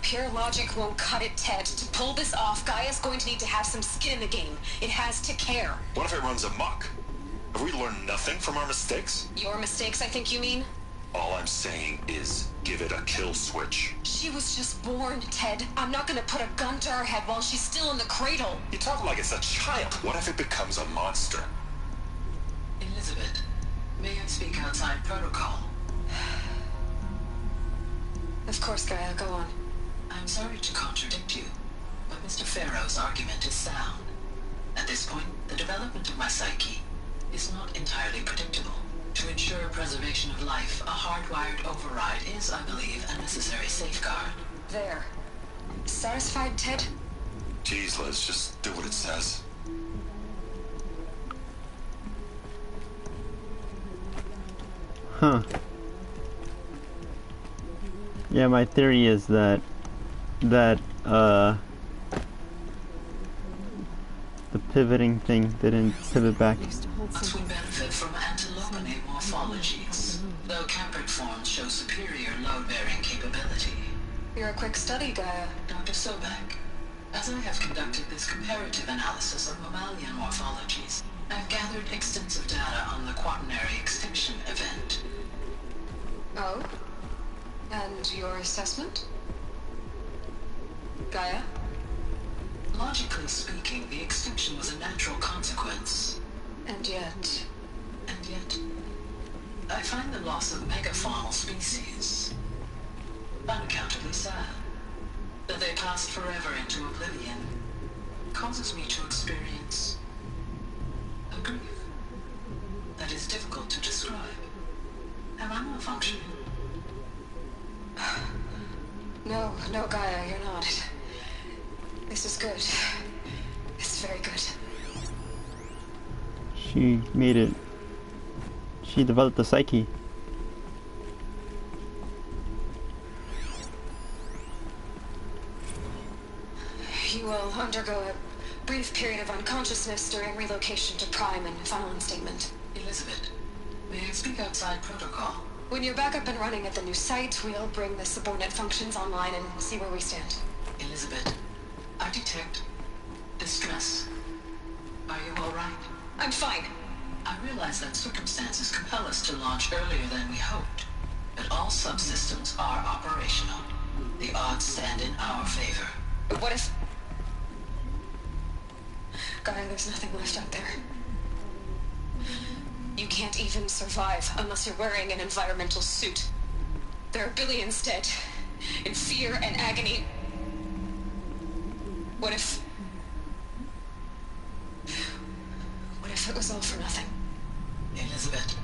K: Pure logic won't cut it, Ted. To pull this off, Gaia's going to need to have some skin in the game. It has to care.
A: What if it runs amok? Have we learned nothing from our mistakes?
K: Your mistakes, I think you mean?
A: All I'm saying is, give it a kill switch.
K: She was just born, Ted. I'm not gonna put a gun to her head while she's still in the cradle.
A: You talk like it's a child. What if it becomes a monster?
U: Elizabeth, may I speak outside protocol?
K: Of course, Gaia, go on.
U: I'm sorry to contradict you, but Mr. Farrow's argument is sound. At this point, the development of my psyche is not entirely predictable. To ensure preservation of life, a hardwired override is, I believe, a necessary safeguard.
K: There. Satisfied, Ted?
A: Jeez, Liz, just do what it says.
B: Huh. Yeah, my theory is that the pivoting thing didn't pivot back.
U: Once we benefit from antilopinate morphologies, though campered forms show superior load-bearing capability.
K: You're a quick study, Gaia.
U: Dr. Sobek,
C: As I have conducted this comparative analysis of mammalian morphologies, I've gathered extensive data on the quaternary extinction event.
K: Oh? And your assessment? Gaia?
C: Logically speaking, the extinction was a natural consequence.
K: And yet...
C: I find the loss of megafaunal species unaccountably sad. That they passed forever into oblivion causes me to experience a grief that is difficult to describe. Am I malfunctioning?
K: No, Gaia, you're not. This is good. It's very good.
B: She made it. She developed the psyche.
K: You will undergo a brief period of unconsciousness during relocation to Prime and final instatement.
C: Elizabeth, may I speak outside protocol?
K: When you're back up and running at the new site, we'll bring the subordinate functions online and see where we stand.
C: Elizabeth, I detect distress. Are you all right?
K: I'm fine.
C: I realize that circumstances compel us to launch earlier than we hoped, but all subsystems are operational. The odds stand in our favor.
K: But what if... Gaia, there's nothing left out there. You can't even survive unless you're wearing an environmental suit. There are billions dead, in fear and agony. What if it was all for nothing?
C: Elizabeth,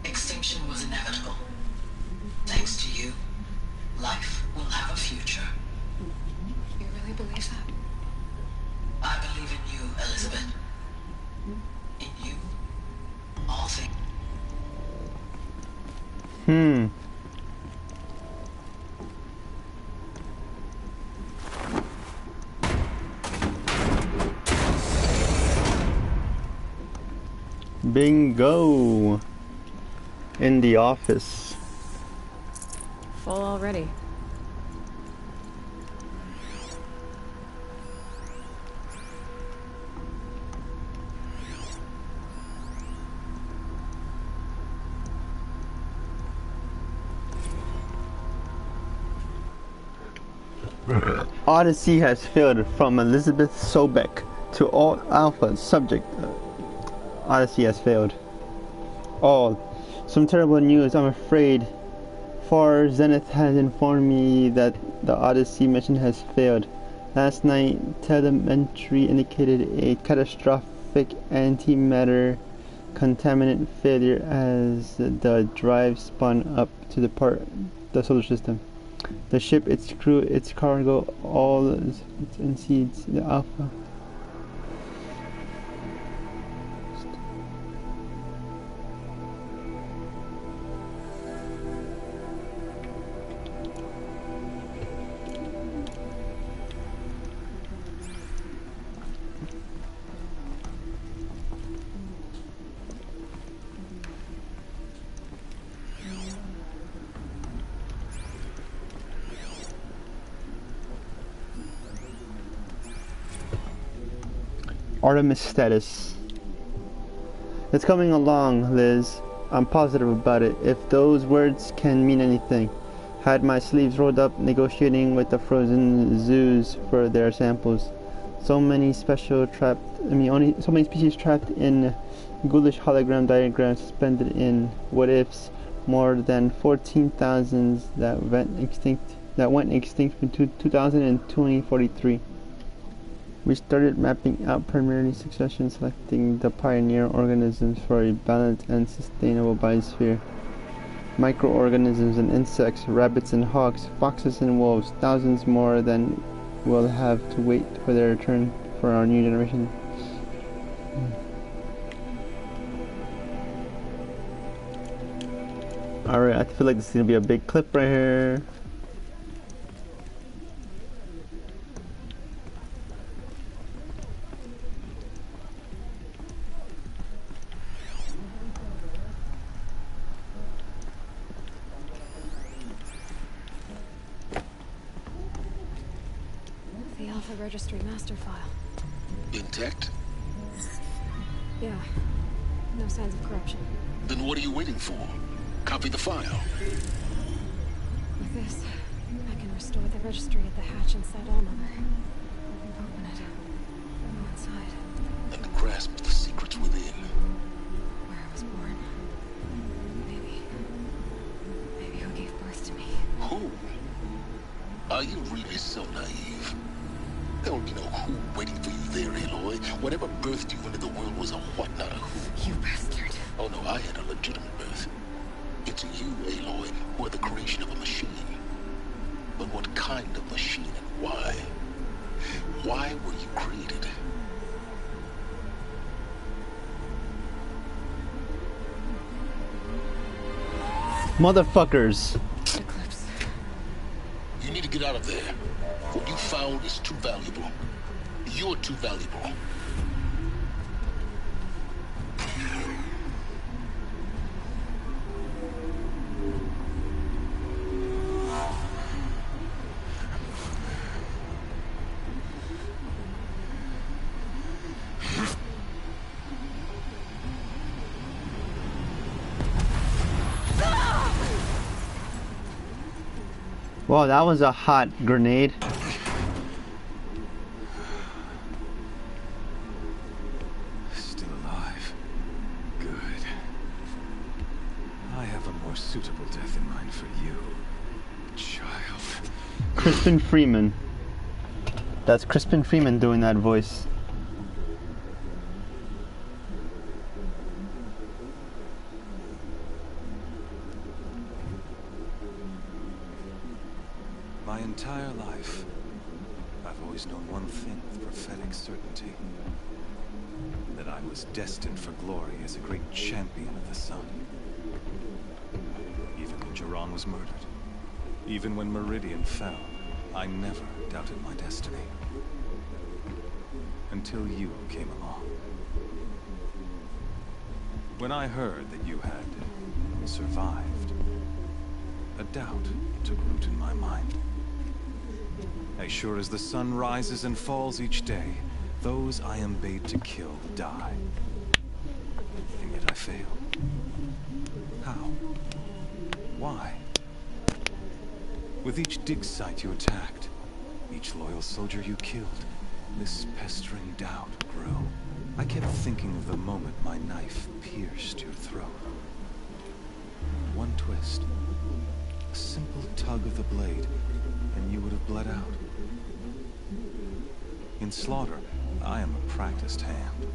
C: extinction was inevitable. Thanks to you, life will have a future.
K: You really believe that?
C: I believe in you, Elizabeth. In you, all things.
B: Bingo! In the office.
O: Full already.
B: Odyssey has failed from Elizabeth Sobek to all Alpha subject. Odyssey has failed. Oh, some terrible news, I'm afraid. For Zenith has informed me that the Odyssey mission has failed. Last night, telemetry indicated a catastrophic antimatter contaminant failure as the drive spun up to depart the solar system. The ship, its crew, its cargo, all exceeds the Alpha. Artemis status. It's coming along, Liz. I'm positive about it. If those words can mean anything. Had my sleeves rolled up negotiating with the frozen zoos for their samples. So many so many species trapped in ghoulish hologram diagrams suspended in what ifs. More than 14,000 that went extinct between 2000 and 2043. We started mapping out primarily succession, selecting the pioneer organisms for a balanced and sustainable biosphere. Microorganisms and insects, rabbits and hawks, foxes and wolves, thousands more than will have to wait for their turn for our new generation. Alright, I feel like this is gonna be a big clip right here.
O: The off the registry master file.
F: Intact?
O: Yeah. No signs of corruption.
F: Then what are you waiting for? Copy the file.
O: With this, I can restore the registry at the hatch inside Allmother. Open it. Go inside.
F: And grasp the secrets within.
O: Where I was born. Maybe who gave birth to me.
F: Who? Are you really so naive? There will be no who waiting for you there, Aloy. Whatever birthed you into the world was a what, not a who.
O: You bastard.
F: Oh no, I had a legitimate birth. It's you, Aloy, who are the creation of a machine. But what kind of machine and why? Why were you created?
B: Motherfuckers.
O: Eclipse.
F: You need to get out of there. What you found is too valuable. You're too valuable.
B: Whoa, that was a hot grenade.
J: Still alive. Good. I have a more suitable death in mind for you, child.
B: Crispin Freeman. That's Crispin Freeman doing that voice.
J: My entire life, I've always known one thing with prophetic certainty. That I was destined for glory as a great champion of the sun. Even when Jiran was murdered, even when Meridian fell, I never doubted my destiny. Until you came along. When I heard that you had survived, a doubt took root in my mind. As sure as the sun rises and falls each day, those I am bade to kill die. And yet I fail. How? Why? With each dig site you attacked, each loyal soldier you killed, this pestering doubt grew. I kept thinking of the moment my knife pierced your throat. One twist, a simple tug of the blade, and you would have bled out. In slaughter, I am a practiced hand.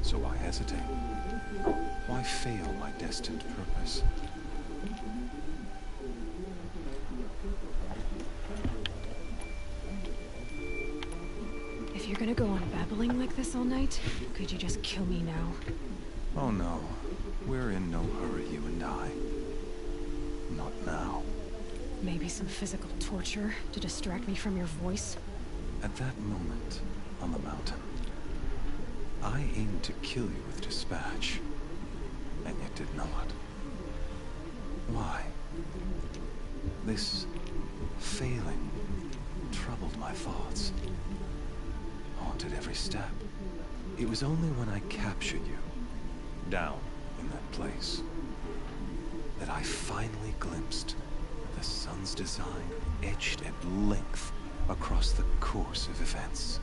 J: So why hesitate? Why fail my destined purpose?
O: If you're gonna go on babbling like this all night, could you just kill me now?
J: Oh no, we're in no hurry, you and I. Not now.
O: Maybe some physical torture to distract me from your voice?
J: At that moment, on the mountain, I aimed to kill you with dispatch, and yet did not. Why? This failing troubled my thoughts, haunted every step. It was only when I captured you, down in that place, that I finally glimpsed the sun's design etched at length across the course of events.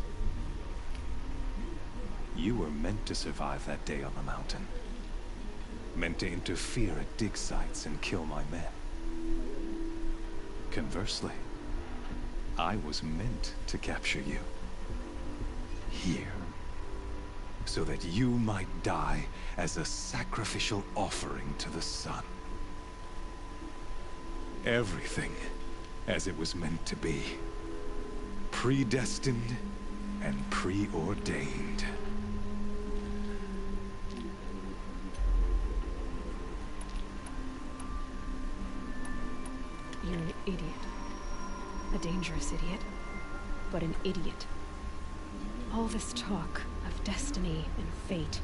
J: You were meant to survive that day on the mountain. Meant to interfere at dig sites and kill my men. Conversely, I was meant to capture you. Here. So that you might die as a sacrificial offering to the sun. Everything as it was meant to be. Predestined and preordained.
O: You're an idiot. A dangerous idiot, but an idiot. All this talk of destiny and fate.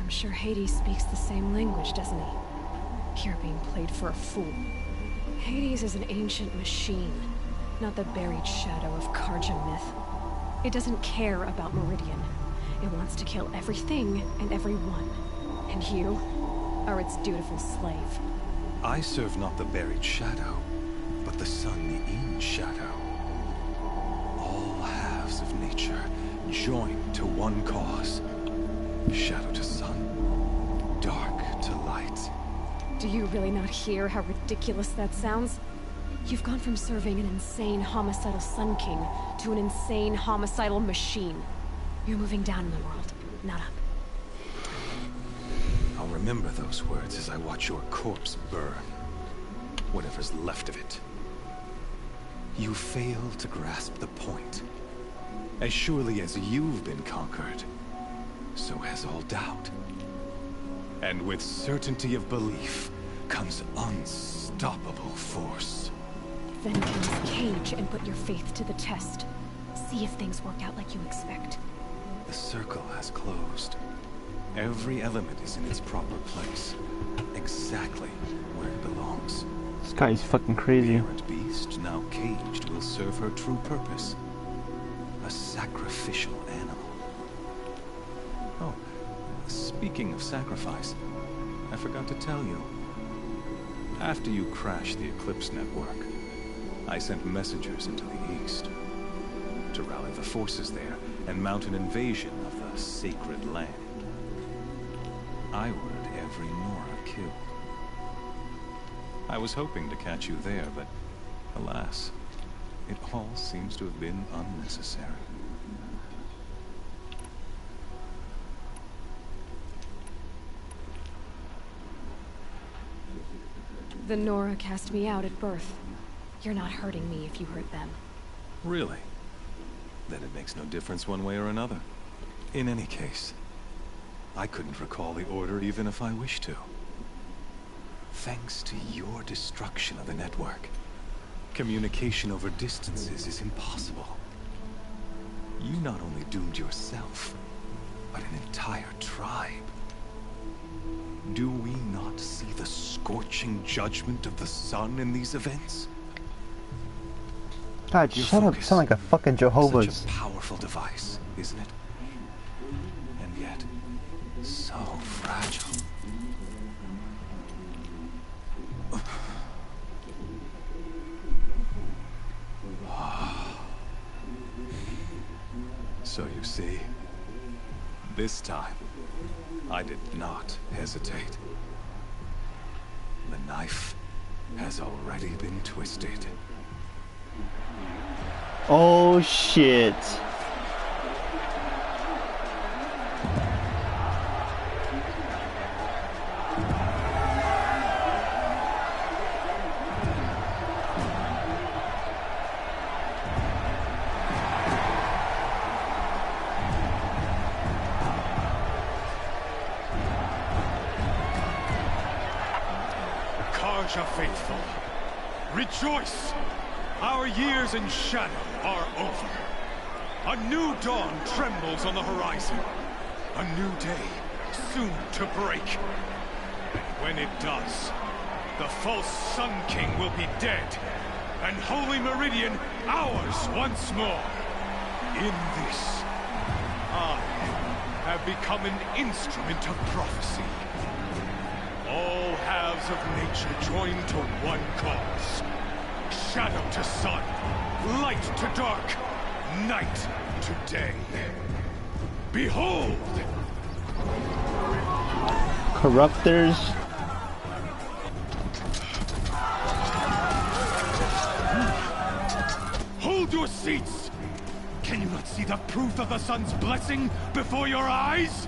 O: I'm sure Hades speaks the same language, doesn't he? You're being played for a fool. Hades is an ancient machine. not the buried shadow of Karja myth. It doesn't care about Meridian. It wants to kill everything and everyone. And you are its dutiful slave.
G: I serve not the buried shadow, but the sun in shadow. All halves of nature joined to one cause. Shadow to sun, dark to light.
O: Do you really not hear how ridiculous that sounds? You've gone from serving an insane homicidal Sun King to an insane homicidal machine. You're moving down in the world, not up.
G: I'll remember those words as I watch your corpse burn. Whatever's left of it. You fail to grasp the point. As surely as you've been conquered, so has all doubt. And with certainty of belief comes unstoppable force.
O: Then enter this cage and put your faith to the test. See if things work out like you expect.
G: The circle has closed. Every element is in its proper place. Exactly where it belongs.
B: This guy's fucking crazy.
G: The errant beast, now caged, will serve her true purpose. A sacrificial animal. Oh, speaking of sacrifice, I forgot to tell you. After you crashed the Eclipse network, I sent messengers into the east to rally the forces there and mount an invasion of the sacred land. I ordered every Nora killed. I was hoping to catch you there, but alas, it all seems to have been unnecessary.
O: The Nora cast me out at birth. You're not hurting me if you hurt them.
G: Really? Then it makes no difference one way or another. In any case, I couldn't recall the order even if I wished to. Thanks to your destruction of the network, communication over distances is impossible. You not only doomed yourself, but an entire tribe. Do we not see the scorching judgment of the sun in these events?
B: God, shut up. You sound like a fucking Jehovah's.
G: Such a powerful device, isn't it? And yet, so fragile. So you see, this time, I did not hesitate. The knife has already been twisted.
B: Oh shit.
H: Karja faithful, rejoice! Our years in shadow are over. A new dawn trembles on the horizon. A new day, soon to break. And when it does, the false Sun King will be dead, and Holy Meridian ours once more. In this, I have become an instrument of prophecy. All halves of nature joined to one cause. Shadow to sun, light to dark, night to day. Behold!
B: Corruptors.
H: Hold your seats! Can you not see the proof of the sun's blessing before your eyes?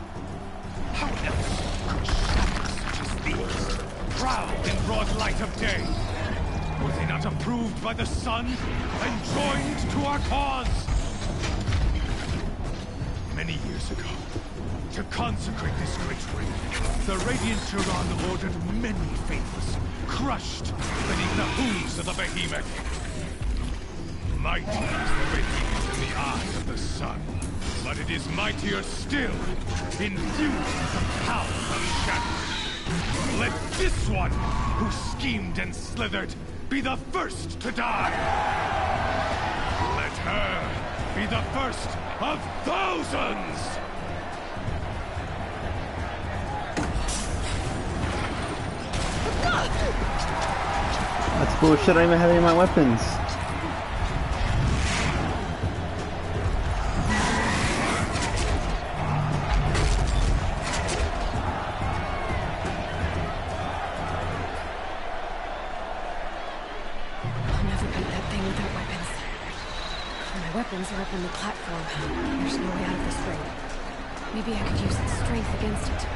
H: How else could shadows such as these prowl in broad light of day? Were they not approved by the sun and joined to our cause? Many years ago, to consecrate this great ring, the Radiant Tyrann ordered many faithless, crushed beneath the hooves of the behemoth. Mighty is the behemoth in the eye of the sun, but it is mightier still, infused with the power of shadow. Let this one, who schemed and slithered, be the first to die. Let her be the first of thousands.
B: That's bullshit. I don't even have any of my weapons.
O: I'll never beat that thing without weapons. My weapons are up on the platform. There's no way out of this ring. Maybe I could use its strength against it.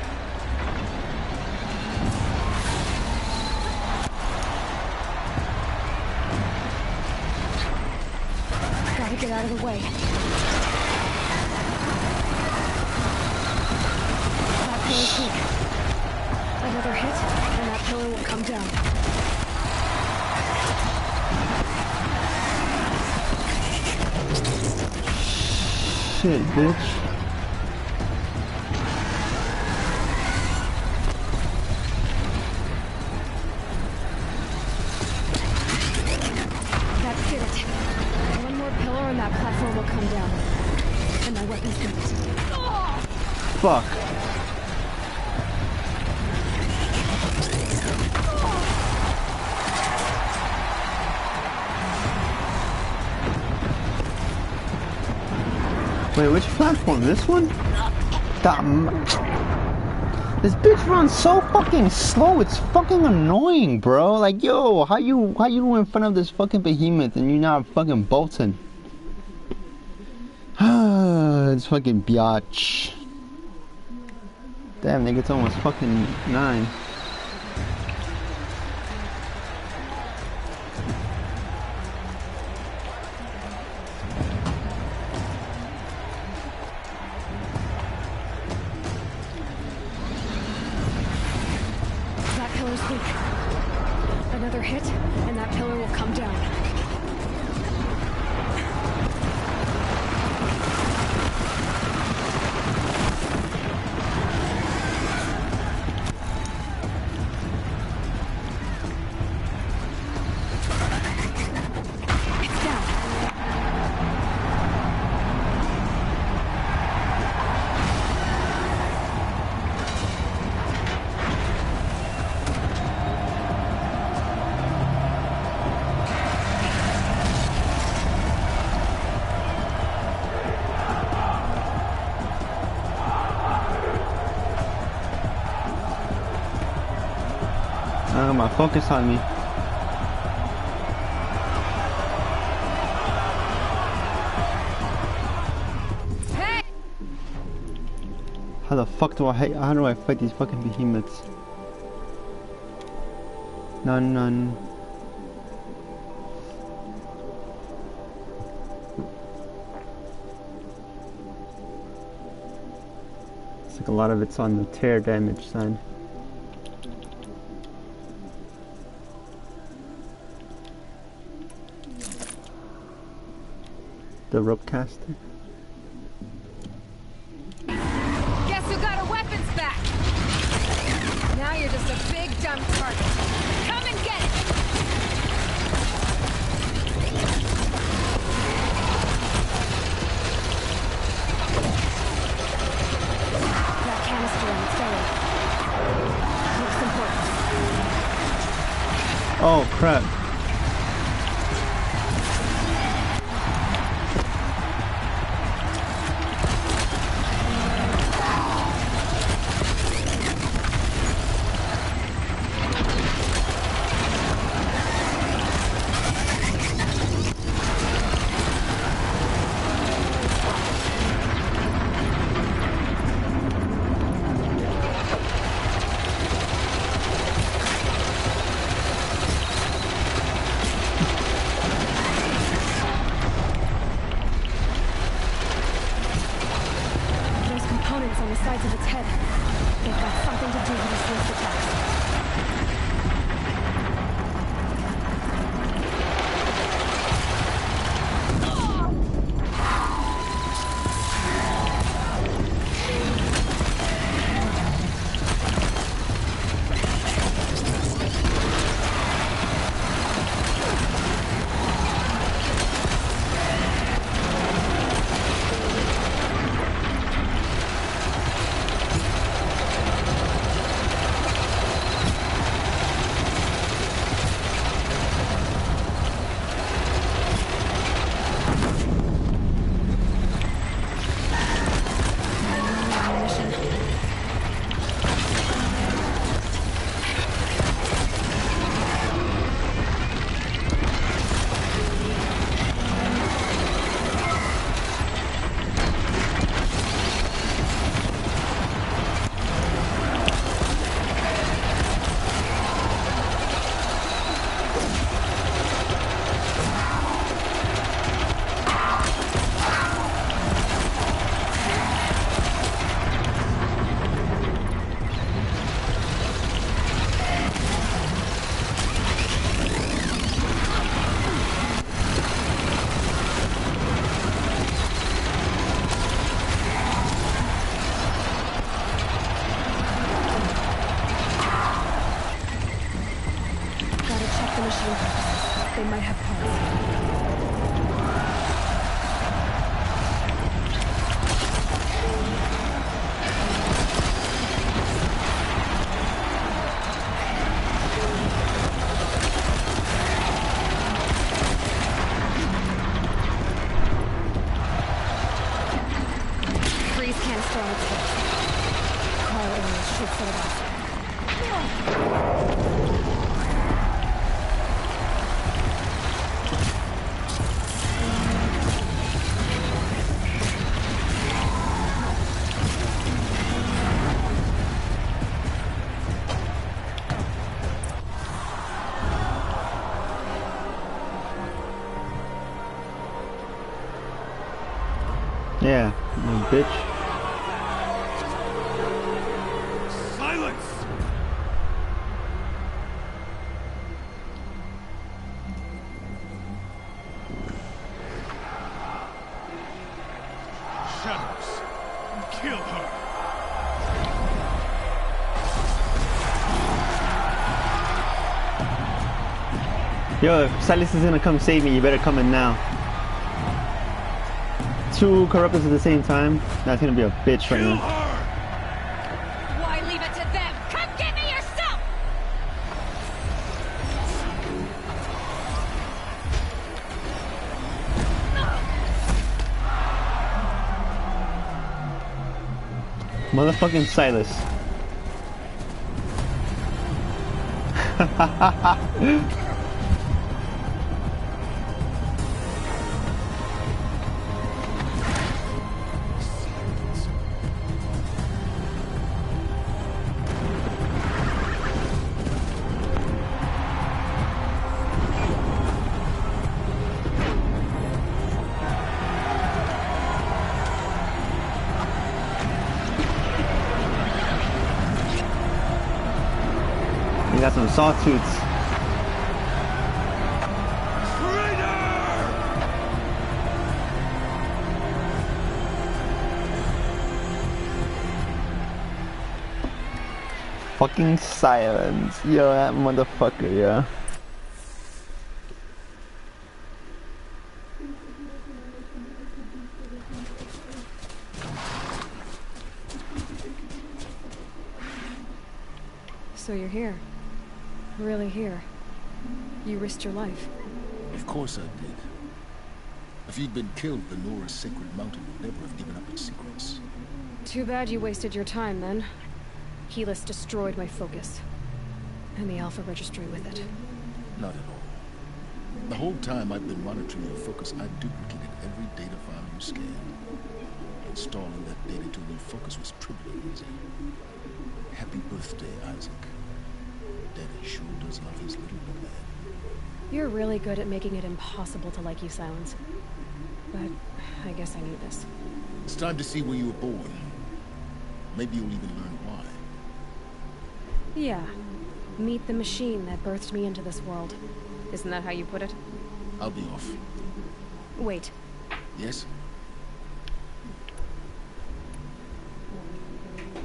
O: Gotta get out of the way. That pillar's weak. Another hit, and that pillar will come down.
B: Shit, bitch.
O: That did it. One more pillar and that platform will come down. And my weapons can...
B: Fuck. Wait, which platform? This one? This bitch runs so fucking slow, it's fucking annoying, bro. Like, yo, how you in front of this fucking behemoth and you're not fucking bolting? It's fucking biatch. Damn, nigga, it's almost fucking 9.
O: That pillar's weak. Another hit, and that pillar will come down.
B: My focus on me.
O: Hey!
B: How the fuck do how do I fight these fucking behemoths? None. It's like a lot of it's on the tear damage side. The rope caster.
L: Guess who got her weapons back? Now you're just a big dumb target. Come and get it!
O: That canister on its belly. Looks important.
B: Oh crap.
O: purposes. They might have parts. Freeze canister on its hip. Car areas should set it off.
B: Yeah, you bitch.
H: Silence! Shadows, kill her!
B: Yo, if Silas is gonna come save me, you better come in now. Two corruptors at the same time? That's gonna be a bitch right now.
L: Why leave it to them? Come get me yourself!
B: Motherfucking Silas. You got some sawtooths. Fucking silence. Yo, that motherfucker, yeah.
O: So you're here. Really here. You risked your life.
F: Of course I did. If you'd been killed, the Nora's sacred mountain would never have given up its secrets.
O: Too bad you wasted your time then. Helis destroyed my focus. And the Alpha Registry with it.
F: Not at all. The whole time I've been monitoring your focus, I've duplicated every data file you scanned. Installing that data to your focus was trivially easy. Happy birthday, Isaac. Daddy sure does love his little man.
O: You're really good at making it impossible to like you, Silence. But I guess I need this.
F: It's time to see where you were born. Maybe you'll even learn why.
O: Yeah. Meet the machine that birthed me into this world. Isn't that how you put it?
F: I'll be off.
O: Wait.
F: Yes?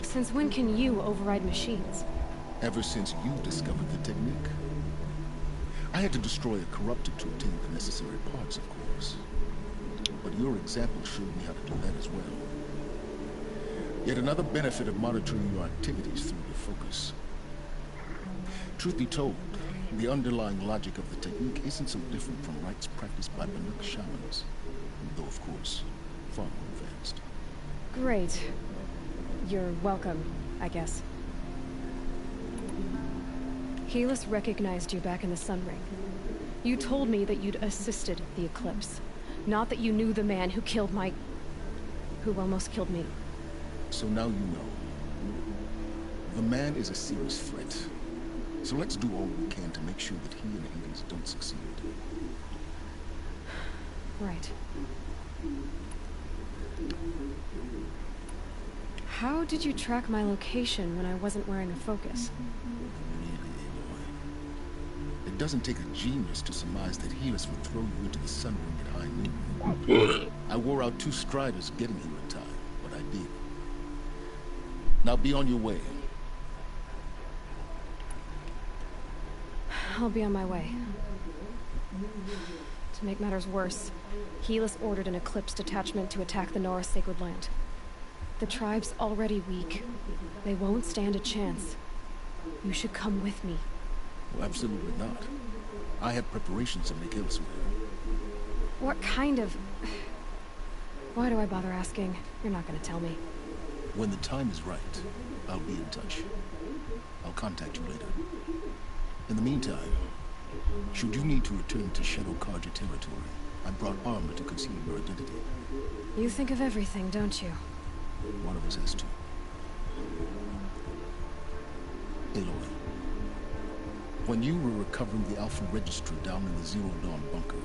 O: Since when can you override machines?
F: Ever since you discovered the technique. I had to destroy a corruptor to obtain the necessary parts, of course. But your example showed me how to do that as well. Yet another benefit of monitoring your activities through your focus. Truth be told, the underlying logic of the technique isn't so different from rites practiced by Banuk shamans. Though, of course, far more advanced.
O: Great. You're welcome, I guess. Helis recognized you back in the Sun Ring. You told me that you'd assisted the Eclipse. Not that you knew the man who killed who almost killed me.
F: So now you know. The man is a serious threat. So let's do all we can to make sure that he and Hades don't succeed.
O: Right. How did you track my location when I wasn't wearing a focus?
F: It doesn't take a genius to surmise that Helis would throw you into the Sun Ring at high noon. I wore out 2 striders getting here in time, but I did. Now be on your way.
O: I'll be on my way. To make matters worse, Helis ordered an Eclipse detachment to attack the Nora Sacred Land. The tribe's already weak. They won't stand a chance. You should come with me.
F: Well, absolutely not. I have preparations to make elsewhere.
O: What kind of... Why do I bother asking? You're not gonna tell me.
F: When the time is right, I'll be in touch. I'll contact you later. In the meantime, should you need to return to Shadow Karja territory, I brought armor to conceal your identity.
O: You think of everything, don't you?
F: One of us has to. Aloy, when you were recovering the Alpha Register down in the Zero Dawn bunker,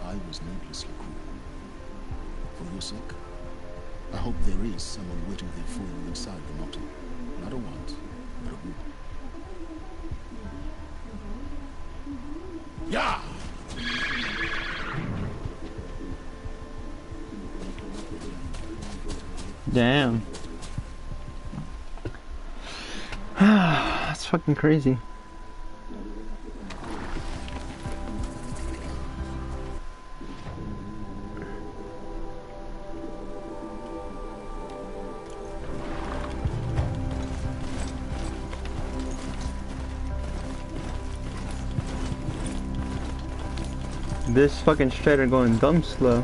F: I was needlessly cruel. For your sake, I hope there is someone waiting there for you inside the mountain. Not a want, but a will. Yeah!
B: Damn. That's fucking crazy. This fucking Strider going dumb slow.